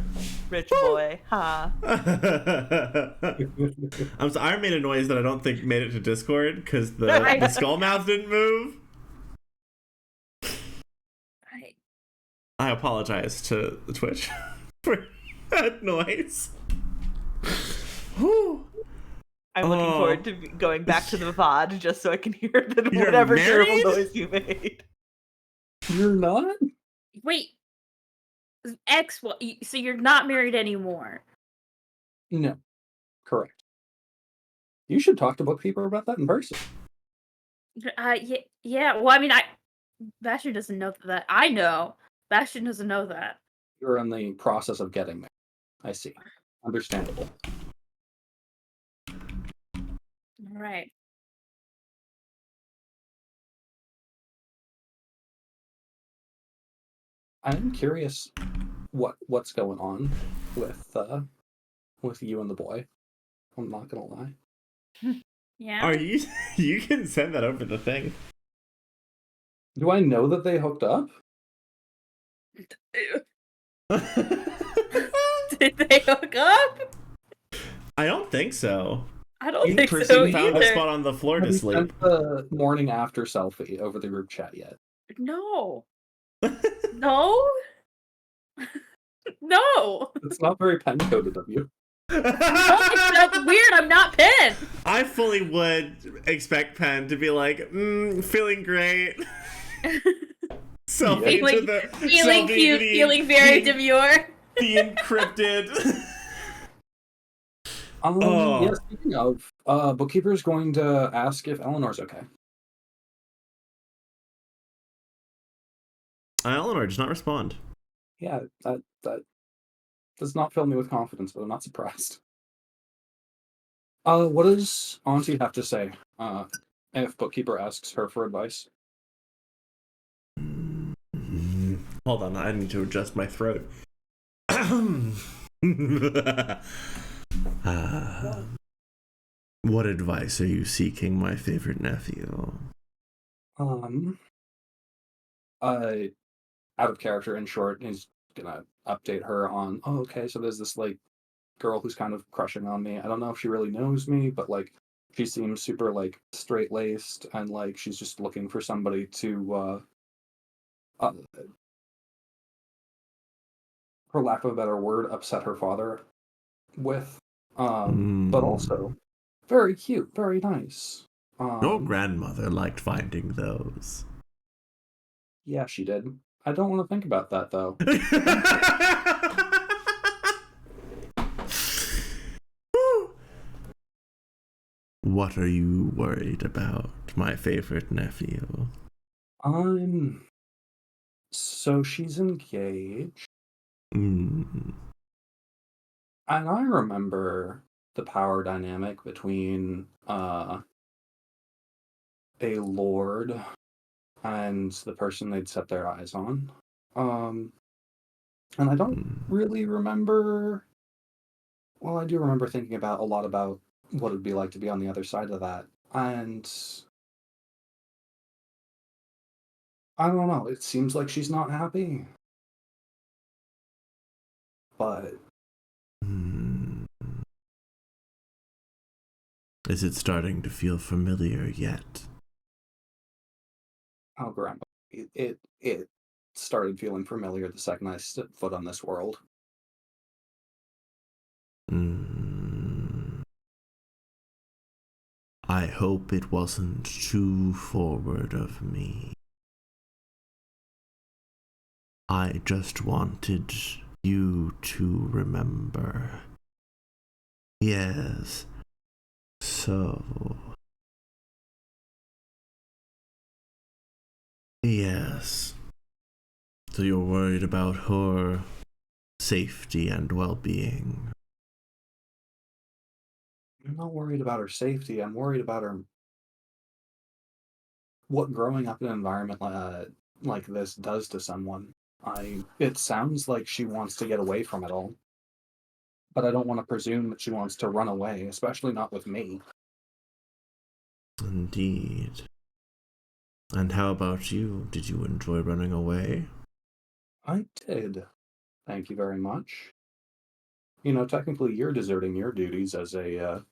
Rich boy, huh? I'm sorry, I made a noise that I don't think made it to Discord because the skull mouth didn't move. Right. I apologize to the Twitch for that noise. Whew. I'm looking Oh. forward to going back to the VOD just so I can hear the You're whatever terrible married? noise you made. You're not? Wait. So you're not married anymore. No. Correct. You should talk to bookkeeper about that in person. Yeah. Well, I mean, Bastion doesn't know that. I know. Bastion doesn't know that. You're in the process of getting there. I see. Understandable. All right. I'm curious what's going on with you and the boy. I'm not gonna lie. Yeah. Are you? You can send that over the thing. Do I know that they hooked up? Did they hook up? I don't think so. I don't You think so person found a either. spot on the floor Have to you sleep. sent the morning after selfie over the group chat yet? No. No. No. It's not very pen coded of you. That's weird. I'm not Pen. I fully would expect Penn to be like, feeling great. Selfie Feeling, to the feeling selfie cute, the, feeling very the, demure. the encrypted. Oh. Yeah, speaking of, bookkeeper's going to ask if Eleanor's okay. Eleanor does not respond. Yeah, that does not fill me with confidence, but I'm not surprised. What does Auntie have to say if bookkeeper asks her for advice? Hold on, I need to adjust my throat. What advice are you seeking, my favorite nephew? Out of character, in short, he's gonna update her on, oh, okay, so there's this, like, girl who's kind of crushing on me. I don't know if she really knows me, but, like, she seems super, like, straight-laced, and, like, she's just looking for somebody to, for lack of a better word, upset her father with. But also, very cute, very nice. Your grandmother liked finding those. Yeah, she did. I don't want to think about that, though. What are you worried about, my favorite nephew? So she's engaged. Mm. And I remember the power dynamic between a lord and the person they'd set their eyes on. And I don't really remember. Well, I do remember thinking about a lot about what it'd be like to be on the other side of that. And I don't know, it seems like she's not happy. But Is it starting to feel familiar yet? oh, grandma, it started feeling familiar the second I set foot on this world. I hope it wasn't too forward of me. I just wanted you to remember. Yes. So. Yes. So you're worried about her safety and well-being. I'm not worried about her safety. I'm worried about her. What growing up in an environment like this does to someone. It sounds like she wants to get away from it all, but I don't want to presume that she wants to run away, especially not with me. Indeed. And how about you? Did you enjoy running away? I did. Thank you very much. You know, technically, you're deserting your duties as a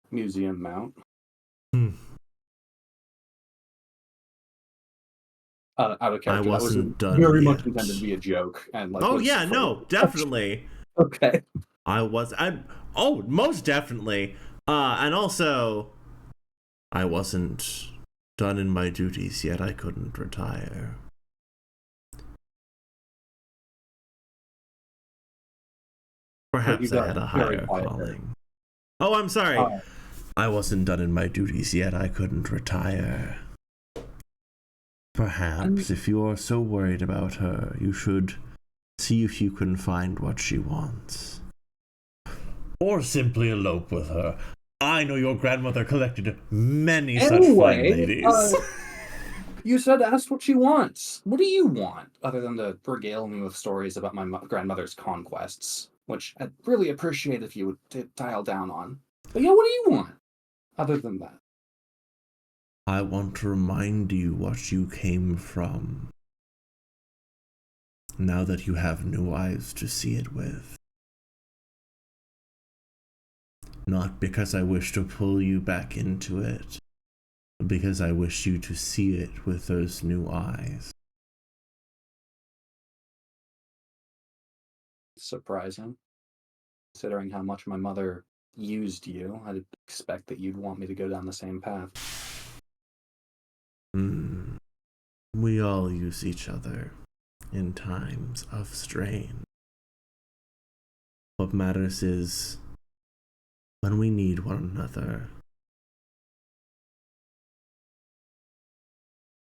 museum mount. Out of I character, that was wasn't done very much yet. intended to be a joke, and like. Oh Was yeah, for no, definitely. Okay. Most definitely. And also, I wasn't done in my duties yet. I couldn't retire. But you Perhaps I got had a very higher quiet there. calling. Oh, I'm sorry. I wasn't done in my duties yet. I couldn't retire. Perhaps if you're so worried about her, you should see if you can find what she wants. Or simply elope with her. I know your grandmother collected many such fine ladies. You said ask what she wants. What do you want? Other than to regale me with stories about my grandmother's conquests, which I'd really appreciate if you would dial down on. But yeah, what do you want? Other than that. I want to remind you what you came from. Now that you have new eyes to see it with. Not because I wish to pull you back into it, but because I wish you to see it with those new eyes. Surprising. Considering how much my mother used you, I'd expect that you'd want me to go down the same path. We all use each other in times of strain. What matters is when we need one another,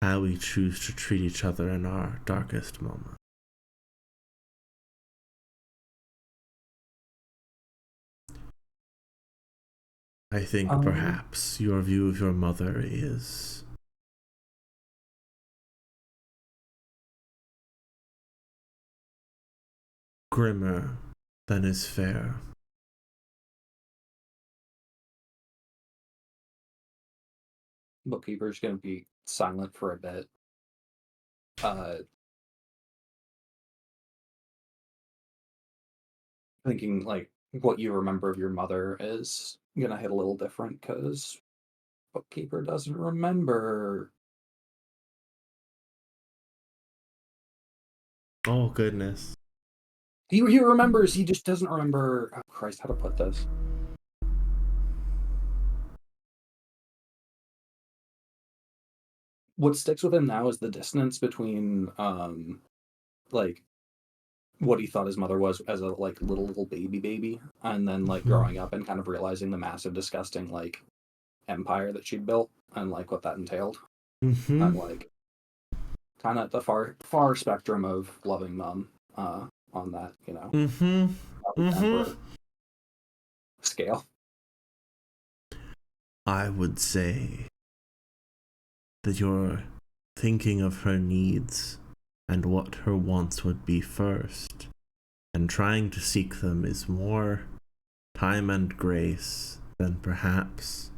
how we choose to treat each other in our darkest moments. I think perhaps your view of your mother is grimmer than is fair. Bookkeeper's gonna be silent for a bit. Thinking like what you remember of your mother is gonna hit a little different because Bookkeeper doesn't remember. Oh, goodness. He remembers, he just doesn't remember. Oh, Christ, how to put this? What sticks with him now is the dissonance between, like, what he thought his mother was as a, like, little baby, and then, like, growing up and kind of realizing the massive, disgusting, like, empire that she'd built and, like, what that entailed. And, like, kind of the far spectrum of loving mom on that, you know, scale. I would say that you're thinking of her needs and what her wants would be first, and trying to seek them is more time and grace than perhaps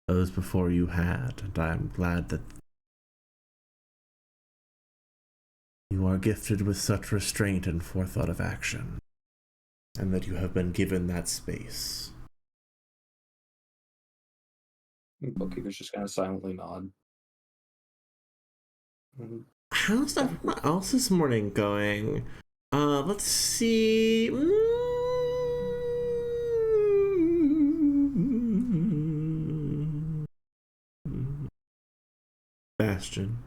those before you had, and I am glad that you are gifted with such restraint and forethought of action, and that you have been given that space. Bookkeeper's just gonna silently nod. How's everyone else's morning going? Let's see. Bastion.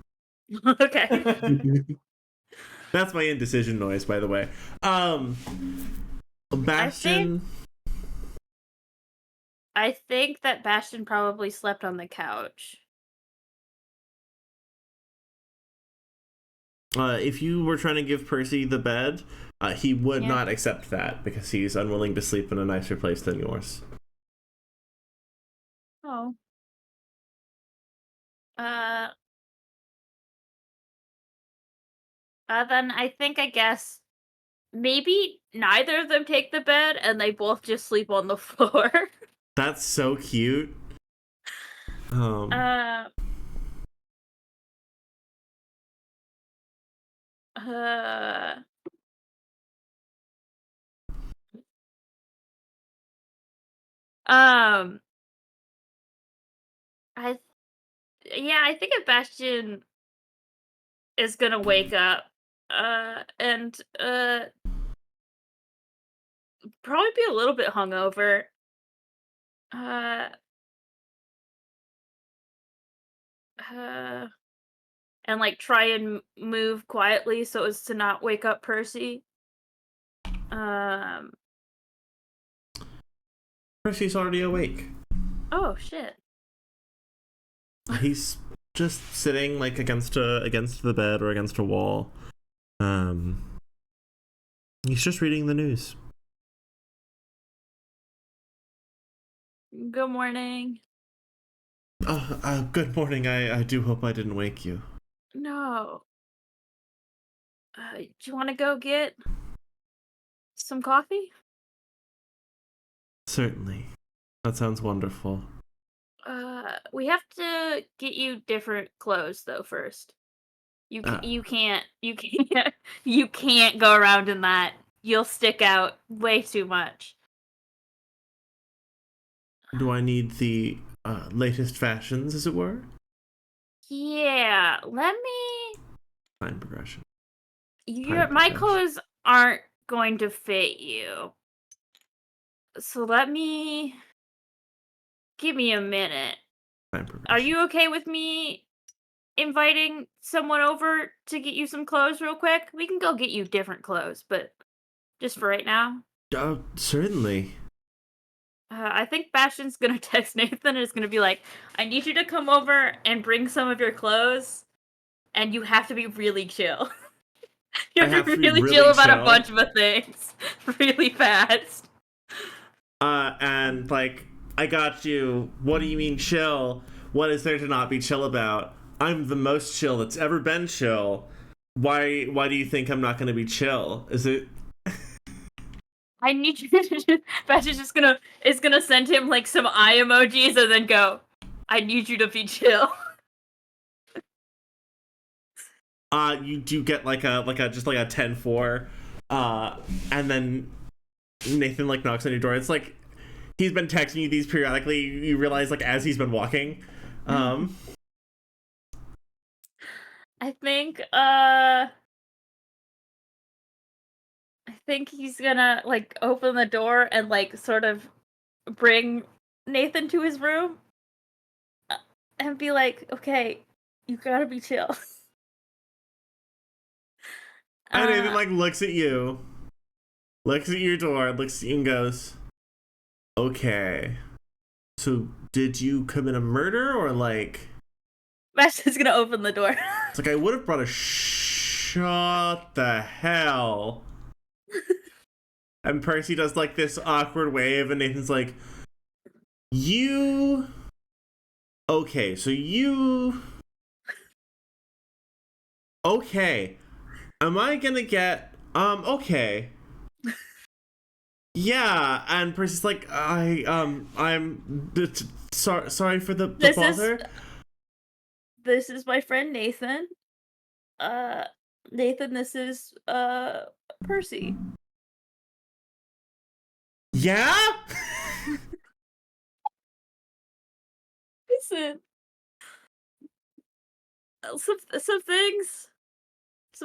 Okay. That's my indecision noise, by the way. Bastion. I think that Bastion probably slept on the couch. If you were trying to give Percy the bed, he would Yeah. not accept that because he's unwilling to sleep in a nicer place than yours. Oh. Then I guess maybe neither of them take the bed and they both just sleep on the floor. That's so cute. uh, um, I think if Bastion is gonna wake up, and probably be a little bit hungover. Uh, and like try and move quietly so as to not wake up Percy. Percy's already awake. Oh shit. He's just sitting like against the bed or against a wall. He's just reading the news. Good morning. Good morning. I do hope I didn't wake you. No. Do you want to go get some coffee? Certainly. That sounds wonderful. We have to get you different clothes though first. You can't you can't go around in that. You'll stick out way too much. Do I need the latest fashions, as it were? Yeah, let me. Fine progression. My clothes aren't going to fit you. So let me. Give me a minute. Fine progression. Are you okay with me inviting someone over to get you some clothes real quick? We can go get you different clothes, but just for right now. Certainly. I think Bastion's gonna text Nathan and is gonna be like, I need you to come over and bring some of your clothes, and you have to be really chill. You have to be really chill about a bunch of things really fast. And like, I got you. What do you mean chill? What is there to not be chill about? I'm the most chill that's ever been chill. Why do you think I'm not going to be chill? Is it... I need you to... Bastion's just gonna send him like some eye emojis and then go, I need you to be chill. You do get like a 10-4, and then Nathan like knocks on your door. It's like he's been texting you these periodically. You realize like as he's been walking. I think he's gonna like open the door and like sort of bring Nathan to his room and be like, okay, you gotta be chill. And Nathan like looks at you, looks at your door, looks at you and goes, okay, so did you commit a murder or like... Bastion's gonna open the door. It's like, I would have brought a shut the hell. And Percy does like this awkward wave and Nathan's like, you... Okay, so you Okay. Am I gonna get okay. Yeah, and Percy's like, sorry for the This bother. this is my friend Nathan. Nathan, this is Percy. Yeah? Listen, some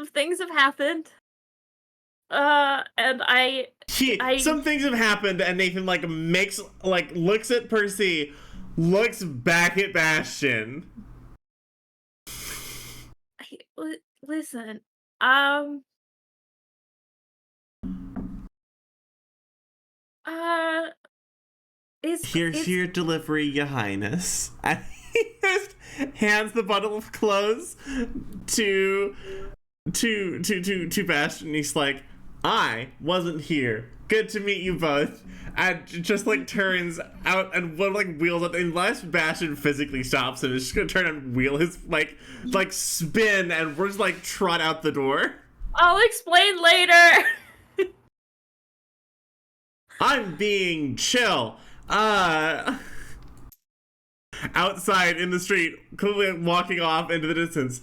things have happened. And I Some things have happened, and Nathan looks at Percy, looks back at Bastion. listen. Uh, Here's it's your delivery, Your Highness. And he just hands the bundle of clothes to Bastion. He's like, I wasn't here. Good to meet you both. And just like turns out and wheels up, unless Bastion physically stops him, is just gonna turn and wheel his like spin, and we're just like trot out the door. I'll explain later. I'm being chill. Outside in the street, clearly walking off into the distance.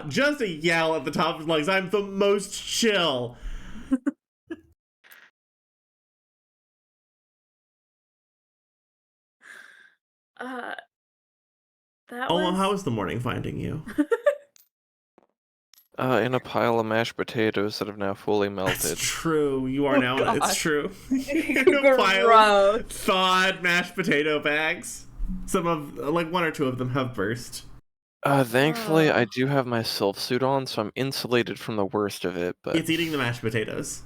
Just a yell at the top of his lungs. I'm the most chill. That Oh, was how was the morning finding you? In a pile of mashed potatoes that have now fully melted. It's true. You are Oh, now. God. It's true. A pile of Gross. thawed mashed potato bags. Some of, one or two of them have burst. Thankfully, I Oh. do have my self suit on, so I'm insulated from the worst of it. But It's eating the mashed potatoes.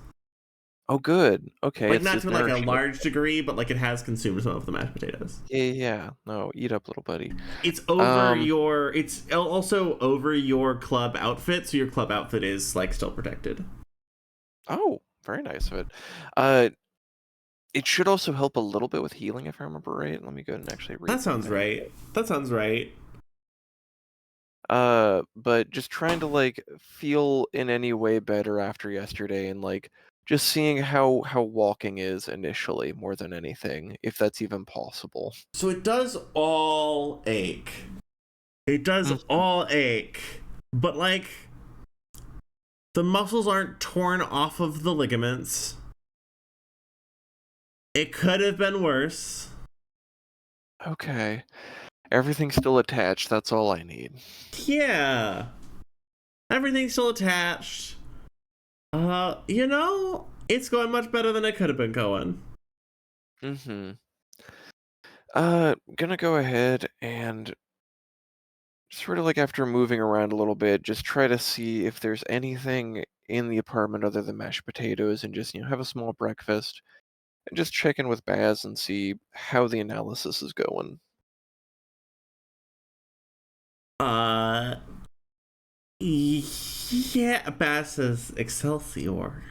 oh, good. Okay, Not it's to a nourishing it. large degree, but it has consumed some of the mashed potatoes. Yeah. No, eat up, little buddy. It's over it's also over your club outfit, so your club outfit is still protected. Oh, very nice of it. It should also help a little bit with healing, if I remember right. Let me go and actually read. That sounds right. But just trying to feel in any way better after yesterday, and just seeing how walking is initially more than anything, if that's even possible. So it does all ache. It does all ache. But the muscles aren't torn off of the ligaments. It could have been worse. Okay. Everything's still attached, that's all I need. Yeah. Everything's still attached. It's going much better than it could have been going. Gonna go ahead and sort of after moving around a little bit, just try to see if there's anything in the apartment other than mashed potatoes, and just, have a small breakfast, and just check in with Baz and see how the analysis is going. Yeah, Bass says Excelsior.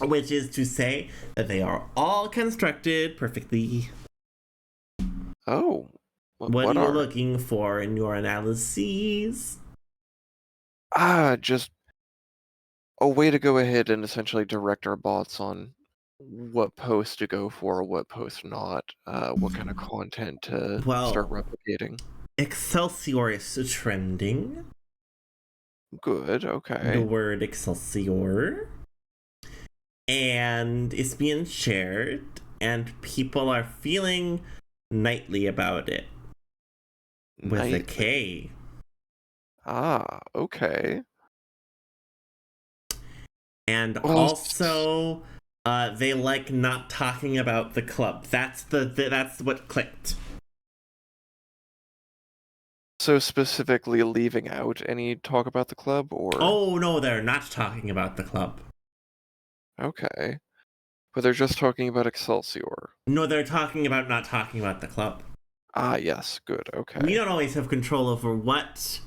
Which is to say that they are all constructed perfectly. Oh. What are you looking for in your analyses? Just a way to go ahead and essentially direct our bots on what post to go for, what post not, what kind of content to start replicating. Excelsior is trending. Good, okay. The word Excelsior. And it's being shared, and people are feeling nightly about it. With a K. Okay. And also, they like not talking about the club. That's what clicked. So specifically leaving out any talk about the club, or? Oh no, they're not talking about the club. Okay. But they're just talking about Excelsior. No, they're talking about not talking about the club. Yes, good, okay. We don't always have control over what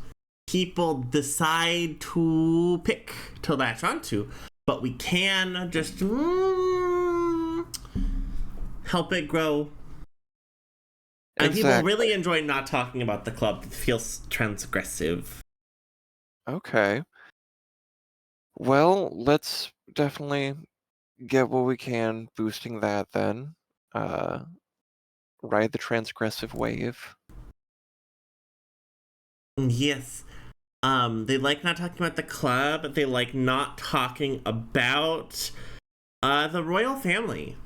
people decide to pick to latch onto, but we can just help it grow. And people Exactly. really enjoy not talking about the club. It feels transgressive. Okay. Well, let's definitely get what we can boosting that then. Uh, Ride the transgressive wave. Yes. They like not talking about the club. They like not talking about the royal family.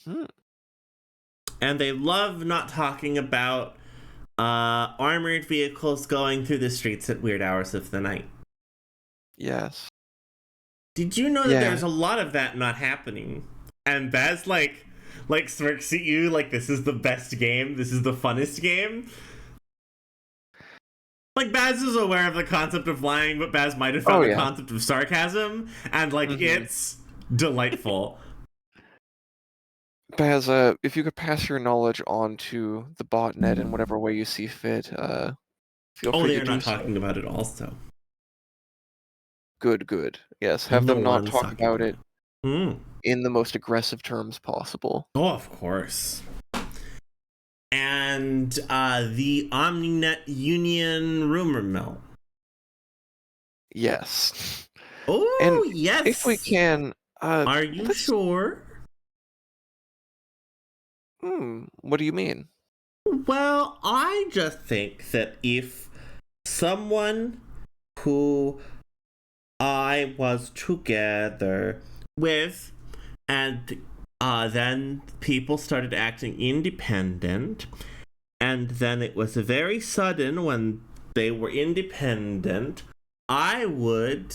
Hmm. And they love not talking about armored vehicles going through the streets at weird hours of the night. Yes. Did you know that Yeah. there's a lot of that not happening? And Baz like smirks at you like this is the best game, this is the funnest game. Like Baz is aware of the concept of lying, but Baz might have found the Yeah. concept of sarcasm, and like it's delightful. Baz, if you could pass your knowledge on to the botnet in whatever way you see fit, feel Oh, free they to are do not so. talking about it also. Good. Yes, have them not one's talk talking about it Mm. in the most aggressive terms possible. Oh, of course. And the OmniNet Union rumor mill. Yes. Oh, And yes. if we can, Are you sure? What do you mean? Well, I just think that if someone who I was together with and then people started acting independent, and then it was very sudden when they were independent, I would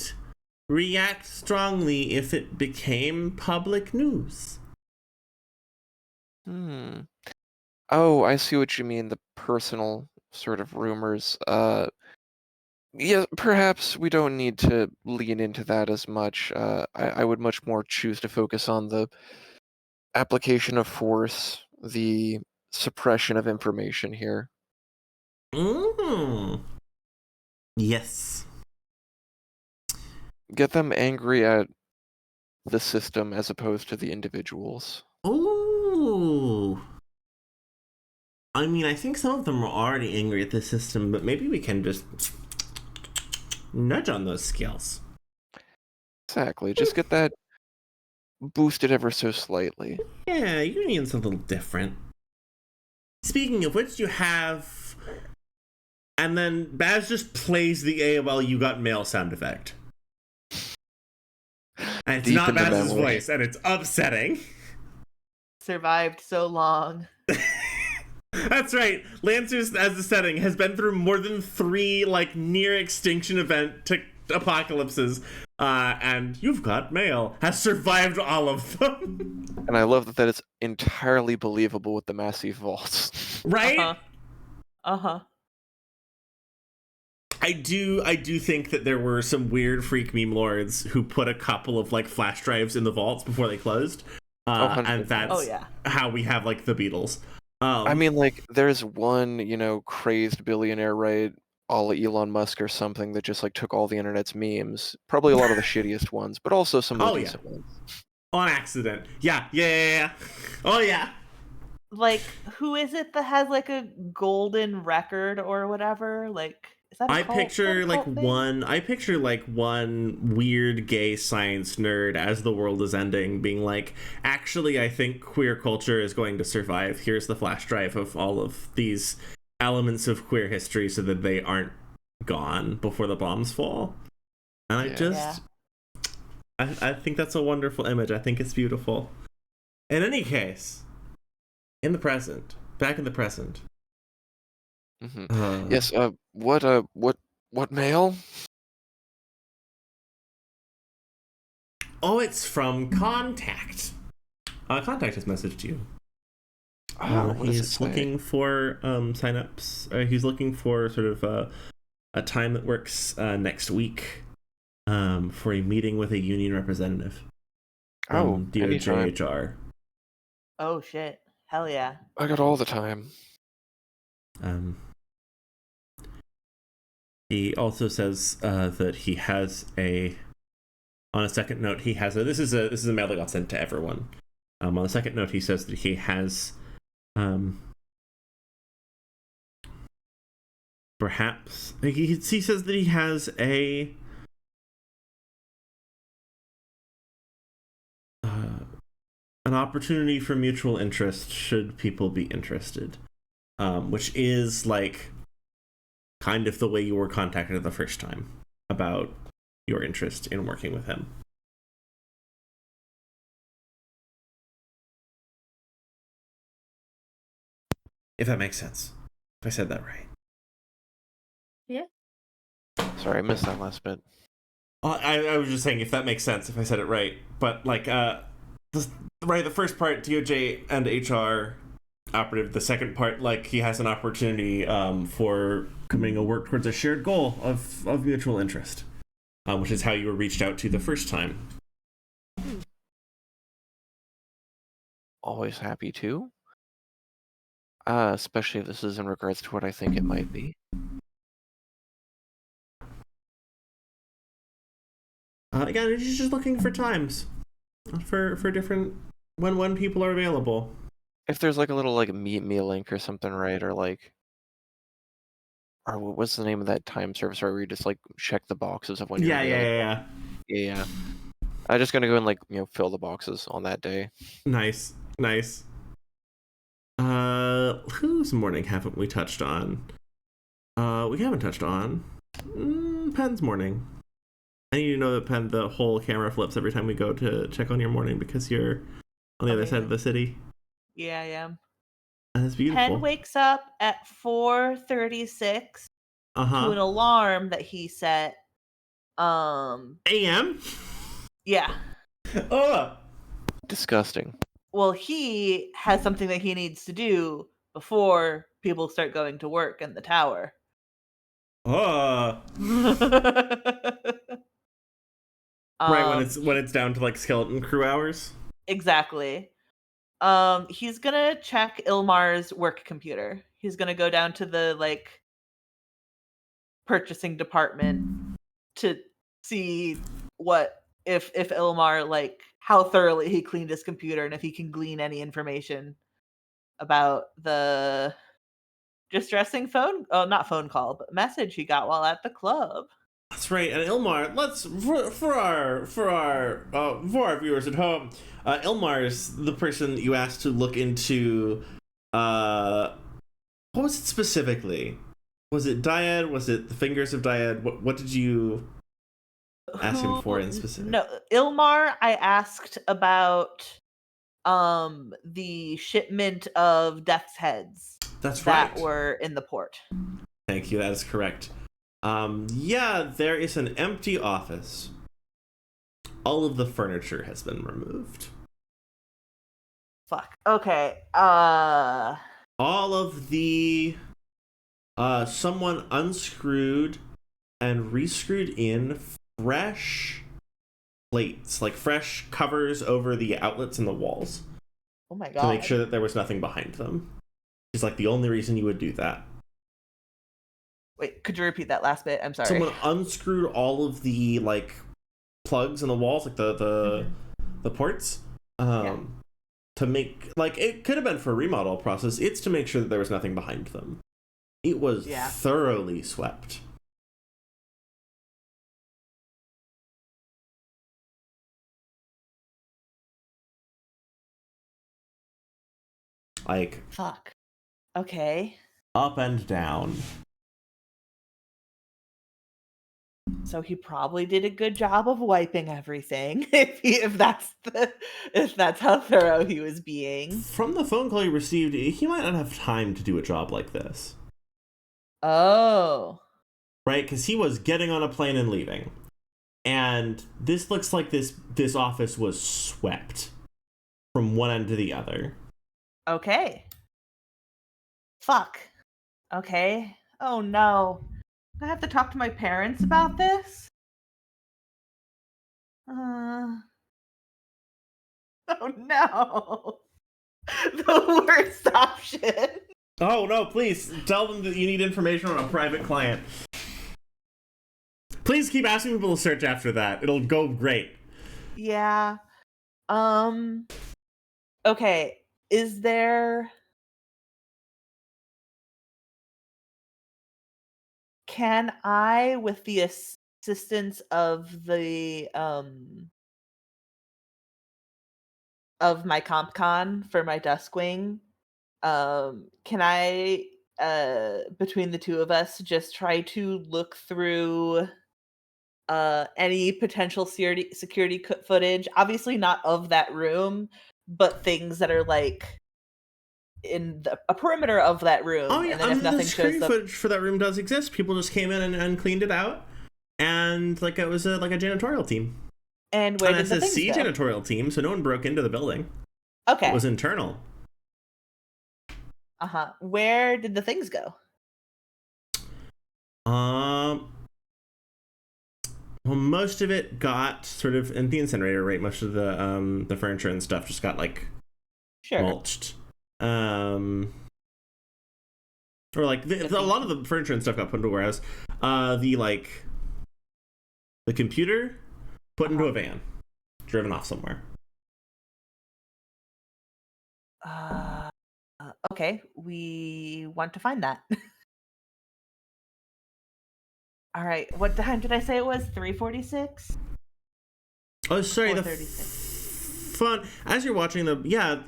react strongly if it became public news. Oh, I see what you mean, the personal sort of rumors. Yeah, perhaps we don't need to lean into that as much. I would much more choose to focus on the application of force, the suppression of information here. Yes. Get them angry at the system as opposed to the individuals. Ooh. I mean, I think some of them are already angry at the system, but maybe we can just nudge on those scales. Exactly. Just get that boosted ever so slightly. Yeah, Union's a little different. Speaking of which, you have... And then Baz just plays the AOL You Got Mail sound effect. And it's Deep not in the Baz's memory. voice, and it's upsetting. Survived so long. That's right. Lancers, as the setting, has been through more than 3, like, near extinction event apocalypses. And You've Got Mail has survived all of them. And I love that it's entirely believable with the massive vaults. Right? Uh-huh. I do think that there were some weird freak meme lords who put a couple of like flash drives in the vaults before they closed. And that's how we have like the Beatles. I mean, like, there's one, crazed billionaire, right, a la Elon Musk or something that just like took all the internet's memes. Probably a lot of the shittiest ones, but also some of the decent ones. On accident. Yeah. Oh yeah. Like, who is it that has like a golden record or whatever? Like, is that a I cult? picture like one weird gay science nerd as the world is ending being like, actually I think queer culture is going to survive. Here's the flash drive of all of these elements of queer history so that they aren't gone before the bombs fall. And I think that's a wonderful image. I think it's beautiful. In any case, in the present, back in the present. Yes, what mail? Oh, it's from Contact. Contact has messaged you. He's looking for signups. He's looking for sort of a time that works next week for a meeting with a union representative. DOJ HR. Oh shit! Hell yeah! I got all the time. He also says that he has on a second note, he has this is a mail that got sent to everyone. On the second note, he says that he has Um, perhaps he says that he has an opportunity for mutual interest should people be interested, which is like kind of the way you were contacted the first time about your interest in working with him. If that makes sense. If I said that right. Yeah. Sorry, I missed that last bit. I was just saying if that makes sense, if I said it right. But like the first part, DOJ and HR operative. The second part, like he has an opportunity for coming to work towards a shared goal of mutual interest, which is how you were reached out to the first time. Always happy to. Especially if this is in regards to what I think it might be. Again, he's just looking for times for different when people are available. If there's like a little like meet me link or something, right? Or like, or what's the name of that time service where you just like check the boxes of when you're available? Yeah. I'm just gonna go and like fill the boxes on that day. Nice. Whose morning haven't we touched on? We haven't touched on Penn's morning. I need to know that Penn, the whole camera flips every time we go to check on your morning because you're on the other side of the city. Yeah, I am. And it's beautiful. Penn wakes up at 4:36 to an alarm that he set. AM? Yeah. Disgusting. Well, he has something that he needs to do before people start going to work in the tower. Right, when it's down to like skeleton crew hours? Exactly. He's gonna check Ilmar's work computer. He's gonna go down to the like purchasing department to see what if Ilmar like how thoroughly he cleaned his computer and if he can glean any information about the distressing not phone call, but message he got while at the club. That's right. And Ilmar, let's for our viewers at home, Ilmar's the person you asked to look into what was it specifically? Was it Dyad? Was it the fingers of Dyad? What did you ask him for in specific? No, Ilmar, I asked about the shipment of death's heads that were in the port. Thank you, that is correct. Yeah, there is an empty office. All of the furniture has been removed. Fuck. Okay. All of the someone unscrewed and rescrewed in fresh plates, like fresh covers over the outlets and the walls. Oh my god. To make sure that there was nothing behind them. It's like the only reason you would do that. Wait, could you repeat that last bit? I'm sorry. Someone unscrewed all of the like plugs in the walls, like the ports, to make like it could have been for a remodel process. It's to make sure that there was nothing behind them. It was thoroughly swept. Like fuck. Okay. Up and down. So he probably did a good job of wiping everything. If that's how thorough he was being. From the phone call he received, he might not have time to do a job like this. Oh. Right, because he was getting on a plane and leaving. And this looks like this office was swept from one end to the other. Okay. Fuck. Okay. Oh no. I have to talk to my parents about this? Oh no. The worst option. Oh no, please tell them that you need information on a private client. Please keep asking people to search after that. It'll go great. Yeah. Okay. Is there Can I, with the assistance of my comp con for my Duskwing, can I, between the two of us, just try to look through any potential security footage? Obviously, not of that room, but things that are like in a perimeter of that Oh room, yeah, and then I if mean the nothing security shows up. footage for that room does exist. People just came in and cleaned it out, and like it was like a janitorial team. And where And did it's the a things C go? janitorial team, so no one broke into the building. It Okay. was internal. Where did the things go? Well, most of it got sort of in the incinerator, right? Most of the furniture and stuff just got like Sure. mulched. Or like a lot of the furniture and stuff got put into a warehouse. The computer put into a van, driven off somewhere. Okay, we want to find that. All right, what time did I say it was? 3:46? Oh, sorry. The 4:36. fun as you're watching the I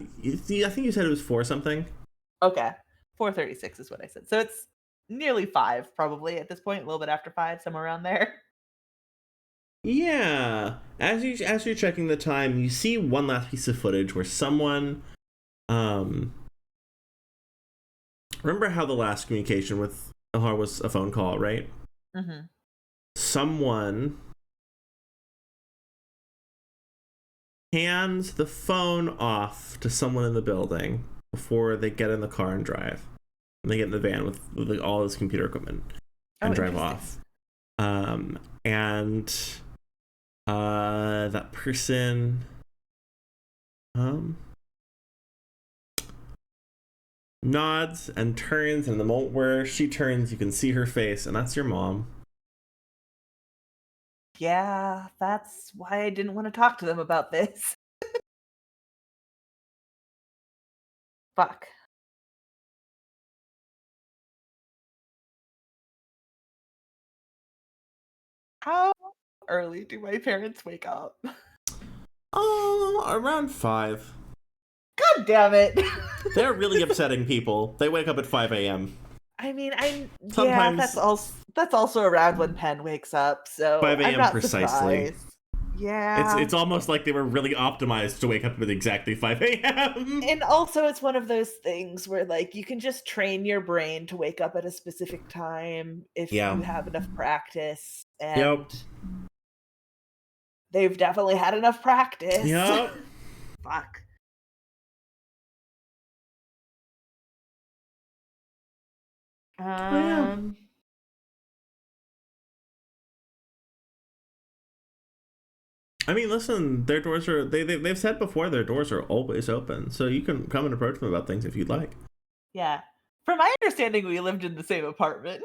think you said it was 4 something. Okay, 4:36 is what I said. So it's nearly 5, probably at this point, a little bit after 5, somewhere around there. Yeah. As you're checking the time, you see one last piece of footage where someone remember how the last communication with Elhar was a phone call, right? Mm-hmm. Someone hands the phone off to someone in the building before they get in the car and drive. And they get in the van with like, all his computer equipment and drive off. And that person nods and turns, and the moment where she turns, you can see her face, and that's your mom. Yeah, that's why I didn't want to talk to them about this. Fuck. How early do my parents wake up? Oh, around 5. God damn it. They're really upsetting people. They wake up at 5 a.m. I mean, Sometimes that's also around when Penn wakes up, so 5 I'm a.m. not precisely. surprised. Yeah. It's almost like they were really optimized to wake up at exactly 5 a.m. And also it's one of those things where like you can just train your brain to wake up at a specific time if you have enough practice, and they've definitely had enough practice. Yep. Fuck. I mean, listen, their doors are they've said before their doors are always open, so you can come and approach them about things if you'd like. Yeah. From my understanding, we lived in the same apartment.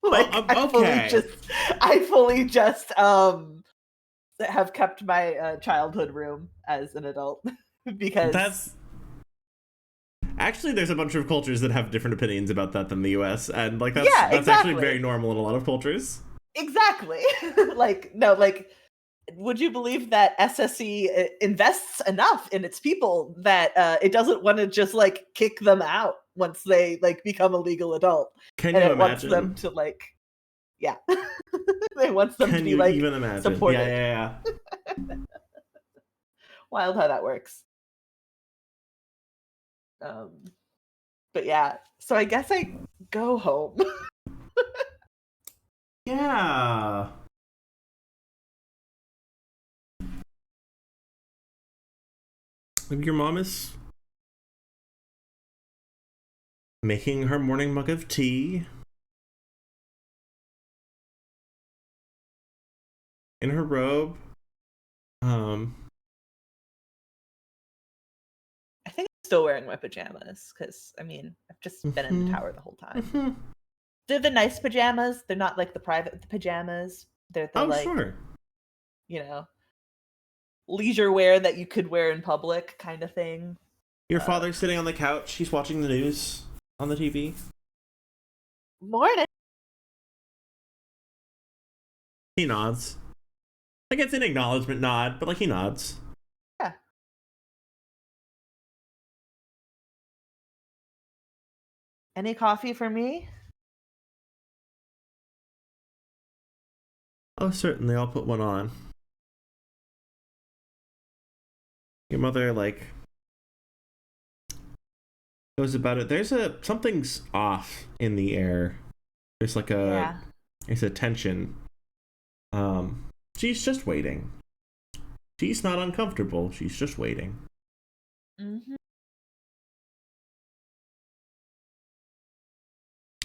Like, okay. I fully just have kept my childhood room as an adult because that's actually there's a bunch of cultures that have different opinions about that than the US, and like that's exactly. actually very normal in a lot of cultures. Exactly. Would you believe that SSE invests enough in its people that it doesn't want to just like kick them out once they like become a legal adult? Can and you it imagine? Wants them to like, yeah, it wants them to be like even imagine? supported. Yeah. Wild how that works. But yeah, so I guess I go home. Yeah. Your mom is making her morning mug of tea in her robe. I think I'm still wearing my pajamas because I mean I've just been in the tower the whole time. They're the nice pajamas. They're not like the private pajamas. They're the sure. You know, leisure wear that you could wear in public kind of thing. Your father's sitting on the couch. He's watching the news on the TV. Morning. He nods. Like, it's an acknowledgement nod, but like he nods. Yeah. Any coffee for me? Oh, certainly, I'll put one on. Your mother, like, goes about it. Something's off in the air. There's like there's a tension. She's just waiting. She's not uncomfortable. She's just waiting. Mm-hmm.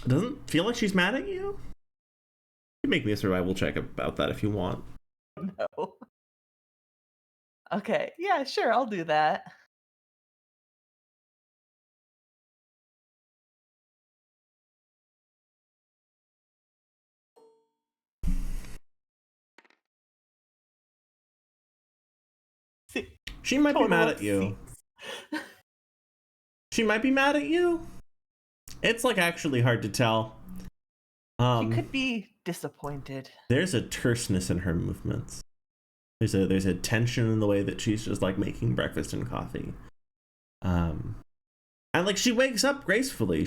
It doesn't feel like she's mad at you. You can make me a survival check about that if you want. No. Okay. Yeah, sure. I'll do that. See, She might be total mad of at you. 6. She might be mad at you. It's like actually hard to tell. She could be disappointed. There's a terseness in her movements. There's a tension in the way that she's just like making breakfast and coffee. And like she wakes up gracefully.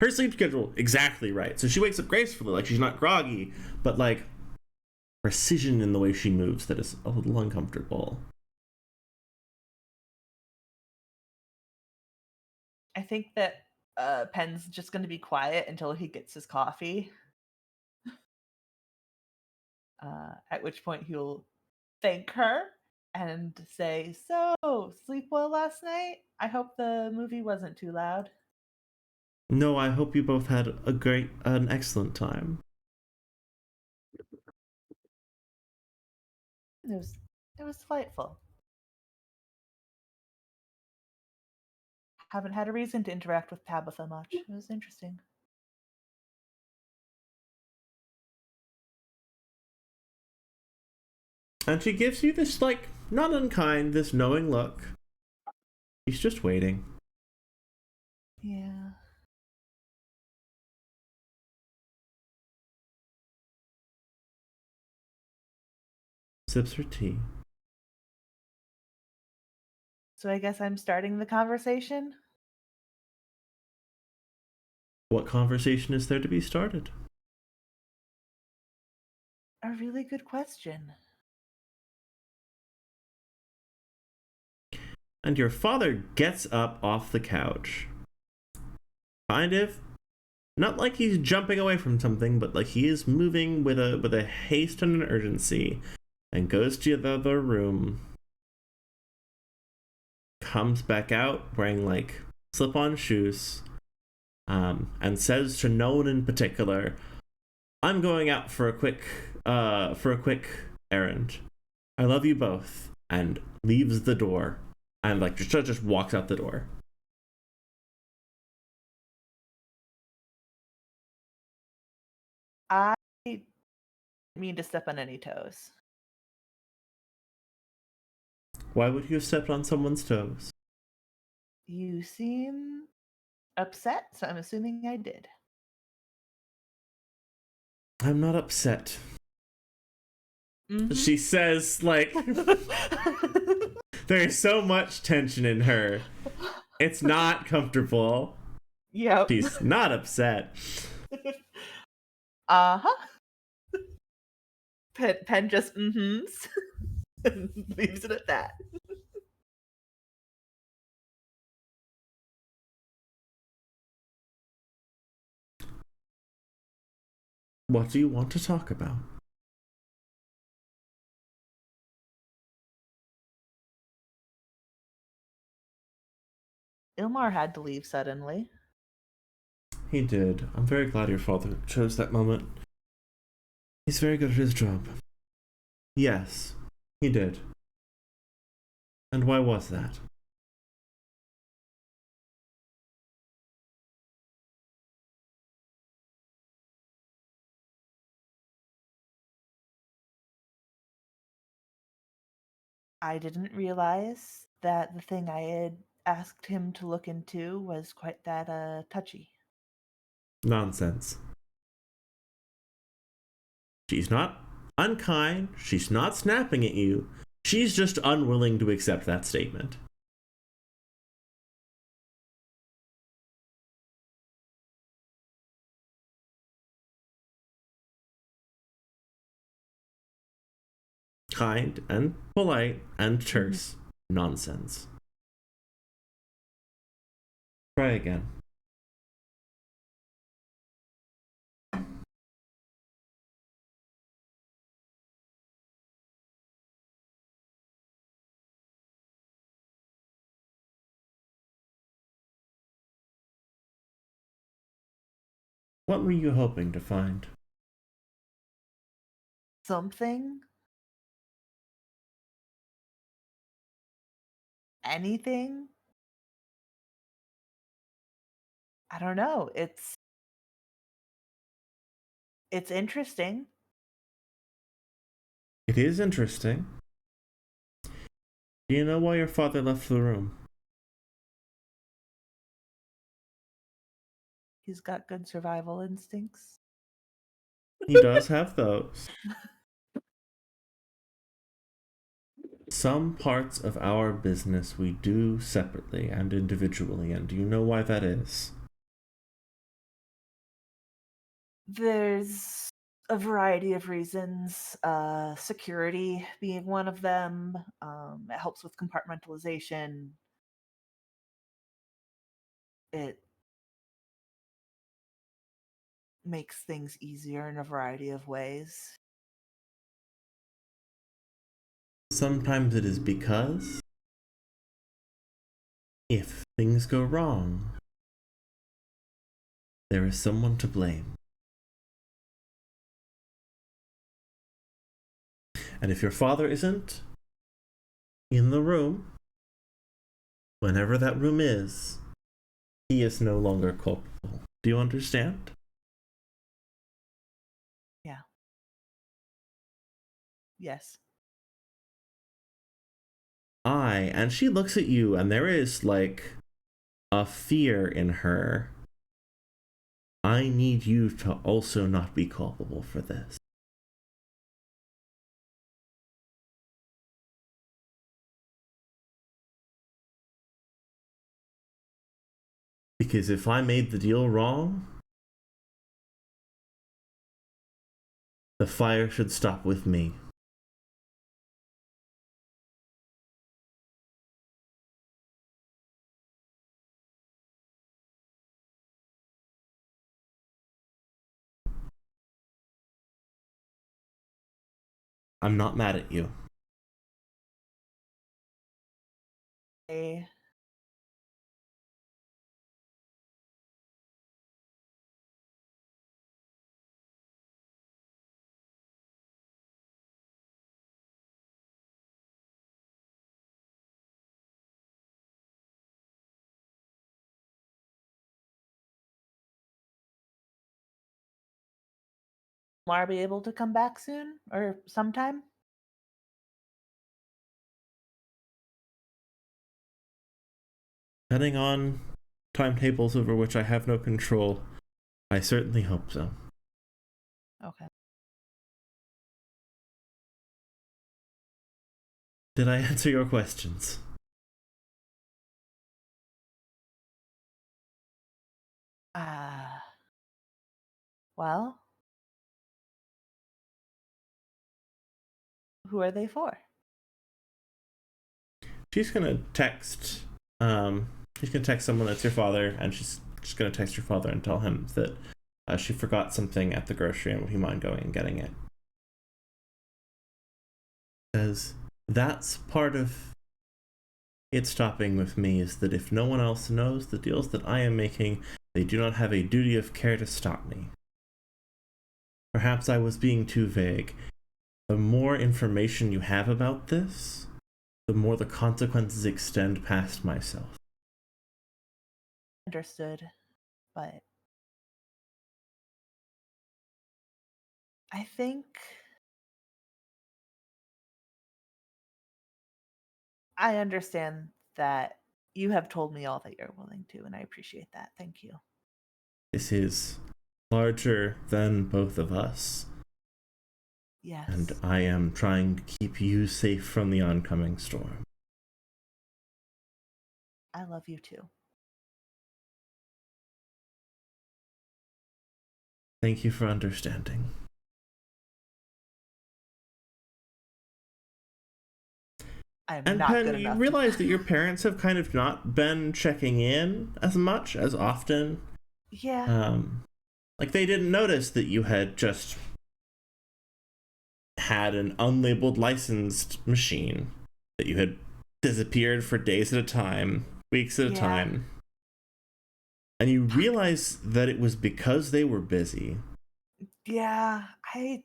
Her sleep schedule exactly right. So she wakes up gracefully, like she's not groggy, but like precision in the way she moves that is a little uncomfortable. I think that Penn's just going to be quiet until he gets his coffee. At which point he'll thank her and say, "So, sleep well last night? I hope the movie wasn't too loud." No, I hope you both had an excellent time. It was delightful. Haven't had a reason to interact with Tabitha much. It was interesting. And she gives you this, like, not unkind, this knowing look. She's just waiting. Yeah. Sips her tea. So I guess I'm starting the conversation. What conversation is there to be started? A really good question. And your father gets up off the couch. Kind of. Not like he's jumping away from something, but like he is moving with a haste and an urgency, and goes to the other room. Comes back out wearing like slip-on shoes, and says to no one in particular, "I'm going out for a quick errand. I love you both," and leaves the door, and like just walks out the door. I didn't mean to step on any toes. Why would you have stepped on someone's toes? You seem upset, so I'm assuming I did. I'm not upset. Mhm. She says, like, there's so much tension in her. It's not comfortable. Yep. She's not upset. Uh-huh. Pen just mm-hms and leaves it at that. What do you want to talk about? Ilmar had to leave suddenly. He did. I'm very glad your father chose that moment. He's very good at his job. Yes, he did. And why was that? I didn't realize that the thing I had asked him to look into was quite that touchy. Nonsense. She's not unkind. She's not snapping at you. She's just unwilling to accept that statement. Kind and polite and terse nonsense. Try again. What were you hoping to find? Something? Anything? I don't know. It's interesting. It is interesting. Do you know why your father left the room? He's got good survival instincts. He does have those. Some parts of our business we do separately and individually, and do you know why that is? There's a variety of reasons, security being one of them. It helps with compartmentalization. It makes things easier in a variety of ways. Sometimes it is because if things go wrong, there is someone to blame. And if your father isn't in the room, whenever that room is, he is no longer culpable. Do you understand? Yeah. Yes. And she looks at you, and there is like a fear in her. I need you to also not be culpable for this. Because if I made the deal wrong, the fire should stop with me. I'm not mad at you. I Will be able to come back soon or sometime? Depending on timetables over which I have no control, I certainly hope so. Okay. Did I answer your questions? Uh, well, who are they for? She's gonna text. Um, she's gonna text someone that's your father, and she's just gonna text your father and tell him that she forgot something at the grocery and would he mind going and getting it? Because that's part of it stopping with me, is that if no one else knows the deals that I am making, they do not have a duty of care to stop me. Perhaps I was being too vague. The more information you have about this, the more the consequences extend past myself. Understood, but I think I understand that you have told me all that you're willing to, and I appreciate that. Thank you. This is larger than both of us. Yes. And I am trying to keep you safe from the oncoming storm. I love you too. Thank you for understanding. I'm And not Pen, good you enough. realize that your parents have kind of not been checking in as much, as often. Yeah. Like they didn't notice that you had just had an unlabeled licensed machine, that you had disappeared for days at a time, weeks at a time. And you realize that it was because they were busy. Yeah, I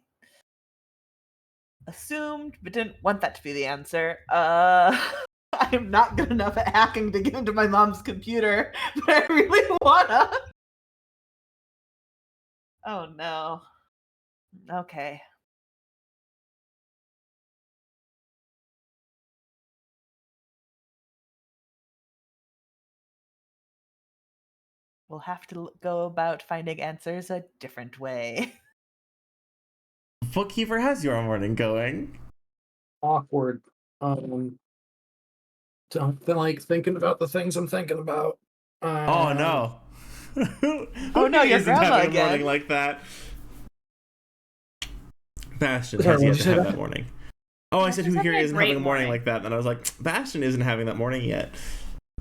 assumed, but didn't want that to be the answer. I'm not good enough at hacking to get into my mom's computer, but I really wanna. Oh no. Okay. We'll have to go about finding answers a different way. Bookkeeper, how's your morning going? Awkward. Don't feel like thinking about the things I'm thinking about. Oh no. Oh no, your isn't grandma having a morning again. like that? Bastion Sorry, has what yet did to you say have that? that morning. Oh, I said Bastion's who here having a isn't having a great morning morning. like that? And I was like, Bastion isn't having that morning yet.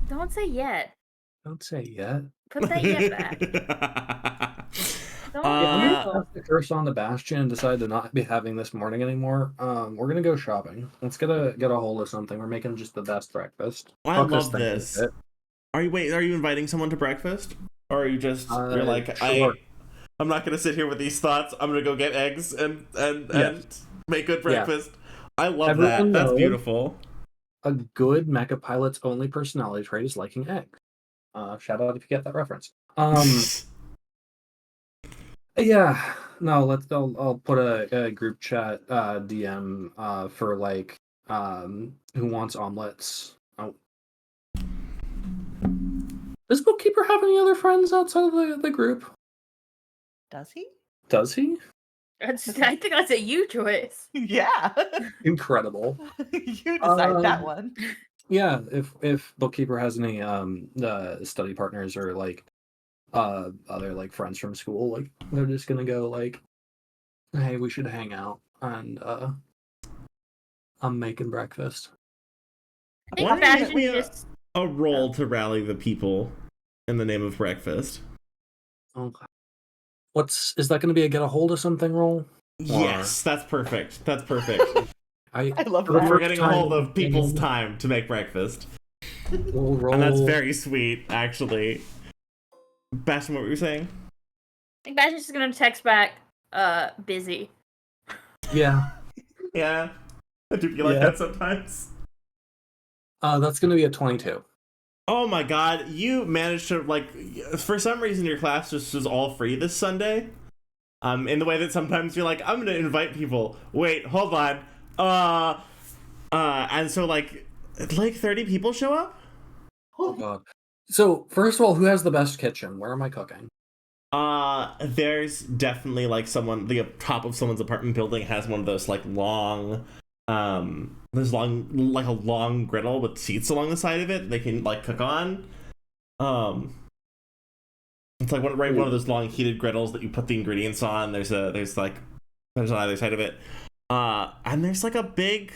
Don't say yet. Don't say yet. Put that yet back. Don't Yeah, I'm yet. gonna pass the curse on to Bastion and decide to not be having this morning anymore. We're gonna go shopping. Let's get a hold of something. We're making just the best breakfast. I Fuck love thing this. with it. Are you inviting someone to breakfast? Or are you just you're like, Sure. I'm not gonna sit here with these thoughts. I'm gonna go get eggs and Yes. make good Yeah. breakfast. I love Everyone that. That's knows beautiful. a good mecha pilot's only personality trait is liking eggs. Shout out if you get that reference. Yeah. No, I'll put a group chat DM for like who wants omelets. Oh. Does Bookkeeper have any other friends outside of the group? Does he? Does he? I think that's a you choice. Yeah. Incredible. You decide that one. Yeah, if Bookkeeper has any study partners or like other like friends from school, like they're just gonna go like, hey, we should hang out, and I'm making breakfast. I think Why don't you make Bastion me just a roll to rally the people in the name of breakfast? Okay. Is that gonna be a get a hold of something roll? Yes, that's perfect. That's perfect. I love for the that. We're first getting a time hold of people's in- time to make breakfast. We'll roll. And that's very sweet, actually. Bastion, what were you saying? I think Bastion's just gonna text back, busy. Yeah. Yeah. I do feel like Yeah. that sometimes. That's gonna be a 22. Oh my god, you managed to, like, for some reason your class just was all free this Sunday. In the way that sometimes you're like, I'm gonna invite people. Wait, hold on. And so like 30 people show up? Oh god. So first of all, who has the best kitchen? Where am I cooking? There's definitely like the top of someone's apartment building has one of those like long, there's like a long griddle with seats along the side of it they can like cook on. It's like one of those long heated griddles that you put the ingredients on. There's on either side of it. And there's like a big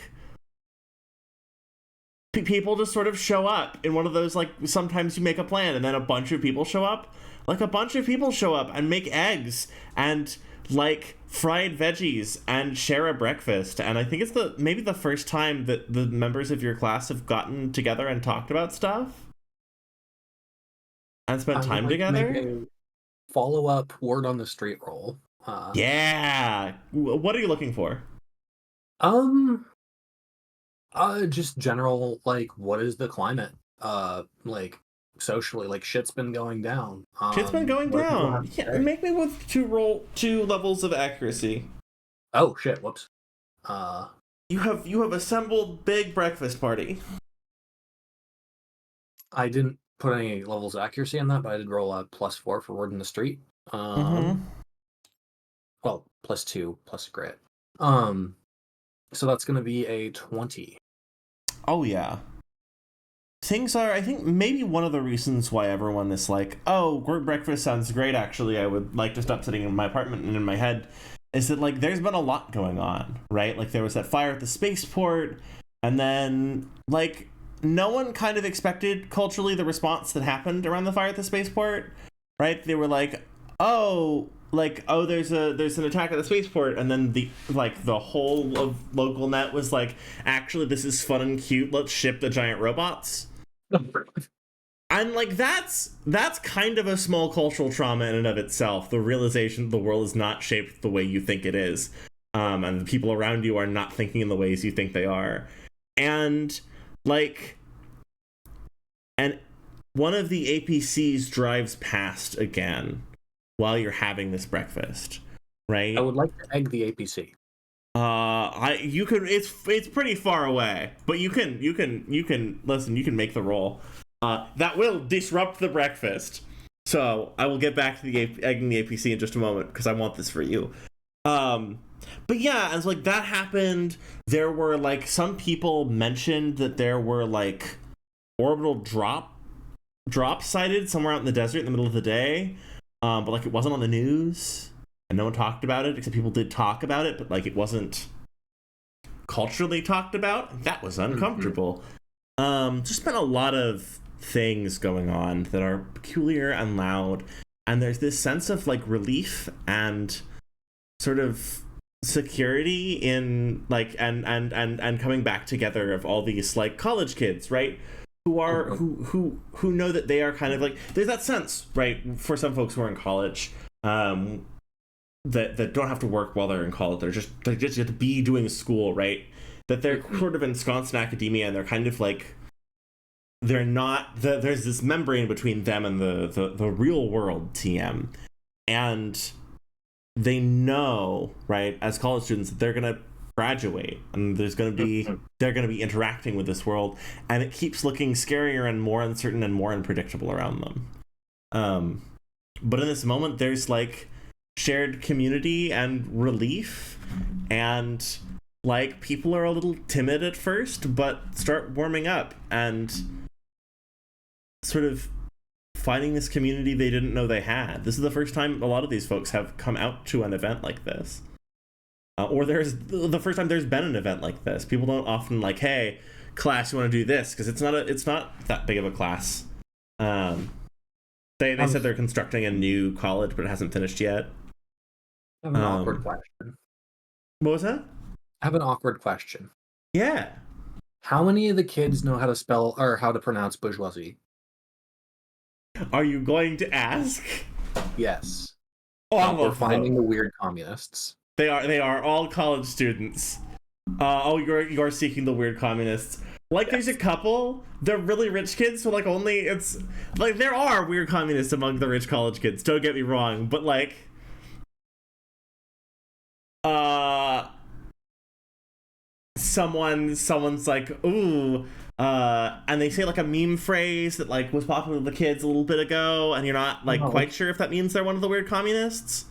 people just sort of show up in one of those, like, sometimes you make a plan and then a bunch of people show up. Like, a bunch of people show up and make eggs and like fried veggies and share a breakfast. And I think it's maybe the first time that the members of your class have gotten together and talked about stuff and spent time together. Follow up word on the street roll. Yeah. What are you looking for? Just general, like, what is the climate? Like, socially, like, shit's been going down. Shit's been going What do people down. have to Yeah, say? make me with two levels of accuracy. Oh shit! Whoops. You have assembled big breakfast party. I didn't put any levels of accuracy on that, but I did roll a +4 for word in the street. Mm-hmm. Well, +2 plus grit. So that's going to be a 20. Oh yeah. Things are, I think, maybe one of the reasons why everyone is like, oh, group breakfast sounds great, actually. I would like to stop sitting in my apartment and in my head, is that, like, there's been a lot going on, right? Like, there was that fire at the spaceport, and then, like, no one kind of expected culturally the response that happened around the fire at the spaceport, right? They were like, oh, there's an attack at the spaceport, and then the whole of local net was like, actually, this is fun and cute, let's ship the giant robots. And like that's kind of a small cultural trauma in and of itself, the realization that the world is not shaped the way you think it is, and the people around you are not thinking in the ways you think they are. And like, and one of the APCs drives past again while you're having this breakfast, right? I would like to egg the APC. You can. It's pretty far away, but you can listen. You can make the roll. That will disrupt the breakfast. So I will get back to the egging the APC in just a moment because I want this for you. But yeah, as like that happened, there were like some people mentioned that there were like orbital drops sighted somewhere out in the desert in the middle of the day. But like it wasn't on the news and no one talked about it, except people did talk about it, but like it wasn't culturally talked about. That was uncomfortable. Just been a lot of things going on that are peculiar and loud, and there's this sense of like relief and sort of security in like and coming back together of all these like college kids, right? Who are who know that they are kind of like, there's that sense, right, for some folks who are in college, that don't have to work while they're in college. They just have to be doing school, right? That they're sort of ensconced in academia, and they're kind of like, they're not, there's this membrane between them and the real world TM, and they know, right, as college students, that they're gonna graduate and they're gonna be interacting with this world, and it keeps looking scarier and more uncertain and more unpredictable around them. But in this moment, there's like shared community and relief, and like people are a little timid at first, but start warming up and sort of finding this community they didn't know they had. This is the first time a lot of these folks have come out to an event like this. Or there's the first time there's been an event like this. People don't often like, hey, class, you want to do this? Because it's not that big of a class. They said they're constructing a new college, but it hasn't finished yet. I have an awkward question. What was that? I have an awkward question. Yeah. How many of the kids know how to spell or how to pronounce bourgeoisie? Are you going to ask? Yes. All We're of finding them. the weird communists. They are all college students. You're seeking the weird communists. Like, yes. There's a couple. They're really rich kids, so like only it's like there are weird communists among the rich college kids. Don't get me wrong, but like, someone's like, ooh, and they say like a meme phrase that like was popular with the kids a little bit ago, and you're not like quite sure if that means they're one of the weird communists.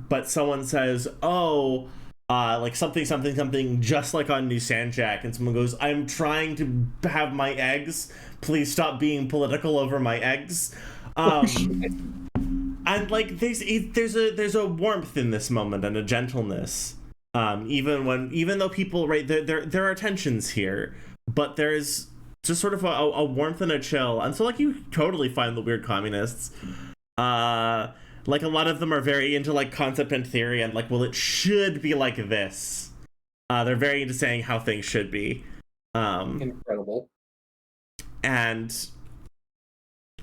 But someone says, oh, like something, just like on New Sanjak, and someone goes, I'm trying to have my eggs. Please stop being political over my eggs. And like there's a warmth in this moment and a gentleness. Even though people, right, there are tensions here, but there's just sort of a warmth and a chill. And so like you totally find the weird communists. Like a lot of them are very into like concept and theory and like, well, it should be like this. They're very into saying how things should be. Incredible. And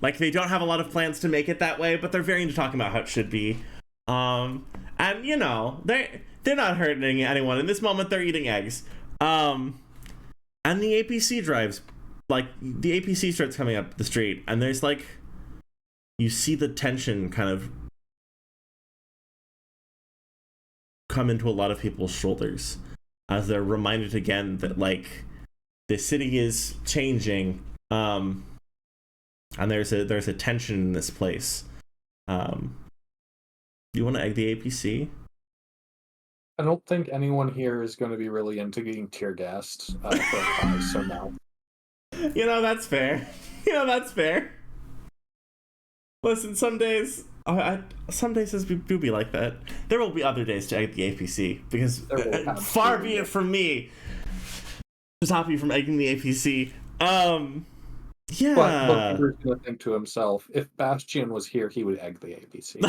like they don't have a lot of plans to make it that way, but they're very into talking about how it should be. And you know, they're not hurting anyone. In this moment, they're eating eggs. And the APC drives, like the APC starts coming up the street, and there's like, you see the tension kind of come into a lot of people's shoulders as they're reminded again that like the city is changing, and there's a tension in this place. You want to egg the APC? I don't think anyone here is going to be really into getting tear gassed for a prize, so no. That's fair. That's fair. Listen, some days, some days do be like that. There will be other days to egg the APC because far be it from me to stop you from egging the APC. Yeah. But Bookkeeper's gonna think to himself, if Bastion was here, he would egg the APC.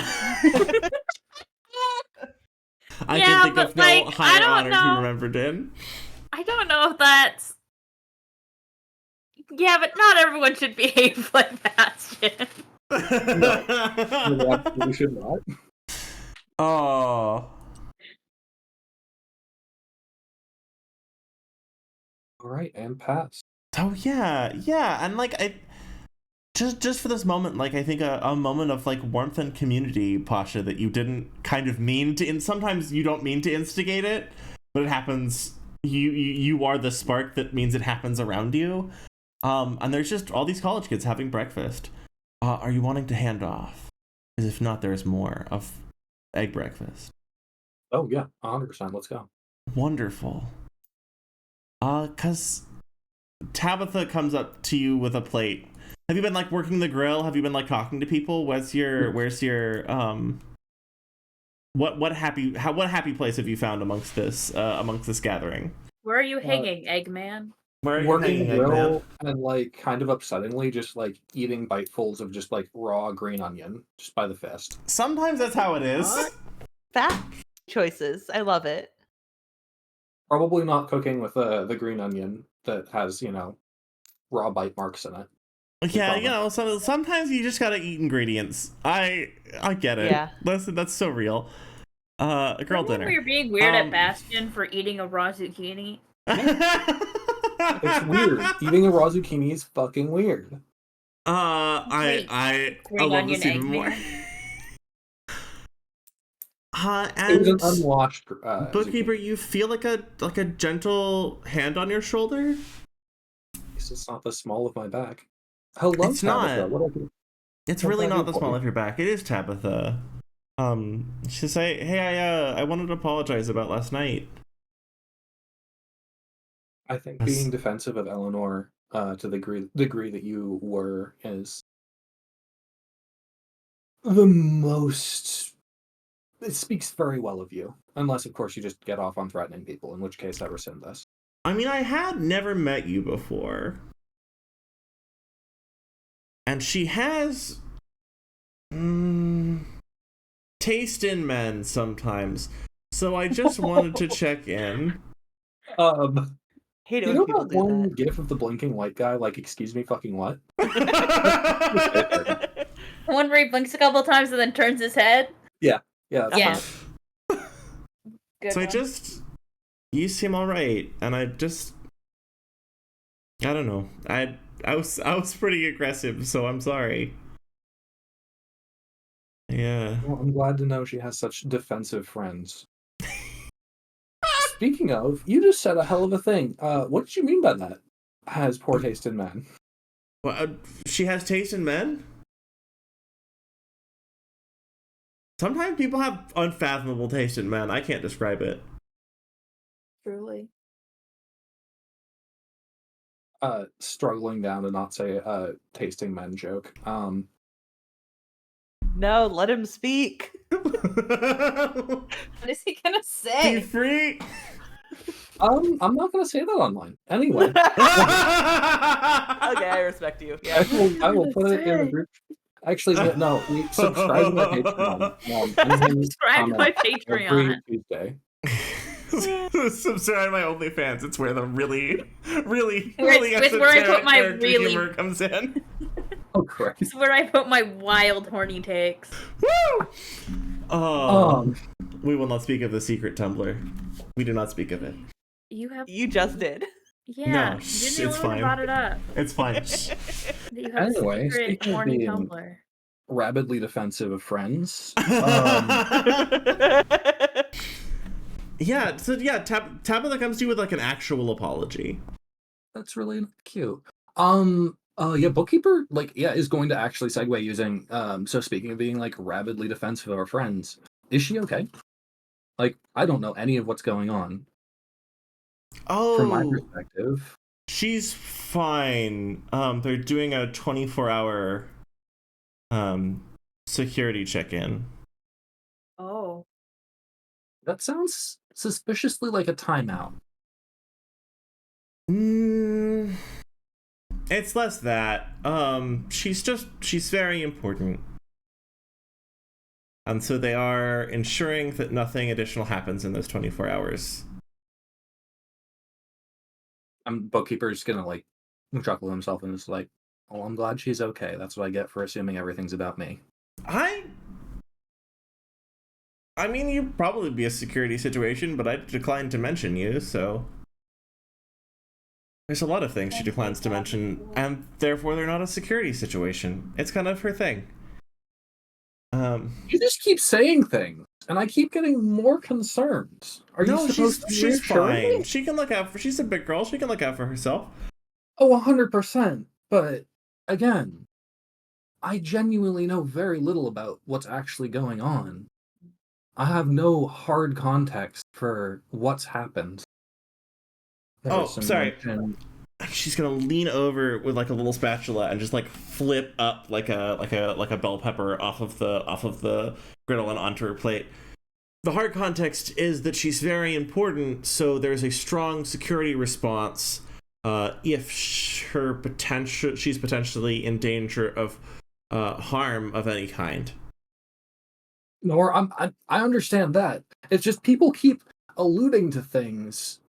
I Yeah, can think but, of no like, I higher don't honor to be know. remembered in. I don't know if that's. Yeah, but not everyone should behave like Bastion. No, you absolutely should not. Oh. All right, and pass. Oh yeah, and like I just for this moment, like I think a moment of like warmth and community, Pasha, that you didn't kind of mean to. And sometimes you don't mean to instigate it, but it happens. You are the spark that means it happens around you. And there's just all these college kids having breakfast. Are you wanting to hand off? Because if not, there's more of egg breakfast. Oh yeah, 100%. Let's go. Wonderful. Cause Tabitha comes up to you with a plate. Have you been like working the grill? Have you been like talking to people? Where's your what happy place have you found amongst this gathering? Where are you hanging, Eggman? Where are you Working the hanging, grill Eggman? and like kind of upsettingly just like eating bitefuls of just like raw green onion just by the fist. Sometimes that's how it is. What? Fat choices. I love it. Probably not cooking with the green onion that has, raw bite marks in it. Yeah, so sometimes you just gotta eat ingredients. I get it. Yeah. Listen, that's so real. Girl Remember dinner. when we were being weird at Bastion for eating a raw zucchini? It's weird. Eating a raw zucchini is fucking weird. I Green love onion this even more. Eggman. It was And an unwashed Bookkeeper, zucchini. you feel like a gentle hand on your shoulder? It's not the small of my back. Hello, It's Tabitha. not. What do It's What really can I not do the for small you? of your back. It is Tabitha. She say, "Hey, I wanted to apologize about last night." I think Yes. being defensive of Eleanor to the degree that you were is the most. It speaks very well of you, unless of course you just get off on threatening people, in which case I rescind this. I mean, I had never met you before. And she has taste in men sometimes. So I just wanted to check in. Hate it You when know people that do one that. gif of the blinking white guy, like, excuse me, fucking what? One where he blinks a couple times and then turns his head. Yeah, that's Yeah. fine. Good So one. you seem alright, and I don't know. I was pretty aggressive, so I'm sorry. Yeah. Well, I'm glad to know she has such defensive friends. Speaking of, you just said a hell of a thing. What did you mean by that? Has poor taste in men. Well, she has taste in men? Sometimes people have unfathomable taste in men. I can't describe it. Truly. Struggling down to not say a tasting men joke. No, let him speak. What is he gonna Be say? free. I'm not gonna say that online. Anyway, Okay, I respect you. Yeah. I will put it in the group. Actually, no. We subscribe to my Patreon. Subscribe to my Patreon. Every Tuesday. Subscribe to my OnlyFans. It's where the really It's where I put my esoteric really- humor comes in. Oh, Christ. This is where I put my wild, horny takes. Woo! Oh, Um, we will not speak of the secret Tumblr. We do not speak of it. You have. You just did. Yeah. No, You're the it's only one fine. who brought it up. It's fine. That you have Anyway, secret speaking of horny being- Tumblr. rabidly defensive of friends. Yeah. So yeah, Tabitha comes to you with like an actual apology. That's really cute. Yeah, Bookkeeper, is going to actually segue using, so speaking of being, rabidly defensive of our friends, is she okay? Like, I don't know any of what's going on. From my Oh, perspective, she's fine. They're doing a 24-hour security check-in. Oh. that sounds suspiciously like a timeout. Mm, it's less that. She's very important. And so they are ensuring that nothing additional happens in those 24 hours. Bookkeeper's gonna like chuckle himself and is like, "Well, I'm glad she's okay. That's what I get for assuming everything's about me." I mean, you'd probably be a security situation, but I declined to mention you, so there's a lot of things she declines to mention, and therefore they're not a security situation. It's kind of her thing. You just keep saying things, and I keep getting more concerned. Are you No, supposed to be she's reassuring fine. me? She can look out for. She's a big girl. She can look out for herself. Oh, 100%. But again, I genuinely know very little about what's actually going on. I have no hard context for what's happened. There was Oh, some sorry. mention. She's gonna lean over with like a little spatula and just like flip up like a bell pepper off of the griddle and onto her plate. The hard context is that she's very important, so there's a strong security response if she's potentially in danger of harm of any kind. Nor I understand that. It's just people keep alluding to things,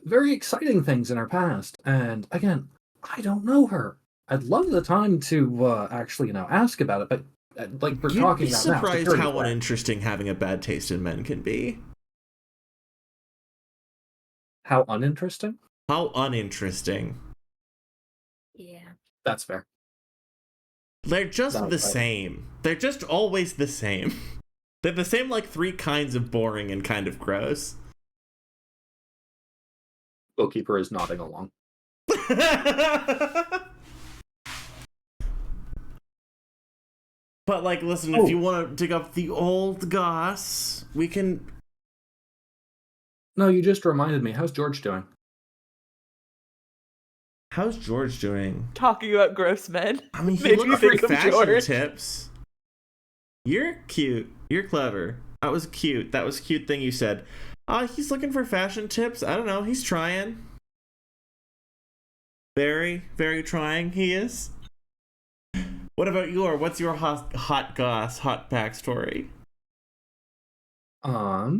very exciting things in her past, and again, I don't know her. I'd love the time to actually, ask about it, but like we're You'd be talking about now, surprised security how threat. uninteresting having a bad taste in men can be. How uninteresting? How uninteresting. Yeah. That's fair. They're just That, the that same. They're just always the same. They're the same like three kinds of boring and kind of gross. bookkeeper is nodding along. But like, listen, if you want to dig up the old goss, we can. No, you just reminded me. How's George doing? How's George doing? Talking about gross men. I mean, he Made looked me for think of fashion George. tips. You're cute. You're clever. That was cute. That was a cute thing you said. He's looking for fashion tips. I don't know. He's trying. Very, very trying. He is. What about what's your hot goss, hot backstory? I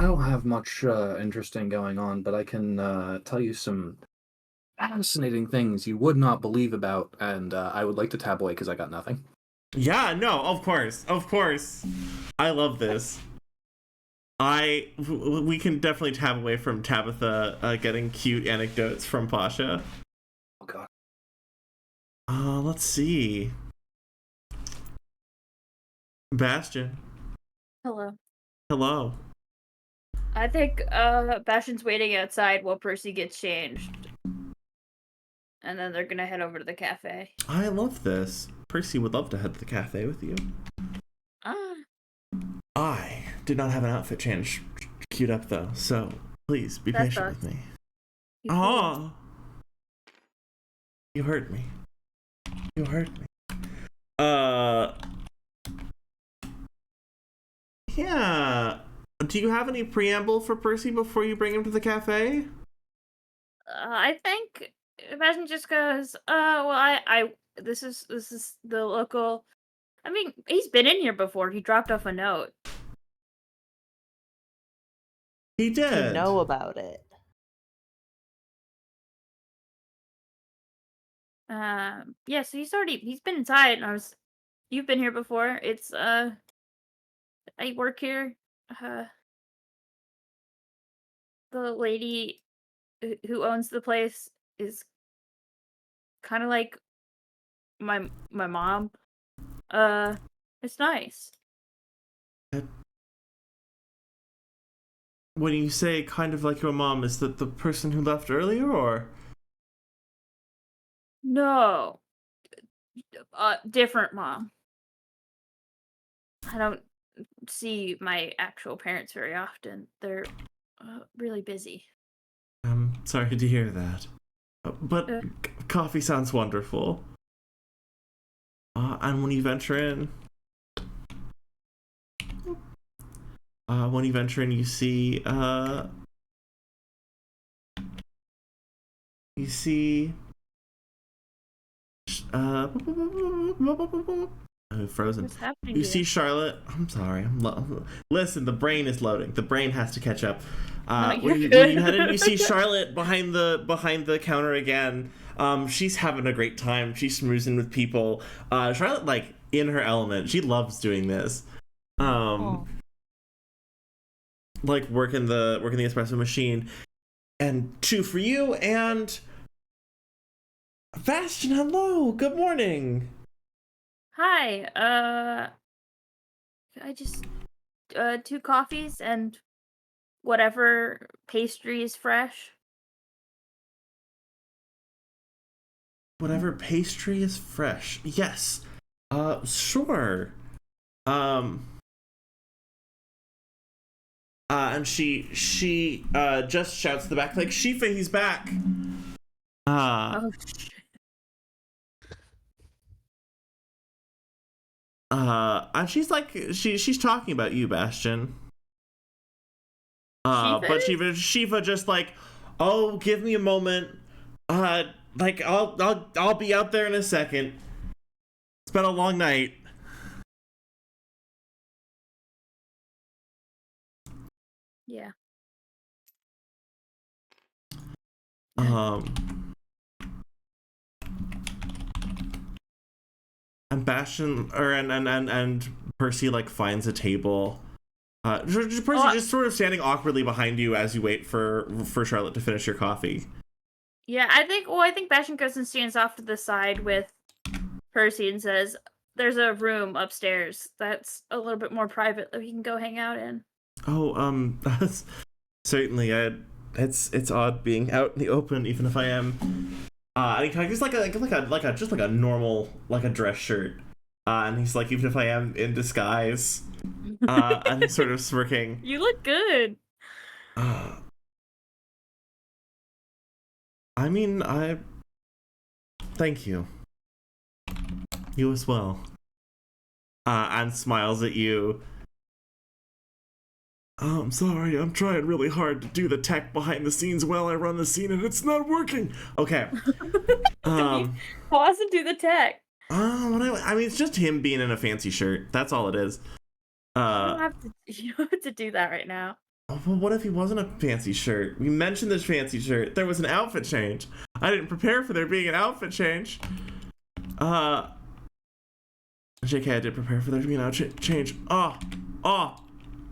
don't have much interesting going on, but I can tell you some fascinating things you would not believe about, and I would like to tab away because I got nothing. Yeah, no, of course, of course. I love this. We can definitely tab away from Tabitha getting cute anecdotes from Pasha. Oh god. Let's see. Bastion. Hello. Hello. I think Bastion's waiting outside while Percy gets changed. And then they're gonna head over to the cafe. I love this. Percy would love to head to the cafe with you. Ah. I did not have an outfit change queued up though, so please be That's patient us. with me. You fool. Oh, you hurt me. You hurt me. Yeah. Do you have any preamble for Percy before you bring him to the cafe? I think Bastion just goes, well, I this is the local. I mean, he's been in here before. He dropped off a note. He To did. know about it. Yeah, so he's been inside, and you've been here before. It's I work here. The lady who owns the place is kind of like my mom. It's nice. When you say kind of like your mom, is that the person who left earlier, or? No, different mom. I don't see my actual parents very often. They're really busy. I'm sorry to hear that. But Uh, coffee sounds wonderful. And when you venture in, you see, you see, frozen. What's happening You to see you? Charlotte. I'm sorry. Listen, the brain is loading. The brain has to catch up. No, you're When good. you head in, you see Charlotte behind the counter again. She's having a great time. She's schmoozing with people. Charlotte, like, in her element. She loves doing this. Oh. Like working the espresso machine. And 2 for you, and Bastion, hello, good morning. Hi. I just 2 coffees and whatever pastry is fresh. Whatever pastry is fresh. Yes. Sure. Um and she just shouts to the back, like, Shifa, he's back. Oh shit. And she's like, she's talking about you, Bastion. Shifa? But Shiva just like, oh, give me a moment. Like, I'll be out there in a second. It's been a long night. Yeah. And Bastion, and Percy, like, finds a table. Percy just sort of standing awkwardly behind you as you wait for Charlotte to finish your coffee. Yeah, I think Bastion goes and stands off to the side with Percy and says, "There's a room upstairs that's a little bit more private that we can go hang out in." Oh, that's certainly. It's odd being out in the open, even if I am. And he just like a normal, like, a dress shirt. And he's like, even if I am in disguise. And he's sort of smirking. You look good. I mean, thank you. You as well. And smiles at you. Oh, I'm sorry, I'm trying really hard to do the tech behind the scenes while I run the scene, and it's not working. Okay. Pause and do the tech. I mean, it's just him being in a fancy shirt. That's all it is. You don't have to do that right now. Well, what if he wasn't a fancy shirt? We mentioned this fancy shirt. There was an outfit change. I didn't prepare for there being an outfit change. JK, I did prepare for there to be an outfit change. Oh,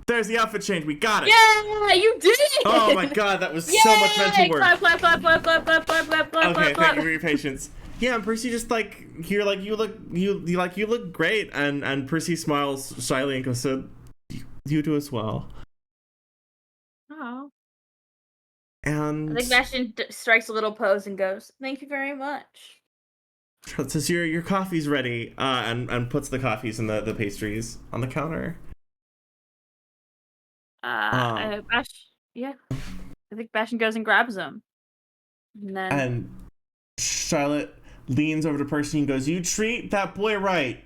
there's the outfit change. We got it. Yeah, you did it. Oh my god, that was so much mental work. Clap, clap, clap, clap, clap, clap, clap, clap, clap, Okay, clap, thank you for your patience. Yeah, and Percy just, like, you're like, you look great, and Percy smiles shyly and goes, so you do as well. Oh. And I think Bastion strikes a little pose and goes, "Thank you very much." says your coffee's ready, and puts the coffees and the pastries on the counter. Yeah. I think Bastion goes and grabs them. And Charlotte leans over to Percy and goes, you treat that boy right.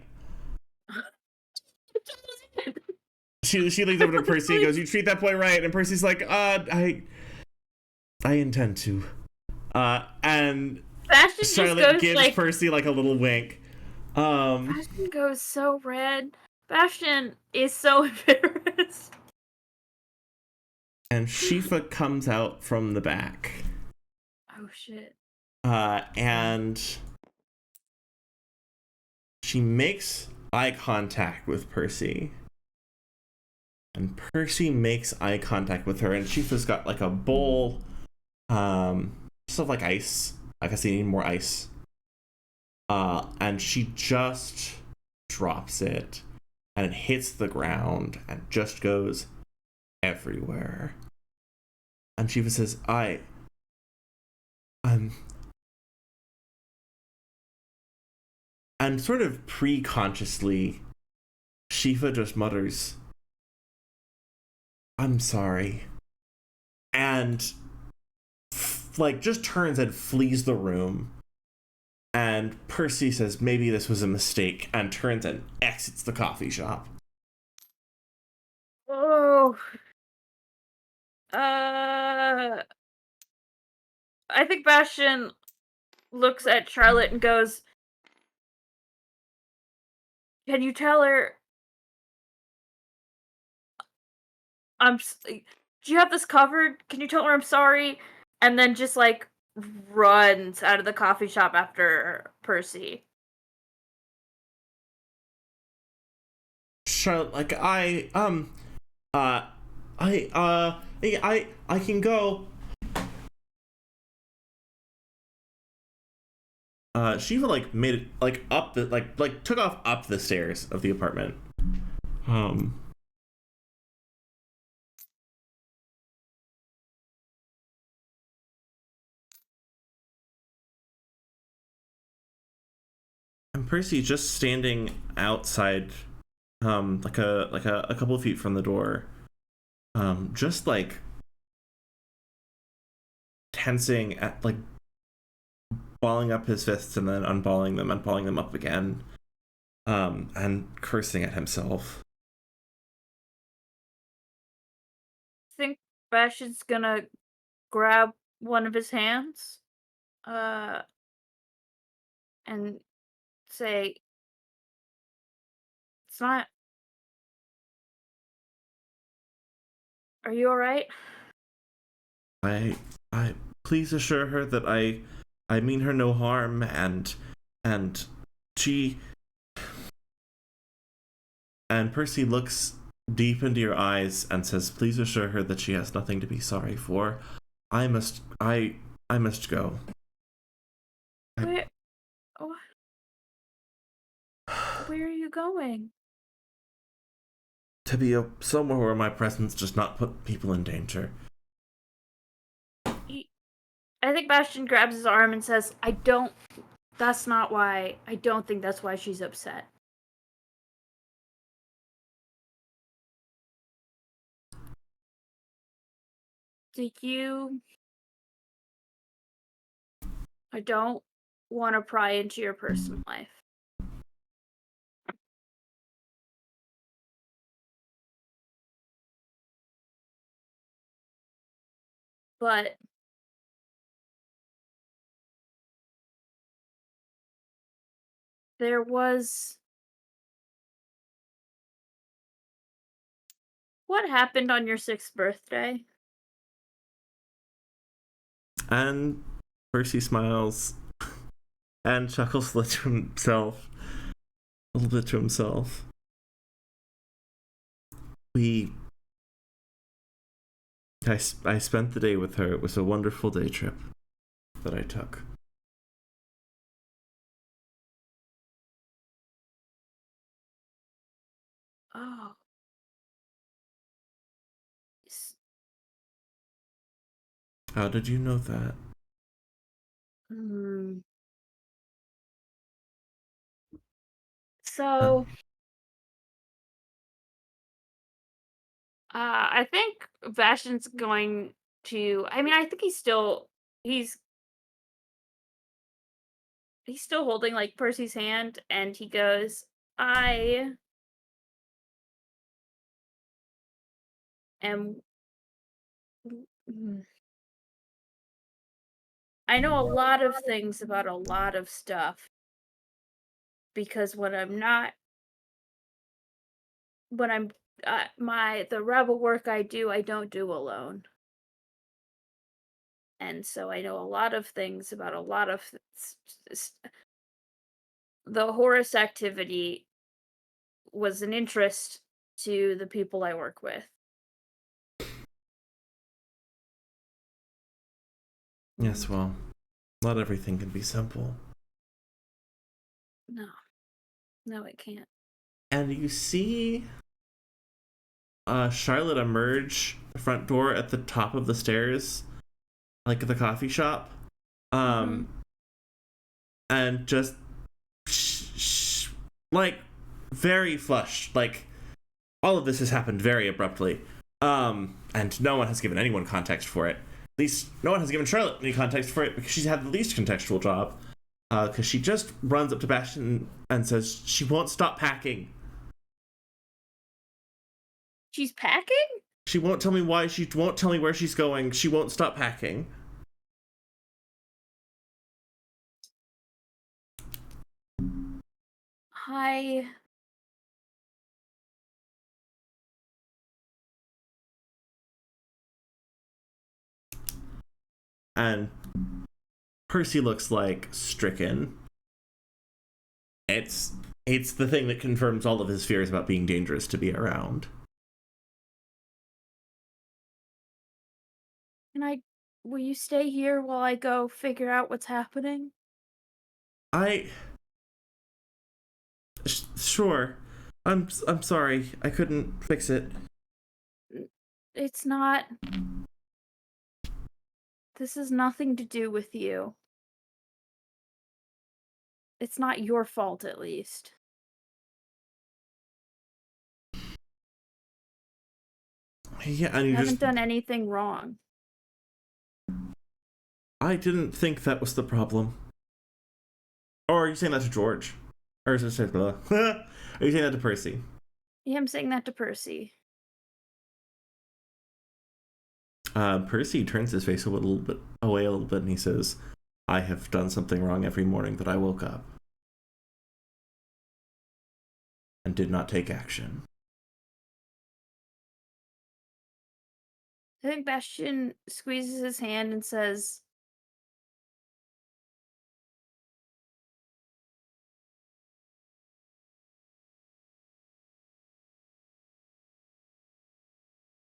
She leans over to Percy and goes, you treat that boy right. And Percy's like, I intend to. And Bastion Charlotte just goes, gives like, Percy, like, a little wink. Bastion goes so red. Bastion is so embarrassed. And Shifa comes out from the back. Oh shit. And she makes eye contact with Percy. And Percy makes eye contact with her, and Shifa's got, like, a bowl, just of, like, ice. I guess they need more ice. And she just drops it, and it hits the ground, and just goes everywhere. And Shiva says, and sort of pre-consciously, Shiva just mutters, I'm sorry. And like just turns and flees the room. And Percy says maybe this was a mistake and turns and exits the coffee shop. Oh. I think Bastion looks at Charlotte and goes, "Can you tell her do you have this covered? Can you tell her I'm sorry?" And then just like runs out of the coffee shop after Percy. Charlotte, like I can go. She even like made it like up the like took off up the stairs of the apartment. And Percy just standing outside, like a couple of feet from the door, just like tensing at like balling up his fists and then unballing them up again, and cursing at himself. Think Bastion's gonna grab one of his hands, and say, "It's not. Are you all right?" I please assure her that I mean her no harm, and she and Percy looks deep into your eyes and says, please assure her that she has nothing to be sorry for. I must go. Where, where are you going? To be somewhere where my presence does not put people in danger. I think Bastion grabs his arm and says, I don't think that's why she's upset. I don't want to pry into your personal life. But there was... What happened on your 6th birthday? And Percy smiles and chuckles a little bit to himself. I spent the day with her. It was a wonderful day trip that I took. Oh. How did you know that? So, I think Bastion's going to... I mean, I think he's still holding, like, Percy's hand, and he goes, I am... I know a lot of things about a lot of stuff, because when I'm the rebel work I don't do alone. And so I know a lot of things about a lot of the Horus activity was an interest to the people I work with. Yes, well, not everything can be simple. No, it can't. And you see Charlotte emerge the front door at the top of the stairs, like the coffee shop, and just like very flushed. Like all of this has happened very abruptly. And no one has given anyone context for it. At least no one has given Charlotte any context for it because she's had the least contextual job. Because she just runs up to Bastion and says she won't stop packing. She's packing? She won't tell me why. She won't tell me where she's going. She won't stop packing. I And Percy looks like stricken. It's the thing that confirms all of his fears about being dangerous to be around. will you stay here while I go figure out what's happening? Sure. I'm sorry. I couldn't fix it. It's not. This has nothing to do with you. It's not your fault, at least. Yeah, and You you haven't done anything wrong. I didn't think that was the problem. Or are you saying that to George? Or is it are you saying that to Percy? Yeah, I'm saying that to Percy. Percy turns his face away a little bit, and he says, "I have done something wrong every morning that I woke up, and did not take action." I think Bastion squeezes his hand and says,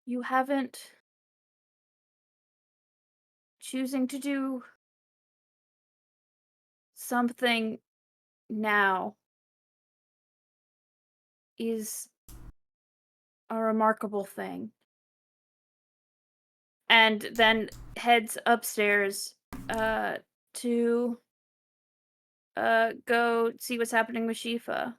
you haven't. Choosing to do something now is a remarkable thing. And then heads upstairs to go see what's happening with Shifa.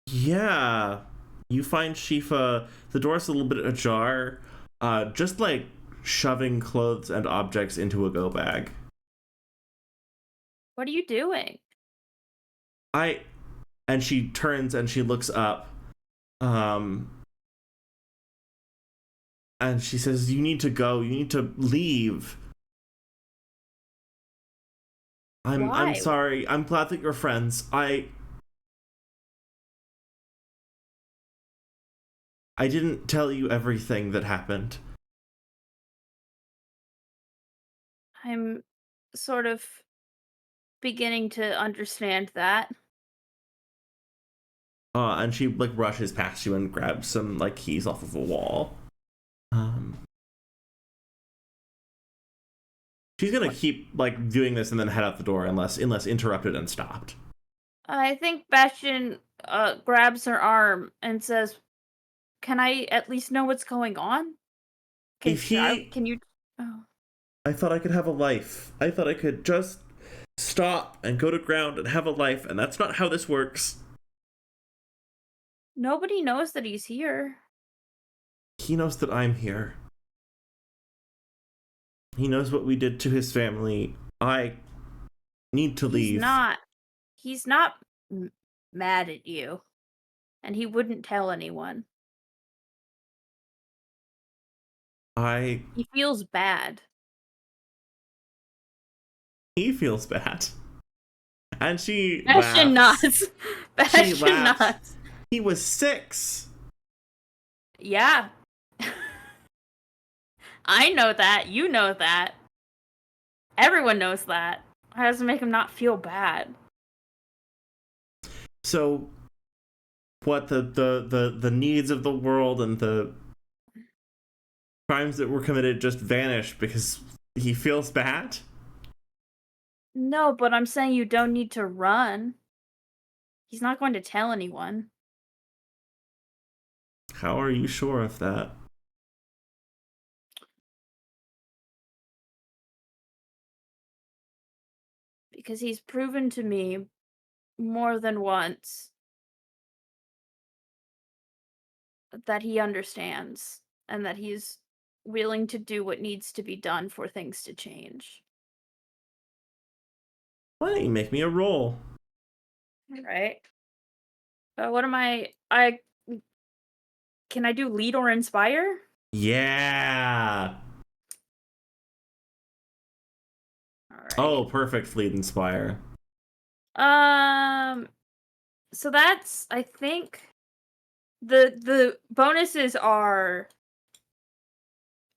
Yeah, you find Shifa. The door's a little bit ajar, just like shoving clothes and objects into a go bag. What are you doing? And she turns and she looks up, um, and she says, "You need to go. You need to leave." I'm Why? sorry. I'm glad that you're friends. I didn't tell you everything that happened. I'm sort of beginning to understand that. And she like rushes past you and grabs some like keys off of a wall. She's gonna keep like doing this and then head out the door unless interrupted and stopped. I think Bastion grabs her arm and says, "Can I at least know what's going on? Can you?" Oh. I thought I could have a life. I thought I could just stop and go to ground and have a life, and that's not how this works. Nobody knows that he's here. He knows that I'm here. He knows what we did to his family. I need to leave. He's not mad at you. And he wouldn't tell anyone. He feels bad. He feels bad. And she Bastion laughs. nods. She Bastion laughs. nods. He was 6. Yeah. I know that. You know that. Everyone knows that. How does it make him not feel bad? So what the needs of the world and the crimes that were committed just vanish because he feels bad? No, but I'm saying you don't need to run. He's not going to tell anyone. How are you sure of that? Because he's proven to me more than once that he understands and that he's willing to do what needs to be done for things to change. Why don't you make me a roll? All right. What am I can I do lead or inspire? Yeah. All right. Oh, perfect. Fleet inspire. So that's, I think, the bonuses are,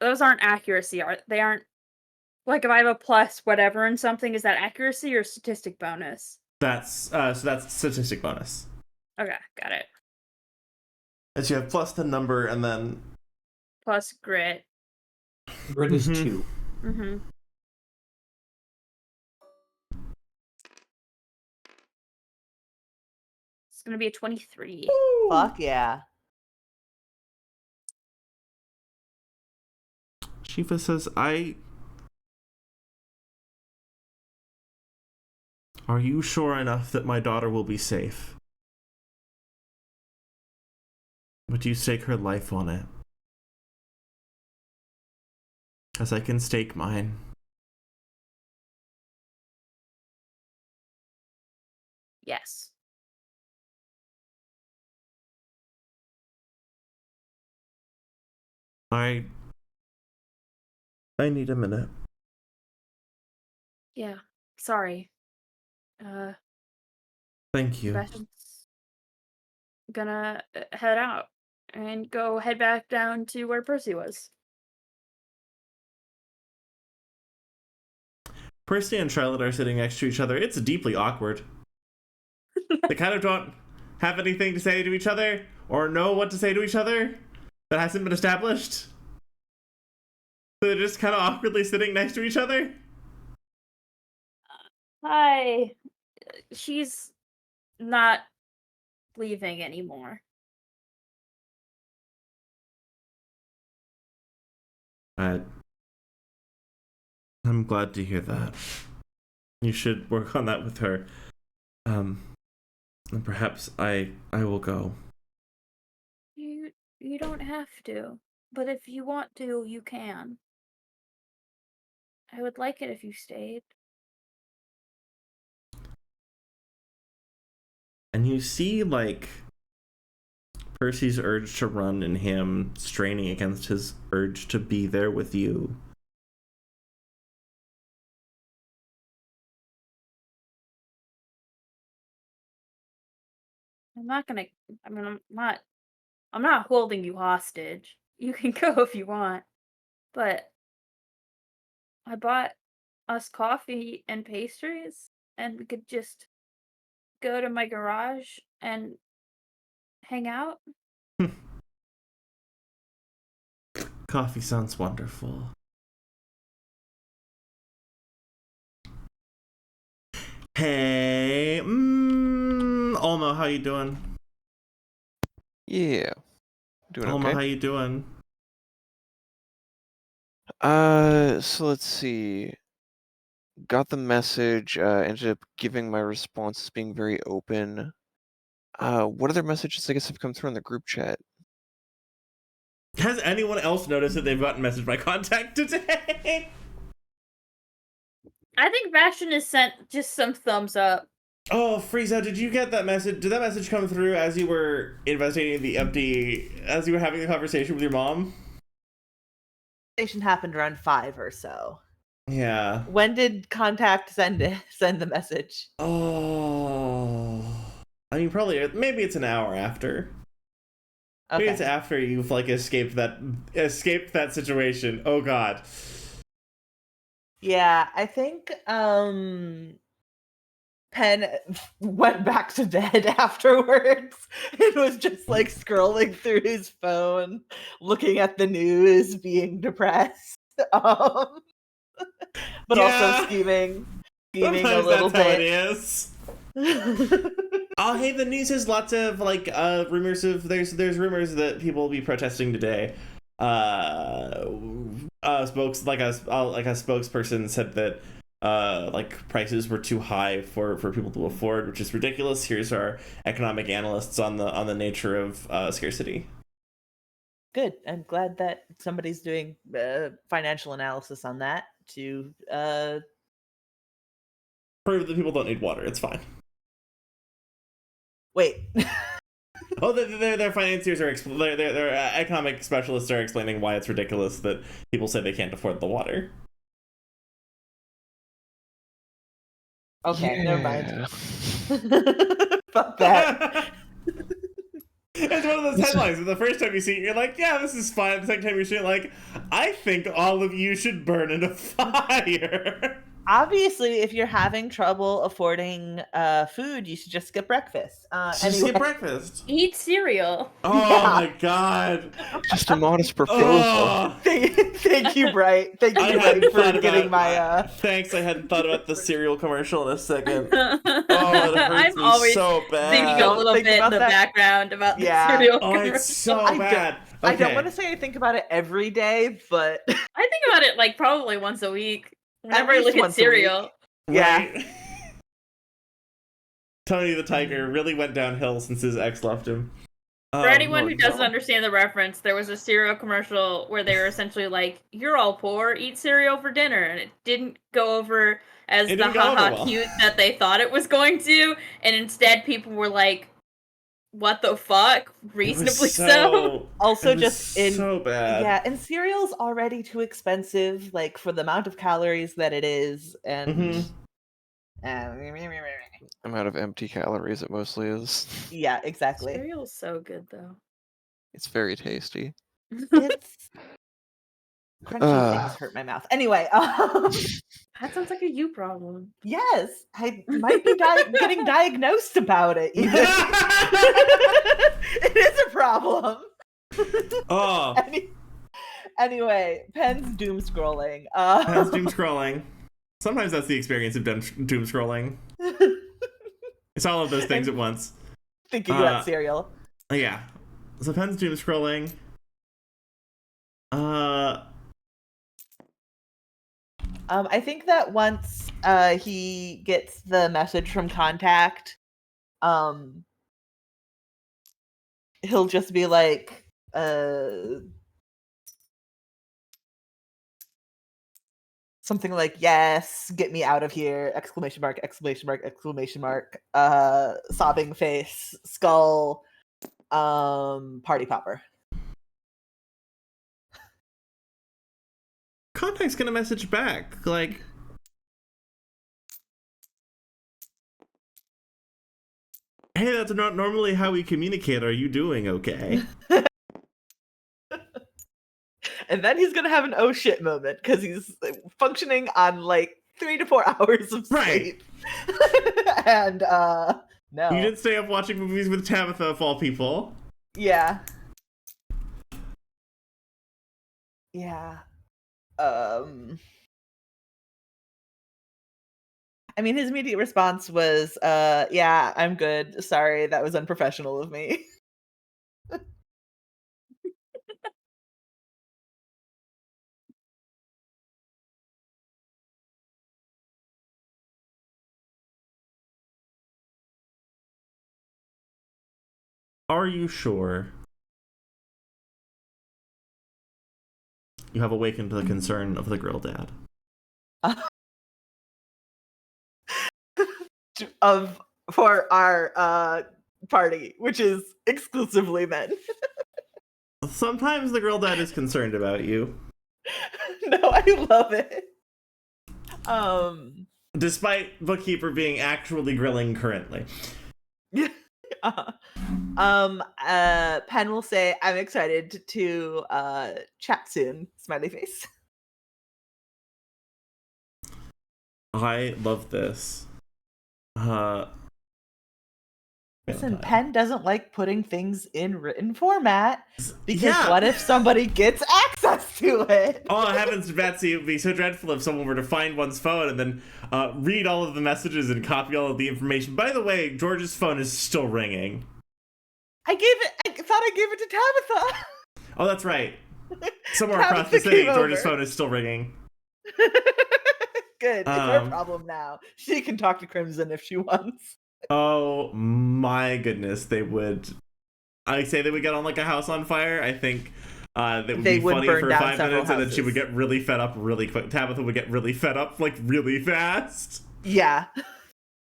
those aren't accuracy, they aren't, like, if I have a plus whatever in something, is that accuracy or statistic bonus? So that's statistic bonus. Okay, got it. As you have plus the number and then Plus grit. Grit is Mhm. 2. Mm-hmm. It's gonna be a 23. Fuck yeah. Shiva says, Are you sure enough that my daughter will be safe? Would you stake her life on it? As I can stake mine. Yes. I need a minute. Yeah. Sorry. Thank you. Sebastian's gonna head out and head back down to where Percy was. Percy and Charlotte are sitting next to each other. It's deeply awkward. They kind of don't have anything to say to each other or know what to say to each other that hasn't been established. So they're just kind of awkwardly sitting next to each other. Hi. She's not leaving anymore. I'm glad to hear that. You should work on that with her. And perhaps I will go. You don't have to, but if you want to, you can. I would like it if you stayed. And you see, like, Percy's urge to run and him straining against his urge to be there with you. I'm not gonna. I mean, I'm not holding you hostage. You can go if you want, but I bought us coffee and pastries, and we could just go to my garage and hang out. Coffee sounds wonderful. Hey, Alma, how you doing? Yeah. Doing Alma, okay. how you doing? So let's see. Got the message, ended up giving my responses being very open. What other messages I guess have come through in the group chat? Has anyone else noticed that they've gotten messaged by contact today? I think Bastion has sent just some thumbs up. Oh, Frieza, did you get that message? Did that message come through as you were investigating the empty, as you were having a conversation with your mom? Station happened around 5 or so. Yeah. When did contact send the message? Oh. I mean, probably, maybe it's an hour after. Okay. Maybe it's after you've, like, escaped that situation. Oh, God. Yeah, I think, Penn went back to bed afterwards and was just like scrolling through his phone, looking at the news, being depressed. But also Yeah. scheming a Sometimes little that's how it bit. is. Oh, hey, the news has lots of, like, rumors of, there's rumors that people will be protesting today. A spokesperson said that like prices were too high for people to afford, which is ridiculous. Here's our economic analysts on the nature of scarcity. Good. I'm glad that somebody's doing financial analysis on that to Prove that people don't need water. It's fine. wait. Oh, their financiers are their economic specialists are explaining why it's ridiculous that people say they can't afford the water. Okay, never mind. Yeah. Fuck that. It's one of those headlines. The first time you see it, you're like, yeah, this is fine. The second time you see it, like, I think all of you should burn in a fire. Obviously, if you're having trouble affording food, you should just skip breakfast. Just skip breakfast. Eat cereal. Oh Yeah. my god. Just a modest proposal. Oh. Thank you, Bright. Thank you, Bright, for getting my. Thanks, I hadn't thought about the cereal commercial in a second. Oh, it hurts I'm me always so bad. thinking a little Think bit in about the that. background about Yeah. the cereal Oh, commercial. it's so I don't- bad. I don't Okay. want to say I think about it every day, but I think about it like probably once a week. Whenever I least look at once a week. cereal. yeah. Right? Tony the Tiger really went downhill since his ex left him. For anyone who doesn't no. understand the reference, there was a cereal commercial where they were essentially like, "You're all poor, eat cereal for dinner," and it didn't go over as It the didn't go over haha well. cute that they thought it was going to, and instead people were like, "What the fuck?" It was Reasonably so. Also, it was just in so bad. yeah, and cereal's already too expensive, like for the amount of calories that it is, and Amount of empty calories it mostly is. yeah, exactly. Cereal's so good though. It's very tasty. It's crunchy things hurt my mouth. Anyway, That sounds like a you problem. yes, I might be getting diagnosed about it. Even. It is a problem. Oh, Anyway, Penn's doom scrolling. that's doom scrolling. Sometimes that's the experience of doom scrolling. It's all of those things at once. Thinking about cereal. Yeah. So Penn's doom scrolling. I think that once he gets the message from contact, he'll just be like, something like, yes, get me out of here, exclamation mark, exclamation mark, exclamation mark, sobbing face, skull, party popper. Contact's gonna message back, like, hey, that's not normally how we communicate. Are you doing okay? And then he's gonna have an oh shit moment because he's functioning on like 3 to 4 hours of Right. sleep. And no. You didn't stay up watching movies with Tabitha, of all people. Yeah. Yeah. I mean, his immediate response was, yeah, I'm good. Sorry, that was unprofessional of me. Are you sure? You have awakened the concern of the girl dad. For our party, which is exclusively men. Sometimes the girl dad is concerned about you. No, I love it. Despite Bookkeeper being actually grilling currently. Penn will say, I'm excited to chat soon, smiley face. I love this. Listen, Penn doesn't like putting things in written format because Yeah. what if somebody gets access to it? Oh, heavens, Betsy, it would be so dreadful if someone were to find one's phone and then read all of the messages and copy all of the information. By the way, George's phone is still ringing. I thought I gave it to Tabitha. Oh, that's right. Somewhere across Tabitha the city, came George's over. phone is still ringing. Good. It's her problem now. She can talk to Crimson if she wants. Oh my goodness, they would. I say they would get on like a house on fire. I think That would They be would funny burn for down 5 several minutes, and then she would houses. get really fed up really quick. Tabitha would get really fed up, like, really fast. Yeah.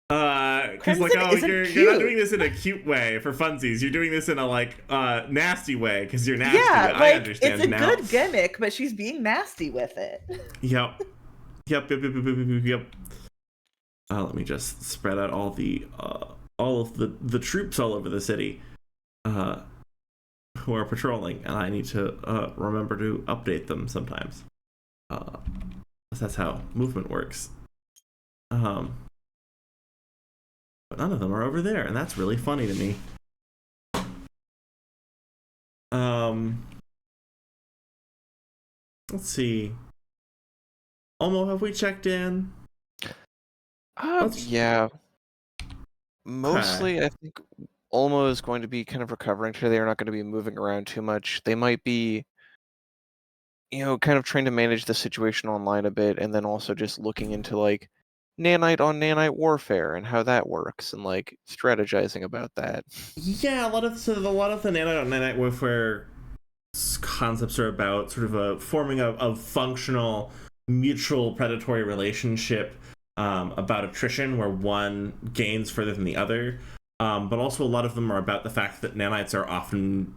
Because, like, Crimson oh, isn't you're not doing cute. this in a cute way for funsies. You're doing this in a, like, nasty way, because you're nasty. Yeah, I like it's understand a now. good gimmick, but she's being nasty with it. Yep. Yep. Let me just spread out all of the troops all over the city who are patrolling, and I need to remember to update them sometimes. That's how movement works. But none of them are over there, and that's really funny to me. Let's see. Almo, have we checked in? Yeah. Mostly, I think Olmo is going to be kind of recovering today. They're not going to be moving around too much. They might be, kind of trying to manage the situation online a bit, and then also just looking into like nanite on nanite warfare and how that works, and like strategizing about that. Yeah, a lot of the nanite on nanite warfare concepts are about sort of forming a functional mutual predatory relationship about attrition where one gains further than the other. But also a lot of them are about the fact that nanites are often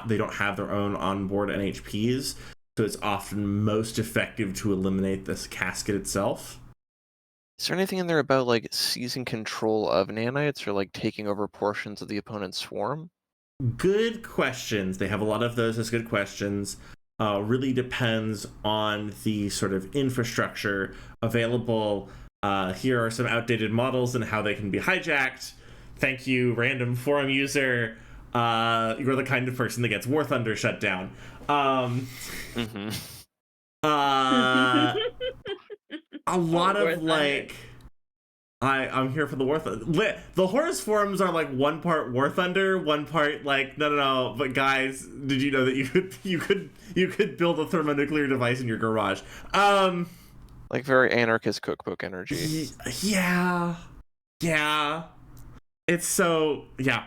they don't have their own onboard NHPs, so it's often most effective to eliminate this casket itself. Is there anything in there about like seizing control of nanites or like taking over portions of the opponent's swarm? Good questions. They have a lot of those as good questions. Really depends on the sort of infrastructure available. Here are some outdated models and how they can be hijacked. Thank you, random forum user. You're the kind of person that gets War Thunder shut down. Mm-hmm. A lot War of Thunder. like. I'm here for the War Thunder. The Horus forums are like one part War Thunder, one part like no. But guys, did you know that you could build a thermonuclear device in your garage? Like very anarchist cookbook energy. Yeah. It's so yeah.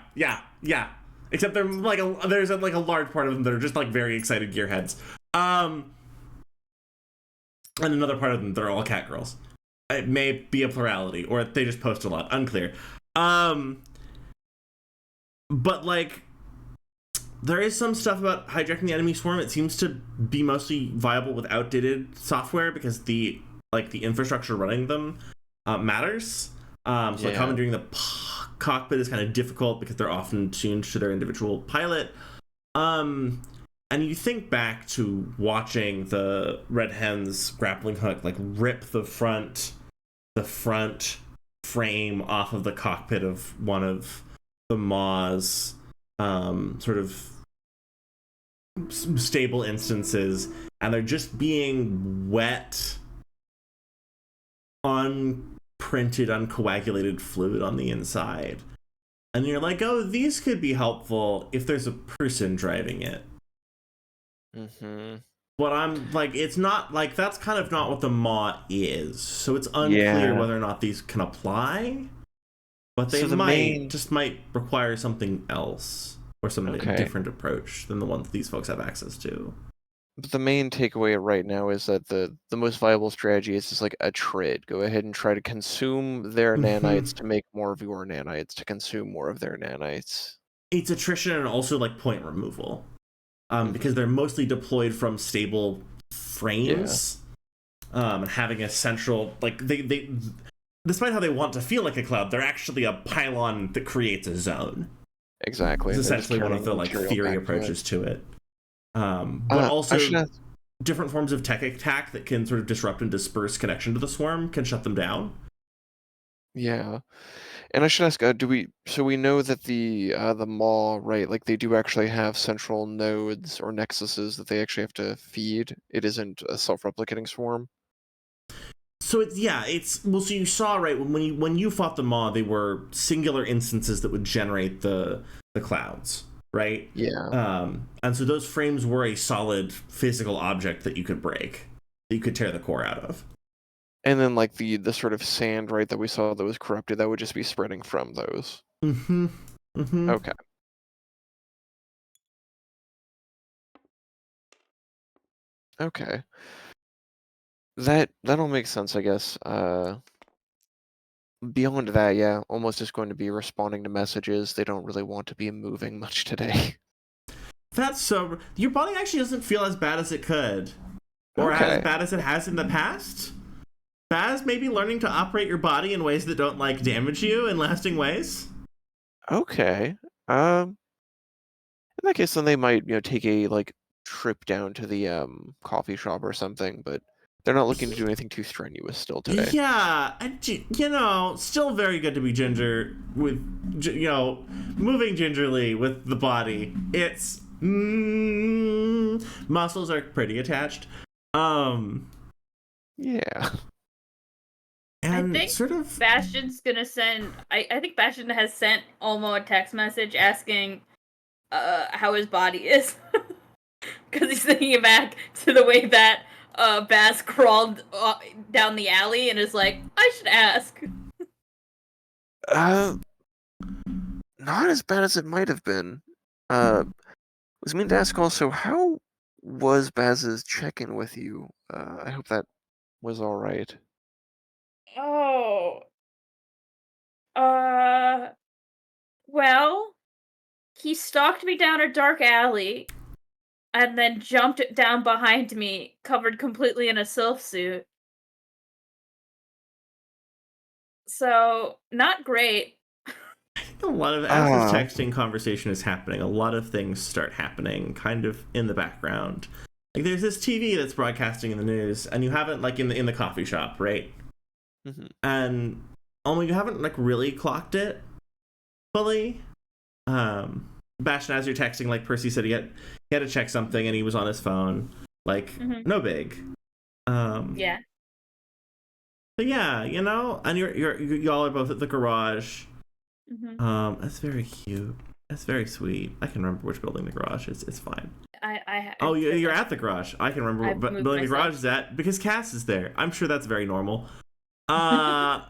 Except there's a large part of them that are just like very excited gearheads. And another part of them that are all cat girls. It may be a plurality, or they just post a lot. Unclear. But like, there is some stuff about hijacking the enemy swarm. It seems to be mostly viable with outdated software because the infrastructure running them matters. So commandeering the cockpit is kind of difficult because they're often tuned to their individual pilot. And you think back to watching the Red Hen's grappling hook like rip the front frame off of the cockpit of one of the Maw's sort of stable instances, and they're just being wet, unprinted, uncoagulated fluid on the inside. And you're like, oh, these could be helpful if there's a person driving it. Mm-hmm. But I'm like, it's not like that's kind of not what the Maw is. So it's unclear whether or not these can apply. But they might require something else or some different approach than the ones these folks have access to. But the main takeaway right now is that the most viable strategy is just like a trade. Go ahead and try to consume their nanites to make more of your nanites, to consume more of their nanites. It's attrition and also like point removal. Because they're mostly deployed from stable frames, and having a central they despite how they want to feel like a cloud, they're actually a pylon that creates a zone. Exactly, It's essentially one of the like theory approaches to it. But also different forms of tech attack that can sort of disrupt and disperse connection to the swarm can shut them down. Yeah. And I should ask, so we know that the Maw, right, like they do actually have central nodes or nexuses that they actually have to feed. It isn't a self-replicating swarm. So so you saw, right, when you fought the Maw, they were singular instances that would generate the clouds, right? Yeah. And so those frames were a solid physical object that you could break, that you could tear the core out of. And then like the sort of sand, right, that we saw that was corrupted, that would just be spreading from those. Okay. Okay. That all makes sense, I guess. Beyond that, yeah, almost just going to be responding to messages. They don't really want to be moving much today. That's so. Your body actually doesn't feel as bad as it could, or as Okay. bad as it has in the past. Baz, maybe learning to operate your body in ways that don't like damage you in lasting ways. Okay. In that case, then they might, take a trip down to the coffee shop or something, but they're not looking to do anything too strenuous still today. Yeah, and still very good to be ginger with, moving gingerly with the body. It's muscles are pretty attached. Yeah. I And think sort of Bastion's gonna send. I think Bastion has sent Olmo a text message asking how his body is. Because he's thinking back to the way that Baz crawled down the alley and is like, I should ask. Not as bad as it might have been. Was mean to ask also, how was Baz's check-in with you? I hope that was all right. Oh. Uh. Well, he stalked me down a dark alley and then jumped down behind me, covered completely in a sylph suit. So, not great. a lot of as this texting conversation is happening, a lot of things start happening kind of in the background. Like there's this TV that's broadcasting in the news, and you haven't in the coffee shop, right? Mm-hmm. And you haven't really clocked it fully. Bastion, as you're texting, like Percy said, he had to check something, and he was on his phone. No big. Yeah. But yeah, and y'all are both at the garage. Mm-hmm. That's very cute. That's very sweet. I can remember which building the garage is. It's fine. You're at the garage. I can remember what building the garage is at because Cass is there. I'm sure that's very normal. Cass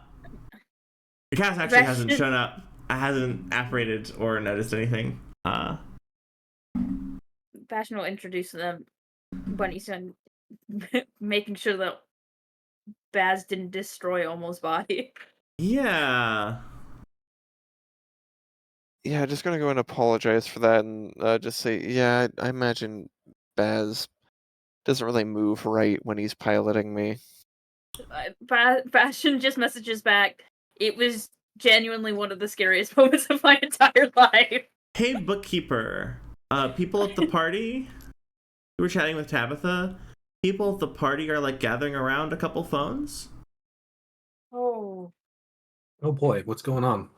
actually hasn't shown up. Hasn't apparated or noticed anything. Bastion will introduce them when he's done making sure that Baz didn't destroy Olmo's body. Yeah. Yeah, just gonna go and apologize for that and just say, yeah, I imagine Baz doesn't really move right when he's piloting me. Bastion just messages back, it was genuinely one of the scariest moments of my entire life. Hey, bookkeeper. People at the party, we were chatting with Tabitha. People at the party are gathering around a couple phones. Oh boy, what's going on?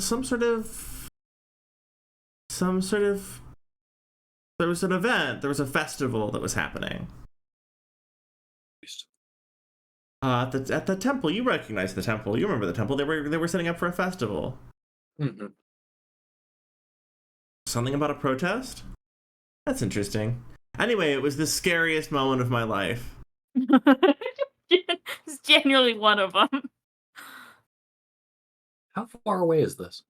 Some sort of there was an event, there was a festival that was happening. At the temple. You recognize the temple. You remember the temple. They were setting up for a festival. Mm-hmm. Something about a protest? That's interesting. Anyway, it was the scariest moment of my life. It's genuinely one of them. How far away is this?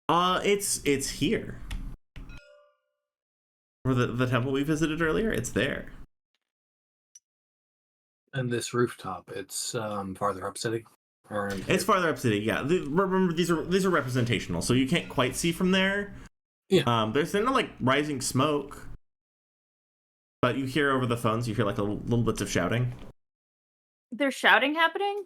It's here. For the temple we visited earlier, it's there. And this rooftop, it's farther up city? It's farther up city, yeah. Remember, these are representational, so you can't quite see from there. Yeah. There's no rising smoke, but you hear over the phones. You hear little bits of shouting. There's shouting happening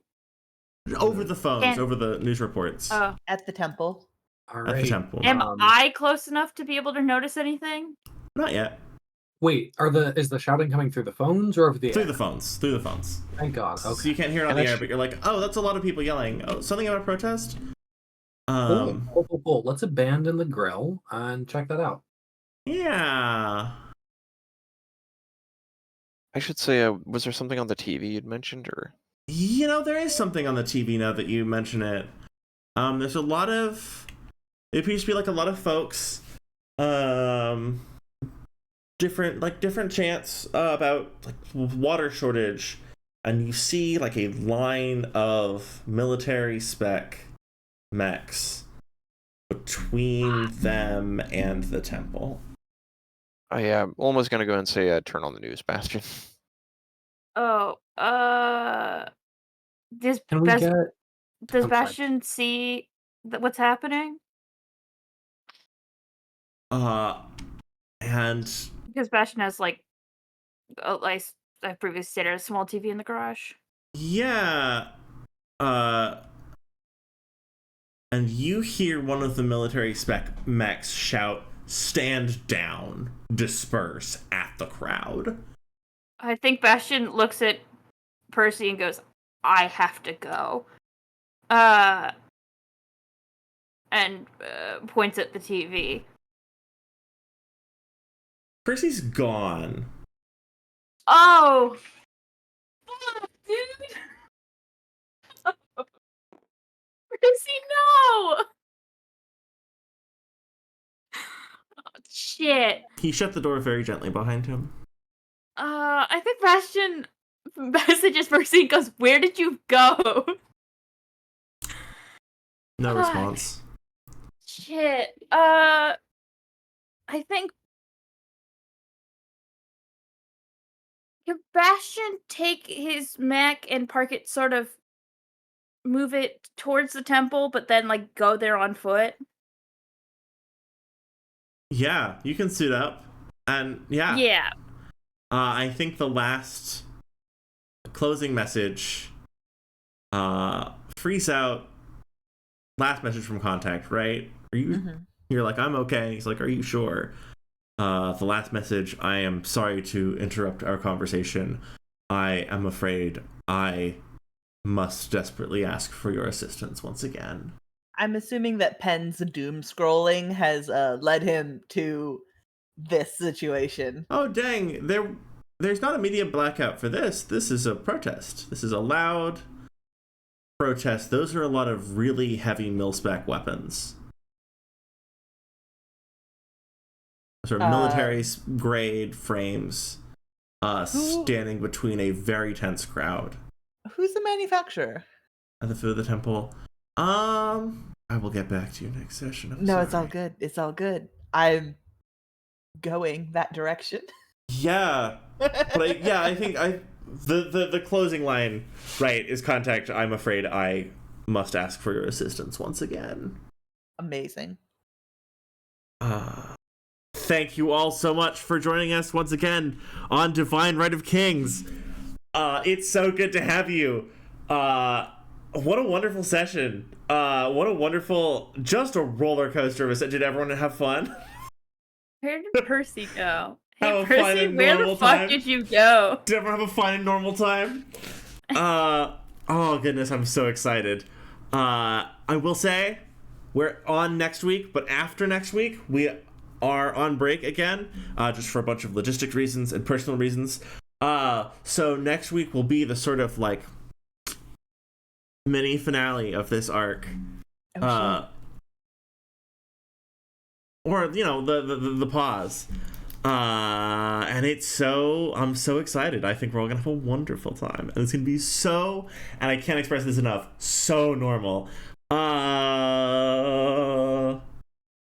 over the phones, over the news reports. At the temple. All right. At the temple. Am I close enough to be able to notice anything? Not yet. Wait, is the shouting coming through the phones or over the air? Through the phones. Thank God. Okay. So you can't hear it on the air, but you're like, oh, that's a lot of people yelling. Oh, something about a protest? Cool. Let's abandon the grill and check that out. Yeah. I should say, was there something on the TV you'd mentioned, or? There is something on the TV now that you mention it. There's a lot of... It appears to be a lot of folks... different chants about water shortage, and you see a line of military spec mechs between them and the temple. I am almost gonna go and say, turn on the news, Bastion. Oh, does Can we get? I'm sorry. Bastion see what's happening? And Because Bastion has like I previously stated, a small TV in the garage. yeah, and you hear one of the military spec mechs shout, "Stand down, disperse," at the crowd. I think Bastion looks at Percy and goes, "I have to go." And points at the TV. Percy's gone. Oh, fuck, dude! Percy, no! Oh, shit. He shut the door very gently behind him. I think Bastion messages Percy and goes, "Where did you go?" No Fuck. response. Shit. I think. Can Bastion take his mech and park it, sort of move it towards the temple, but then like go there on foot? Yeah, you can suit up. And yeah. Yeah. I think the last closing message freeze out. Last message from contact, right? Are you You're like, "I'm okay." He's like, "Are you sure?" The last message, "I am sorry to interrupt our conversation. I am afraid I must desperately ask for your assistance once again." I'm assuming that Penn's doom scrolling has led him to this situation. Oh dang, there's not a media blackout for this. This is a protest. This is a loud protest. Those are a lot of really heavy mil-spec weapons. Sort of military grade frames standing between a very tense crowd. Who's the manufacturer? At the foot of the temple. I will get back to you next session. No, it's all good. It's all good. I'm going that direction. Yeah. But I think the closing line, right, is contact. "I'm afraid I must ask for your assistance once again." Amazing. Thank you all so much for joining us once again on Divine Right of Kings. It's so good to have you. What a wonderful session. What a wonderful, just a roller coaster of a session. Did everyone have fun? Where did Percy go? Hey, Have a fun Percy, and where the normal fuck time. did you go? Did everyone have a fun and normal time? Oh goodness, I'm so excited. I will say, we're on next week, but after next week, we are on break again, just for a bunch of logistic reasons and personal reasons. So next week will be the sort of like mini finale of this arc. Or, you know, the pause. And I'm so excited. I think we're all gonna have a wonderful time. And it's gonna be and I can't express this enough, so normal.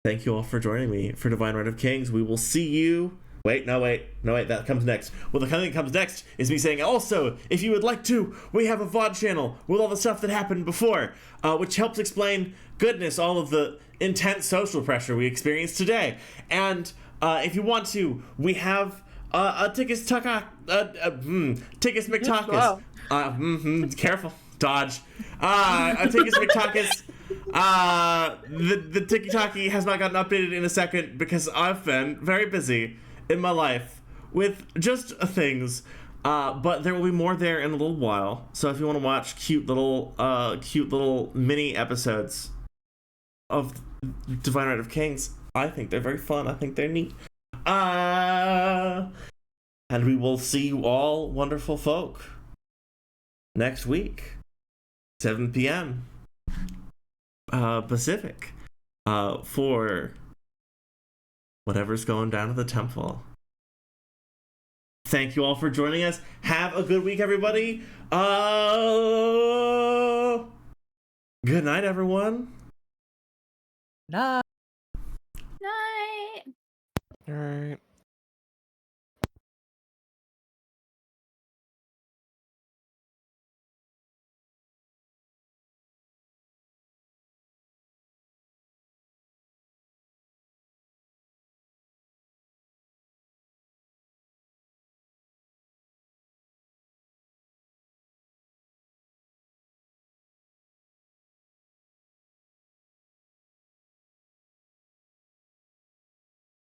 Thank you all for joining me for Divine Right of Kings. We will see you. Wait, that comes next. Well, the thing that comes next is me saying, also, if you would like to, we have a VOD channel with all the stuff that happened before, which helps explain, goodness, all of the intense social pressure we experienced today. And if you want to, we have a Tickus McTalkus. Careful, dodge. A Tickus McTalkus. The Tiki-Taki has not gotten updated in a second because I've been very busy in my life with just things. But there will be more there in a little while. So if you want to watch cute little mini episodes of Divine Right of Kings, I think they're very fun. I think they're neat. And we will see you all, wonderful folk, next week, 7 p.m. Pacific, for whatever's going down at the temple. Thank you all for joining us. Have a good week, everybody. Good night, everyone. Nah. Night. All right.